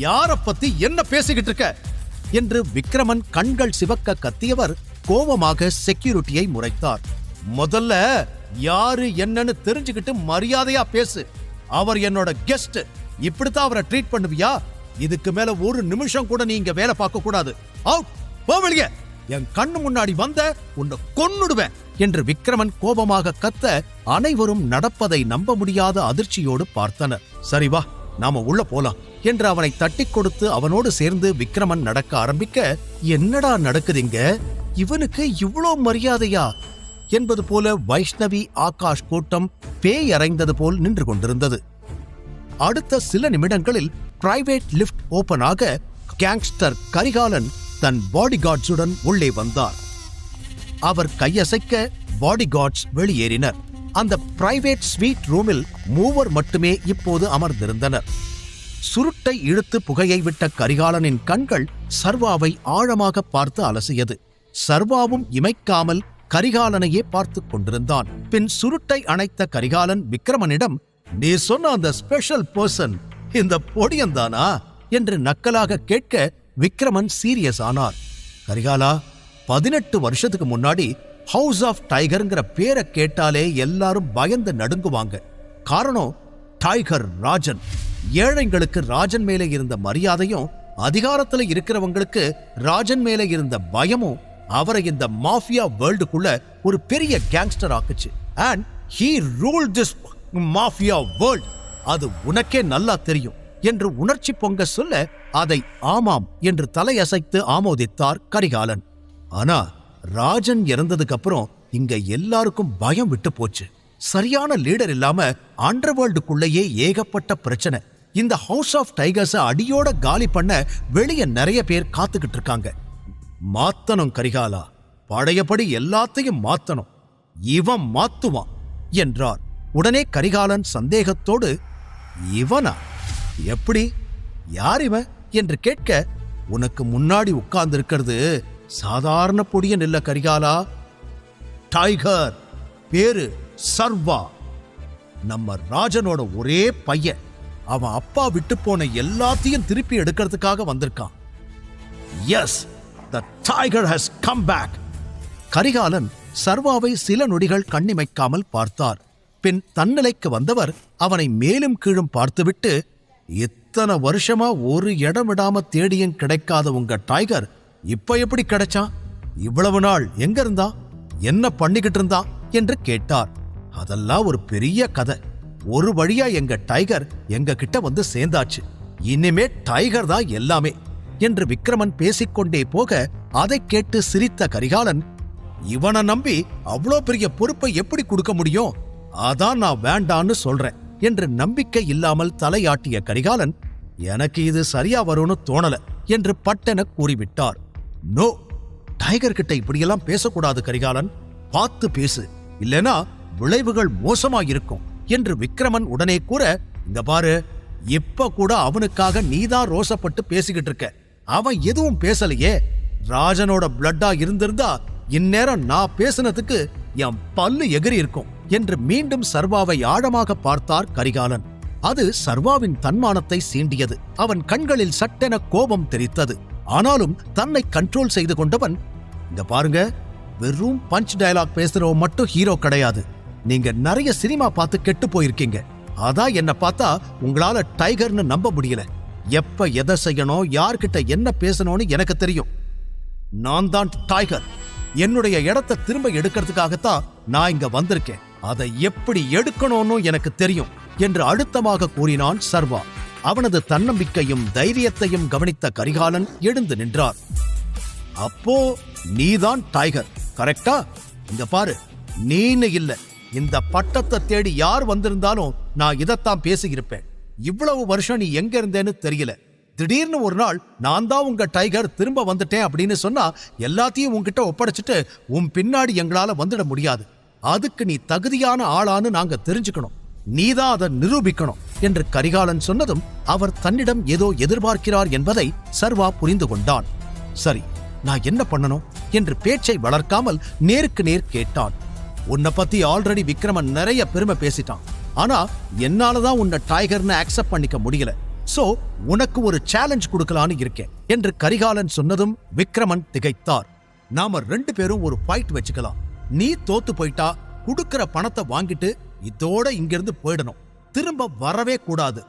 யார பத்தி என்ன பேசிக்கிட்டு இருக்க என்று விக்ரமன் கண்கள் சிவக்க கத்தியவர் கோபமாக செக்யூரிட்டியை முறைத்தார். முதல்ல யாரு என்னன்னு தெரிஞ்சுக்கிட்டு மரியாதையா பேசு. அவர் என்னோட கெஸ்ட், இப்படித்தான் அவரை ட்ரீட் பண்ணுவியா? இதுக்கு மேல ஒரு நிமிஷம் கூட நீ இங்க வேலை பார்க்க கூடாது. அவுட், போ வெளியே. என் கண்ணு முன்னாடி வந்த உன்னை கொன்னுடுவேன் என்று விக்ரமன் கோபமாக கத்த அனைவரும் நடப்பதை நம்ப முடியாத அதிர்ச்சியோடு பார்த்தனர். சரி வா, நாம உள்ள போலாம் என்று அவனை தட்டி கொடுத்து அவனோடு சேர்ந்து விக்ரமன் நடக்க ஆரம்பிக்க, என்னடா நடக்குதுங்க, இவனுக்கு இவ்வளோ மரியாதையா என்பது போல வைஷ்ணவி ஆகாஷ் கூட்டம் பேய் அறைந்தது போல் நின்று கொண்டிருந்தது. அடுத்த சில நிமிடங்களில் பிரைவேட் லிஃப்ட் ஓபன் ஆக கேங்ஸ்டர் கரிகாலன் தன் பாடிகார்ட்ஸுடன் உள்ளே வந்தார். அவர் கையசைக்க பாடிகார்ட்ஸ் வெளியேறினர். அந்த பிரைவேட் ஸ்வீட் ரூமில் 3 மட்டுமே இப்போது அமர்ந்திருந்தனர். சுருட்டை இழுத்து புகையை விட்ட கரிகாலனின் கண்கள் சர்வாவை ஆழமாக பார்த்து அலசியது. சர்வாவும் இமைக்காமல் கரிகாலனையே பார்த்து கொண்டிருந்தான். பின் சுருட்டை அணைத்த கரிகாலன் விக்ரமனிடம், நீ சொன்ன அந்த ஸ்பெஷல் பர்சன் இந்த பொடியந்தானா என்று நக்கலாக கேட்க விக்ரமன் சீரியஸ் ஆனார். கரிகாலா, 18 வருஷத்துக்கு முன்னாடி ஹவுஸ் ஆஃப் டைகர்ங்கிற பேரை கேட்டாலே எல்லாரும் பயந்து நடுங்குவாங்க. காரணம், டைகர் ராஜன். ஏழைங்களுக்கு ராஜன் மேலே இருந்த மரியாதையும் அதிகாரத்துல இருக்கிறவங்களுக்கு ராஜன் மேலே இருந்த பயமும் அவரை இந்த மாஃபியா வேர்ல்டுக்குள்ள ஒரு பெரிய கேங்ஸ்டர் ஆக்குச்சு. And he ruled this mafia world. அது உனக்கே நல்லா தெரியும் என்று உணர்ச்சி பொங்க சொல்ல அதை ஆமாம் என்று தலையசைத்து ஆமோதித்தார் கரிகாலன். ஆனா ராஜன் இறந்ததுக்கு அப்புறம் இங்க எல்லாருக்கும் பயம் விட்டு போச்சு. சரியான லீடர் இல்லாம அண்டர்வேர்ல்டுக்குள்ளேயே ஏகப்பட்ட பிரச்சனை. இந்த ஹவுஸ் ஆஃப் டைகர்ஸ அடியோட காலி பண்ண வெளியே நிறைய பேர் காத்துக்கிட்டு இருக்காங்க. மாத்தணும் கரிகாலா, பழையபடி எல்லாத்தையும் மாத்தணும், இவன் மாத்துவான் என்றார். உடனே கரிகாலன் சந்தேகத்தோடு, இவனா? எப்படி? யார் இவன் என்று கேட்க, உனக்கு முன்னாடி உட்கார்ந்து இருக்கிறது சாதாரண பொடியன் இல்ல கரிகாலா, டைகர். பேரு சர்வா. நம்ம ராஜனோட ஒரே பையன். அவன் அப்பா விட்டு போன எல்லாத்தையும் திருப்பி எடுக்கிறதுக்காக வந்திருக்கான். Yes, the tiger has come back. Karikalan சர்வாவை சில நொடிகள் கண்ணிமைக்காமல் பார்த்தார். பின் தன்னிலைக்கு வந்தவர் அவனை மேலும் கீழும் பார்த்துவிட்டு, இத்தனை வருஷமா ஒரு இடம் விடாம தேடியும் கிடைக்காத உங்க டைகர் இப்ப எப்படி கிடைச்சான்? இவ்வளவு நாள் எங்க இருந்தா, என்ன பண்ணிக்கிட்டு இருந்தா என்று கேட்டார். அதெல்லாம் ஒரு பெரிய கதை. ஒரு வழியா எங்க டைகர் எங்க கிட்ட வந்து சேர்ந்தாச்சு. இனிமே டைகர் தான் எல்லாமே என்று விக்ரமன் பேசிக்கொண்டே போக அதை கேட்டு சிரித்த கரிகாலன், இவனை நம்பி அவ்வளோ பெரிய பொறுப்பை எப்படி கொடுக்க முடியும்? அதான் நான் வேண்டான்னு சொல்றேன் என்று நம்பிக்கை இல்லாமல் தலையாட்டிய கரிகாலன், எனக்கு இது சரியா வரும்னு தோணல என்று பட்டென கூறிவிட்டார். நோ, டைகர் கிட்ட இப்படியெல்லாம் பேசக்கூடாது கரிகாலன், பார்த்து பேசு, இல்லனா விளைவுகள் மோசமாயிருக்கும் என்று விக்ரமன் உடனே கூற, இங்க பாரு, இப்ப கூட அவனுக்காக நீதான் ரோசப்பட்டு பேசிக்கிட்டு இருக்க. அவன் எதுவும் பேசலையே. ராஜனோட பிளட்டா இருந்திருந்தா இந்நேரம் நான் பேசினதுக்கு என் பல்லு எகிரி இருக்கும் என்று மீண்டும் சர்வாவை ஆழமாக பார்த்தார் கரிகாலன். அது சர்வாவின் தன்மானத்தை சீண்டியது. அவன் கண்களில் சட்டென கோபம் தெரித்தது. ஆனாலும் தன்னை கண்ட்ரோல் செய்து கொண்டவன், இங்க பாருங்க, வெறும் பஞ்ச் டயலாக் பேசுறவன் மட்டும் ஹீரோ கிடையாது. நீங்க நிறைய சினிமா பார்த்து கெட்டு போயிருக்கீங்க. அதான் என்ன பார்த்தா உங்களால டைகர்னு நம்ப முடியல. எப்ப எதை செய்யணும், யார்கிட்ட என்ன பேசணும்னு எனக்கு தெரியும். நான் தான் டைகர். என்னுடைய இடத்தை திரும்ப எடுக்கிறதுக்காகத்தான் நான் இங்க வந்திருக்கேன். அதை எப்படி எடுக்கணும்னு எனக்கு தெரியும் என்று அழுத்தமாக கூறினான் சர்வா. அவனது தன்னம்பிக்கையும் தைரியத்தையும் கவனித்த கரிகாலன் எழுந்து நின்றார். அப்போ நீதான் டைகர், கரெக்டா? இங்க பாரு, நீன்னு இல்ல, இந்த பட்டத்தை தேடி யார் வந்திருந்தாலும் நான் இதைத்தான் பேசியிருப்பேன். இவ்வளவு வருஷம் நீ எங்க இருந்தேன்னு தெரியல. திடீர்னு ஒரு நாள் நான் தான் உங்க டைகர் திரும்ப வந்துட்டேன் அப்படின்னு சொன்னா எல்லாத்தையும் உன்கிட்ட ஒப்படைச்சிட்டு உன் பின்னாடி எங்களால வந்துட முடியாது. அதுக்கு நீ தகுதியான ஆளான்னு நாங்க தெரிஞ்சுக்கணும். நீதான் அதை நிரூபிக்கணும் என்று கரிகாலன் சொன்னதும் அவர் தன்னிடம் ஏதோ எதிர்பார்க்கிறார் என்பதை சர்வா புரிந்து கொண்டான். சரி, நான் என்ன பண்ணணும் என்று பேச்சை வளர்க்காமல் நேருக்கு நேர் கேட்டான். உன்னை பத்தி ஆல்ரெடி விக்ரமன் நிறைய பெருமை பேசிட்டான். ஆனா என்னாலதான் உன்னை டைகர்னு அக்செப்ட் பண்ணிக்க முடியல. சோ உனக்கு ஒரு சேலஞ்ச் கொடுக்கலான்னு இருக்கேன் என்று கரிகாலன் சொன்னதும் விக்ரமன் திகைத்தார். நாம 2 பேரும் ஒரு ஃபைட் வச்சுக்கலாம். நீ தோத்து போயிட்டா கொடுக்கிற பணத்தை வாங்கிட்டு இதோட இங்கிருந்து போயிடணும். திரும்ப வரவே கூடாது.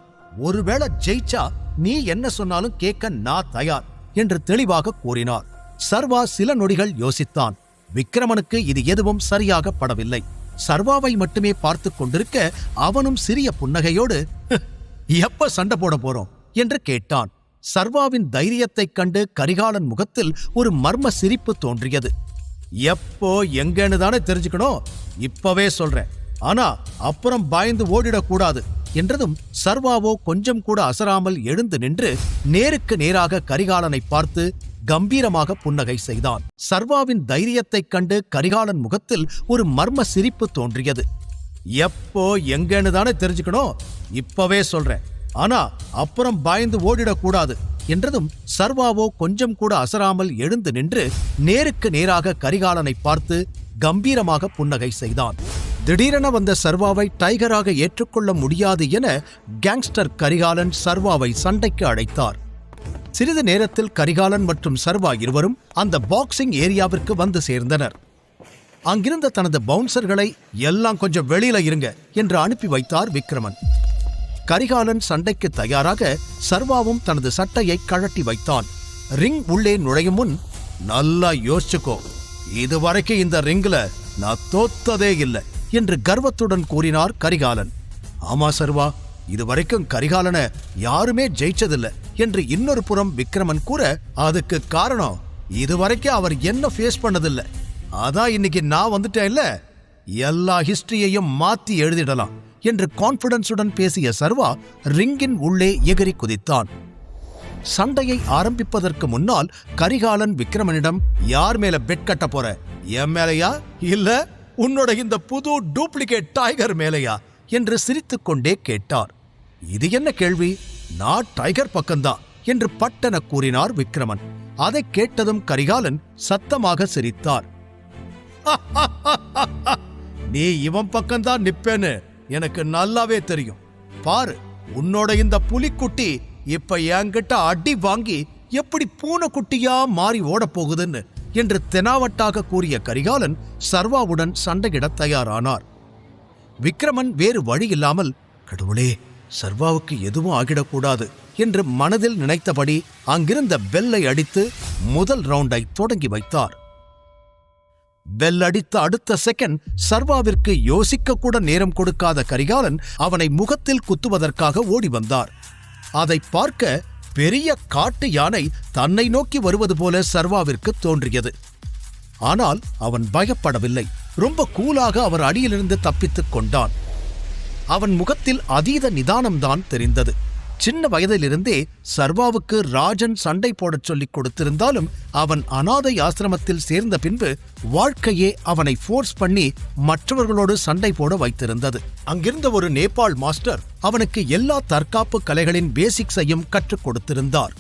ஒருவேளை ஜெயிச்சா நீ என்ன சொன்னாலும் கேட்க நான் தயார் என்று தெளிவாக கூறினார். சர்வா சில நொடிகள் யோசித்தான். விக்ரமனுக்கு இது எதுவும் சரியாக படவில்லை. சர்வாவை மட்டுமே பார்த்து கொண்டிருக்க அவனும் சிறிய புன்னகையோடு எப்ப சண்டை போட போறோம் என்று கேட்டான். சர்வாவின் தைரியத்தைக் கண்டு கரிகாலன் முகத்தில் ஒரு மர்ம சிரிப்பு தோன்றியது. எப்போ எங்கன்னு தானே தெரிஞ்சுக்கணும், இப்பவே சொல்றேன். ஆனா அப்புறம் பயந்து ஓடிடக்கூடாது என்றதும் சர்வாவோ கொஞ்சம் கூட அசராமல் எழுந்து நின்று நேருக்கு நேராக கரிகாலனை பார்த்து கம்பீரமாக புன்னகை செய்தான். சர்வாவின் தைரியத்தைக் கண்டு கரிகாலன் முகத்தில் ஒரு மர்ம சிரிப்பு தோன்றியது. எப்போ எங்கன்னு தானே தெரிஞ்சுக்கணும், இப்பவே சொல்றேன். ஆனா அப்புறம் பயந்து ஓடிடக்கூடாது என்றதும் சர்வாவோ கொஞ்சம் கூட அசராமல் எழுந்து நின்று நேருக்கு நேராக கரிகாலனை பார்த்து கம்பீரமாக புன்னகை செய்தான். திடீரென வந்த சர்வாவை டைகராக ஏற்றுக்கொள்ள முடியாது என கேங்ஸ்டர் கரிகாலன் சர்வாவை சண்டைக்கு அழைத்தார். சிறிது நேரத்தில் கரிகாலன் மற்றும் சர்வா இருவரும் அந்த பாக்ஸிங் ஏரியாவிற்கு வந்து சேர்ந்தனர். அங்கிருந்த தனது பவுன்சர்களை எல்லாம் கொஞ்சம் வெளியில இருங்க என்று அனுப்பி வைத்தார் விக்ரமன். கரிகாலன் சண்டைக்கு தயாராக சர்வாவும் தனது சட்டையை கழட்டி வைத்தான். ரிங் உள்ளே நுழையும் முன், நல்லா யோசிச்சுக்கோ, இதுவரைக்கும் இந்த ரிங்ல நான் தோத்ததே இல்லை என்று கர்வத்துடன் கூறினார் கரிகாலன். ஆமா சர்வா, இதுவரைக்கும் கரிகாலனை யாருமே ஜெயிச்சதில்லை என்று இன்னொரு புறம் விக்ரமன் கூற, அதுக்கு காரணம் இதுவரைக்கும் அவர் என்ன ஃபேஸ் பண்ணதில்லை, அதான் இன்னைக்கு நான் வந்துட்டேன் இல்ல, எல்லா ஹிஸ்டரியையும் மாத்தி எழுதிடலாம் என்று கான்பிடன்ஸுடன் பேசிய சர்வா ரிங்கின் உள்ளே எகிரி குதித்தான். சண்டையை ஆரம்பிப்பதற்கு முன்னால் கரிகாலன் விக்ரமனிடம், யார் மேல பெட் கட்ட போற, என் மேலையா இல்ல உன்னோட இந்த புது டூப்ளிகேட் டைகர் மேலையா என்று சிரித்துக் கொண்டே கேட்டார். இது என்ன கேள்வி, நான் டைகர் பக்கம்தான் என்று பட்டென கூறினார் விக்ரமன். அதை கேட்டதும் கரிகாலன் சத்தமாக சிரித்தார். நீ இவன் பக்கம்தான் நிப்பேன்னு எனக்கு நல்லாவே தெரியும். பாரு, உன்னோட இந்த புலிக்குட்டி இப்ப என்கிட்ட அடி வாங்கி எப்படி பூனைக்குட்டியா மாறி ஓட போகுதுன்னு என்று தெனாவட்டாக கூறிய கரிகாலன் சர்வாவுடன் சண்டையிட தயாரானார். விக்ரமன் வேறு வழி இல்லாமல், கடவுளே, சர்வாவுக்கு எதுவும் ஆகிடக்கூடாது என்று மனதில் நினைத்தபடி அங்கிருந்த பெல்லை அடித்து முதல் ரவுண்டை தொடங்கி வைத்தார். பெல் அடித்த அடுத்த செகண்ட் சர்வாவிற்கு யோசிக்க கூட நேரம் கொடுக்காத கரிகாலன் அவனை முகத்தில் குத்துவதற்காக ஓடி வந்தார். அதை பார்க்க பெரிய காட்டு யானை தன்னை நோக்கி வருவது போல சர்வாவிற்கு தோன்றியது. ஆனால் அவன் பயப்படவில்லை. ரொம்ப கூலாக அவர் அடியிலிருந்து தப்பித்துக் கொண்டான். அவன் முகத்தில் அதீத நிதானம்தான் தெரிந்தது. சின்ன வயதிலிருந்தே சர்வாவுக்கு ராஜன் சண்டை போடச் சொல்லிக் கொடுத்திருந்தாலும் அவன் அனாதை ஆசிரமத்தில் சேர்ந்த பின்பு வாழ்க்கையே அவனை ஃபோர்ஸ் பண்ணி மற்றவர்களோடு சண்டை போட வைத்திருந்தது. அங்கிருந்த ஒரு நேபாள் மாஸ்டர் அவனுக்கு எல்லா தற்காப்பு கலைகளின் பேசிக்ஸையும் கற்றுக் கொடுத்திருந்தார்.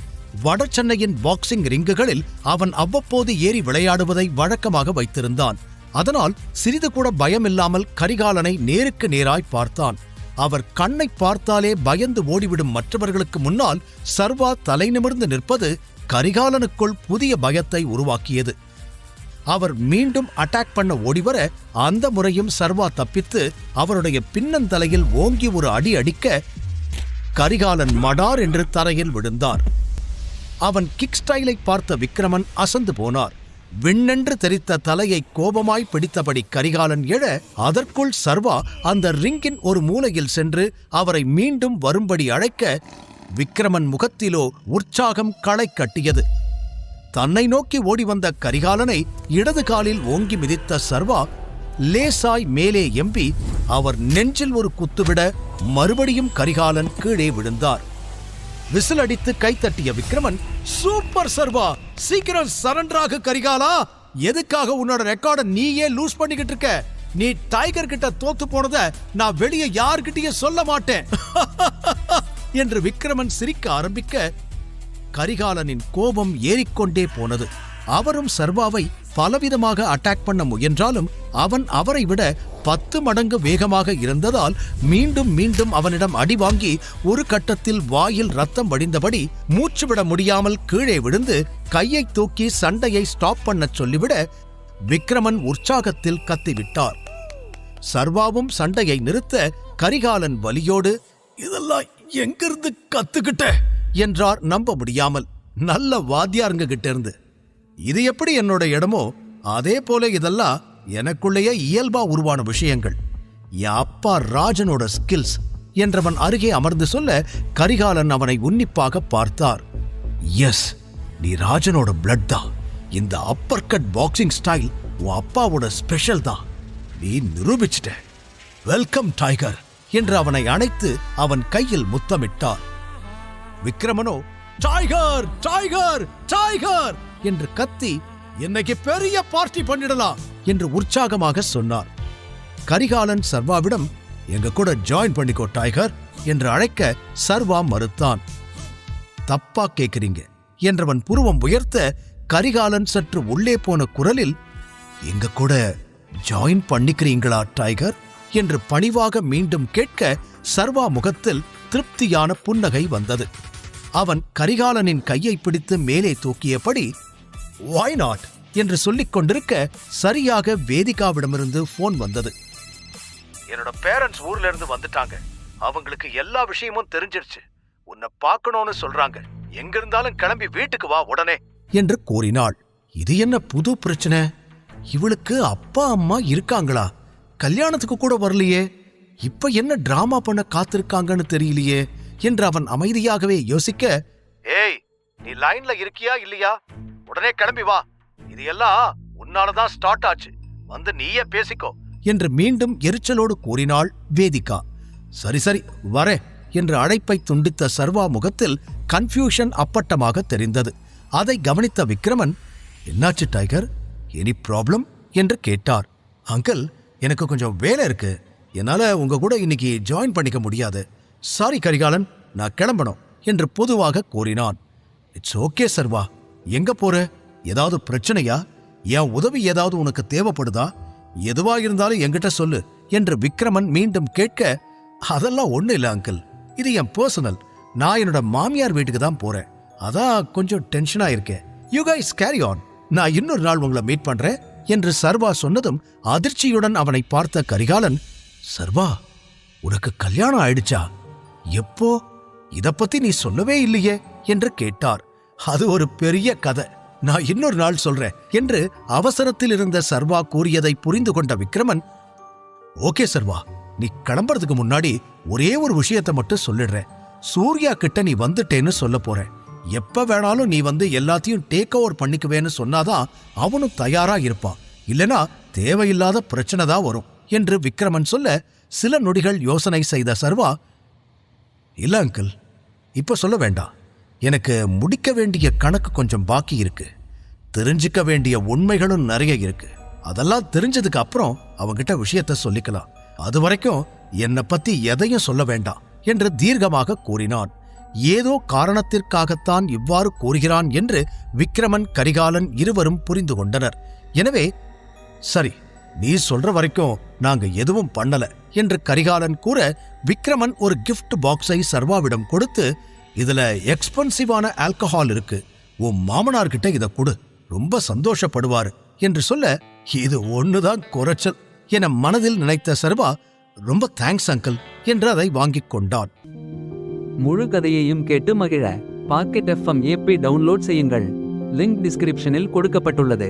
வட சென்னையின் பாக்ஸிங் ரிங்குகளில் அவன் அவ்வப்போது ஏறி விளையாடுவதை வழக்கமாக வைத்திருந்தான். அதனால் சிறிது கூட பயமில்லாமல் கரிகாலனை நேருக்கு நேராய் பார்த்தான். அவர் கண்ணை பார்த்தாலே பயந்து ஓடிவிடும் மற்றவர்களுக்கு முன்னால் சர்வா தலை நிமிர்ந்து நிற்பது கரிகாலனுக்குள் புதிய பயத்தை உருவாக்கியது. அவர் மீண்டும் அட்டாக் பண்ண ஓடிவர அந்த முறையும் சர்வா தப்பித்து அவருடைய பின்னந்தலையில் ஓங்கி ஒரு அடி அடிக்க கரிகாலன் மடார் என்று தரையில் விழுந்தார். அவன் கிக் ஸ்டைலை பார்த்த விக்ரமன் அசந்து போனார். விண்ணென்று தெரித்த தலையை கோபமாய் பிடித்தபடி கரிகாலன் எழ அதற்குள் சர்வா அந்த ரிங்கின் ஒரு மூலையில் சென்று அவரை மீண்டும் வரும்படி அழைக்க விக்ரமன் முகத்திலோ உற்சாகம் களை கட்டியது. தன்னை நோக்கி ஓடி வந்த கரிகாலனை இடது காலில் ஓங்கி மிதித்த சர்வா லேசாய் மேலே எம்பி அவர் நெஞ்சில் ஒரு குத்துவிட மறுபடியும் கரிகாலன் கீழே விழுந்தார். விசில் அடித்து கைத்தட்டிய விக்ரமன், சூப்பர் சர்வா, சீக்கிரம் சரண்டராக கரிகாலா. எதுக்காக உன்னோட ரெக்கார்டை நீயே லூஸ் பண்ணிக்கிட்டு இருக்க? நீ டைகர் கிட்ட தோத்து போனத நான் வெளியே யார்கிட்டயும் சொல்ல மாட்டேன் என்று விக்ரமன் சிரிக்க ஆரம்பிக்க கரிகாலனின் கோபம் ஏறிக்கொண்டே போனது. அவரும் சர்வாவை பலவிதமாக அட்டாக் பண்ண முயன்றாலும் அவன் அவரை விட 10 மடங்கு வேகமாக இருந்ததால் மீண்டும் மீண்டும் அவனிடம் அடி வாங்கி ஒரு கட்டத்தில் வாயில் ரத்தம் வடிந்தபடி மூச்சு விட முடியாமல் கீழே விழுந்து கையை தூக்கி சண்டையை ஸ்டாப் பண்ண சொல்லிவிட விக்ரமன் உற்சாகத்தில் கத்திவிட்டார். சர்வாவும் சண்டையை நிறுத்த கரிகாலன் வலியோடு, இதெல்லாம் எங்கிருந்து கத்துக்கிட்ட என்றார் நம்ப முடியாமல். நல்ல வாத்தியாருங்க கிட்ட இருந்து. இது எப்படி என்னோட இடமோ அதே போல இதெல்லாம் எனக்குள்ளேயே இயல்பா உருவான விஷயங்கள். என் அப்பா ராஜனோட ஸ்கில்ஸ் என்றவன் அருகே அமர்ந்து சொல்ல கரிகாலன் அவனை உன்னிப்பாக பார்த்தார். எஸ், நீ ராஜனோட பிளட் தான். இந்த அப்பர் கட் பாக்ஸிங் ஸ்டைல் உன் அப்பாவோட ஸ்பெஷல் தான். நீ நிரூபிச்சிட்ட. வெல்கம் டைகர் என்று அவனை அணைத்து அவன் கையில் முத்தமிட்டார். விக்ரமனோ டைகர் டைகர் டைகர் என்று கத்தி, இன்னைக்கு பெரிய பார்ட்டி பண்ணிடலாம் என்று உற்சாகமாக சொன்னார். கரிகாலன் சர்வாவிடம், எங்க கூட ஜாயின் பண்ணிக்கோ டைகர் என்று அழைக்க சர்வா மறுத்தான். தப்பா கேக்குறீங்க என்றவன் புருவம் உயர்த்த கரிகாலன் சற்று உள்ளே போன குரலில், எங்க கூட ஜாயின் பண்ணிக்கிறீங்களா டைகர் என்று பணிவாக மீண்டும் கேட்க சர்வா முகத்தில் திருப்தியான புன்னகை வந்தது. அவன் கரிகாலனின் கையை பிடித்து மேலே தூக்கியபடி, why not என்று சொல்லிக் கொண்டிருக்க சரியாக வேதிகாவிடமிருந்து போன் வந்தது. என்னோட பேரண்ட்ஸ் ஊர்ல இருந்து வந்துட்டாங்க. அவங்களுக்கு எல்லா விஷயமும் தெரிஞ்சிருச்சு. உன்னை பார்க்கணும்னு சொல்றாங்க. எங்க இருந்தாலும் கிளம்பி வீட்டுக்கு வா உடனே என்று கூறினாள். இது என்ன புது பிரச்சனை? இவளுக்கு அப்பா அம்மா இருக்காங்களா? கல்யாணத்துக்கு கூட வரலையே. இப்ப என்ன டிராமா பண்ண காத்திருக்காங்கன்னு தெரியலையே என்று அவன் அமைதியாகவே யோசிக்க, ஏய், நீ லைன்ல இருக்கியா இல்லையா? உடனே கிளம்பி வா. இது எல்லாம் உன்னாலதான் ஸ்டார்ட் ஆச்சு. வந்து நீயே பேசிக்கோ என்று மீண்டும் எரிச்சலோடு கூறினாள் வேதிகா. சரி சரி வரே என்று அழைப்பை துண்டித்த சர்வா முகத்தில் கன்ஃபியூஷன் அப்பட்டமாக தெரிந்தது. அதை கவனித்த விக்ரமன், என்னாச்சு டைகர், எனி ப்ராப்ளம் என்று கேட்டார். அங்கிள், எனக்கு கொஞ்சம் வேலை இருக்கு. என்னால உங்க கூட இன்னைக்கு ஜாயின் பண்ணிக்க முடியாது. சாரி கரிகாலன், நான் கிளம்பணும் என்று பொதுவாக கூறினான். இட்ஸ் ஓகே சர்வா. எங்க போற? ஏதாவது பிரச்சனையா? என் உதவி ஏதாவது உனக்கு தேவைப்படுதா? எதுவா இருந்தாலும் என்கிட்ட சொல்லு என்று விக்ரமன் மீண்டும் கேட்க, அதெல்லாம் ஒண்ணு இல்ல அங்கிள், இது என் பர்சனல். நான் என்னோட மாமியார் வீட்டுக்கு தான் போறேன். அதான் கொஞ்சம் டென்ஷனா இருக்கேன். You guys carry on. நான் இன்னொரு நாள் உங்களை மீட் பண்றேன் என்று சர்வா சொன்னதும் அதிர்ச்சியுடன் அவனை பார்த்த கரிகாலன், சர்வா, உனக்கு கல்யாணம் ஆயிடுச்சா? எப்போ? இத பத்தி நீ சொல்லவே இல்லையே என்று கேட்டார். அது ஒரு பெரிய கதை, நான் இன்னொரு நாள் சொல்றேன் என்று அவசரத்தில் இருந்த சர்வா கூறியதை புரிந்து கொண்ட விக்ரமன், ஓகே சர்வா, நீ கிளம்புறதுக்கு முன்னாடி ஒரே ஒரு விஷயத்தை மட்டும் சொல்லிடுறேன். சூர்யா கிட்ட நீ வந்துட்டேன்னு சொல்ல போறேன். எப்ப வேணாலும் நீ வந்து எல்லாத்தையும் டேக் ஓவர் பண்ணிக்குவேன்னு சொன்னாதான் அவனும் தயாரா இருப்பான். இல்லனா தேவையில்லாத பிரச்சனை தான் வரும் என்று விக்ரமன் சொல்ல சில நொடிகள் யோசனை செய்த சர்வா, இல்ல அங்கிள், இப்ப சொல்ல வேண்டாம். எனக்கு முடிக்க வேண்டிய கணக்கு கொஞ்சம் பாக்கி இருக்கு. தெரிஞ்சுக்க வேண்டிய உண்மைகளும் நிறைய இருக்கு. அதெல்லாம் தெரிஞ்சதுக்கு அப்புறம் அவங்கிட்ட விஷயத்த சொல்லிக்கலாம். அது வரைக்கும் என்னை பத்தி எதையும் சொல்ல வேண்டாம் என்று தீர்க்கமாக கூறினான். ஏதோ காரணத்திற்காகத்தான் இவ்வாறு கூறுகிறான் என்று விக்ரமன் கரிகாலன் இருவரும் புரிந்து கொண்டனர். எனவே சரி, நீ சொல்ற வரைக்கும் நாங்க எதுவும் பண்ணல என்று கரிகாலன் கூற விக்ரமன் ஒரு கிஃப்ட் பாக்ஸை சர்வாவிடம் கொடுத்து, இதுல எக்ஸ்பென்சிவான ஆல்கஹால் இருக்கு, உன் மாமனார்கிட்ட இத கொடு, ரொம்ப சந்தோஷப்படுவாரு என்று சொல்ல, இது ஒண்ணுதான் குறைச்சல் என மனதில் நினைத்த சர்வா, ரொம்ப தேங்க்ஸ் அங்கிள் என்று அதை வாங்கிக் கொண்டான். முழு கதையையும் கேட்டு மகிழ பாக்கெட் FM ஆப்பை டவுன்லோட் செய்யுங்கள். லிங்க் டிஸ்கிரிப்ஷனில் கொடுக்கப்பட்டுள்ளது.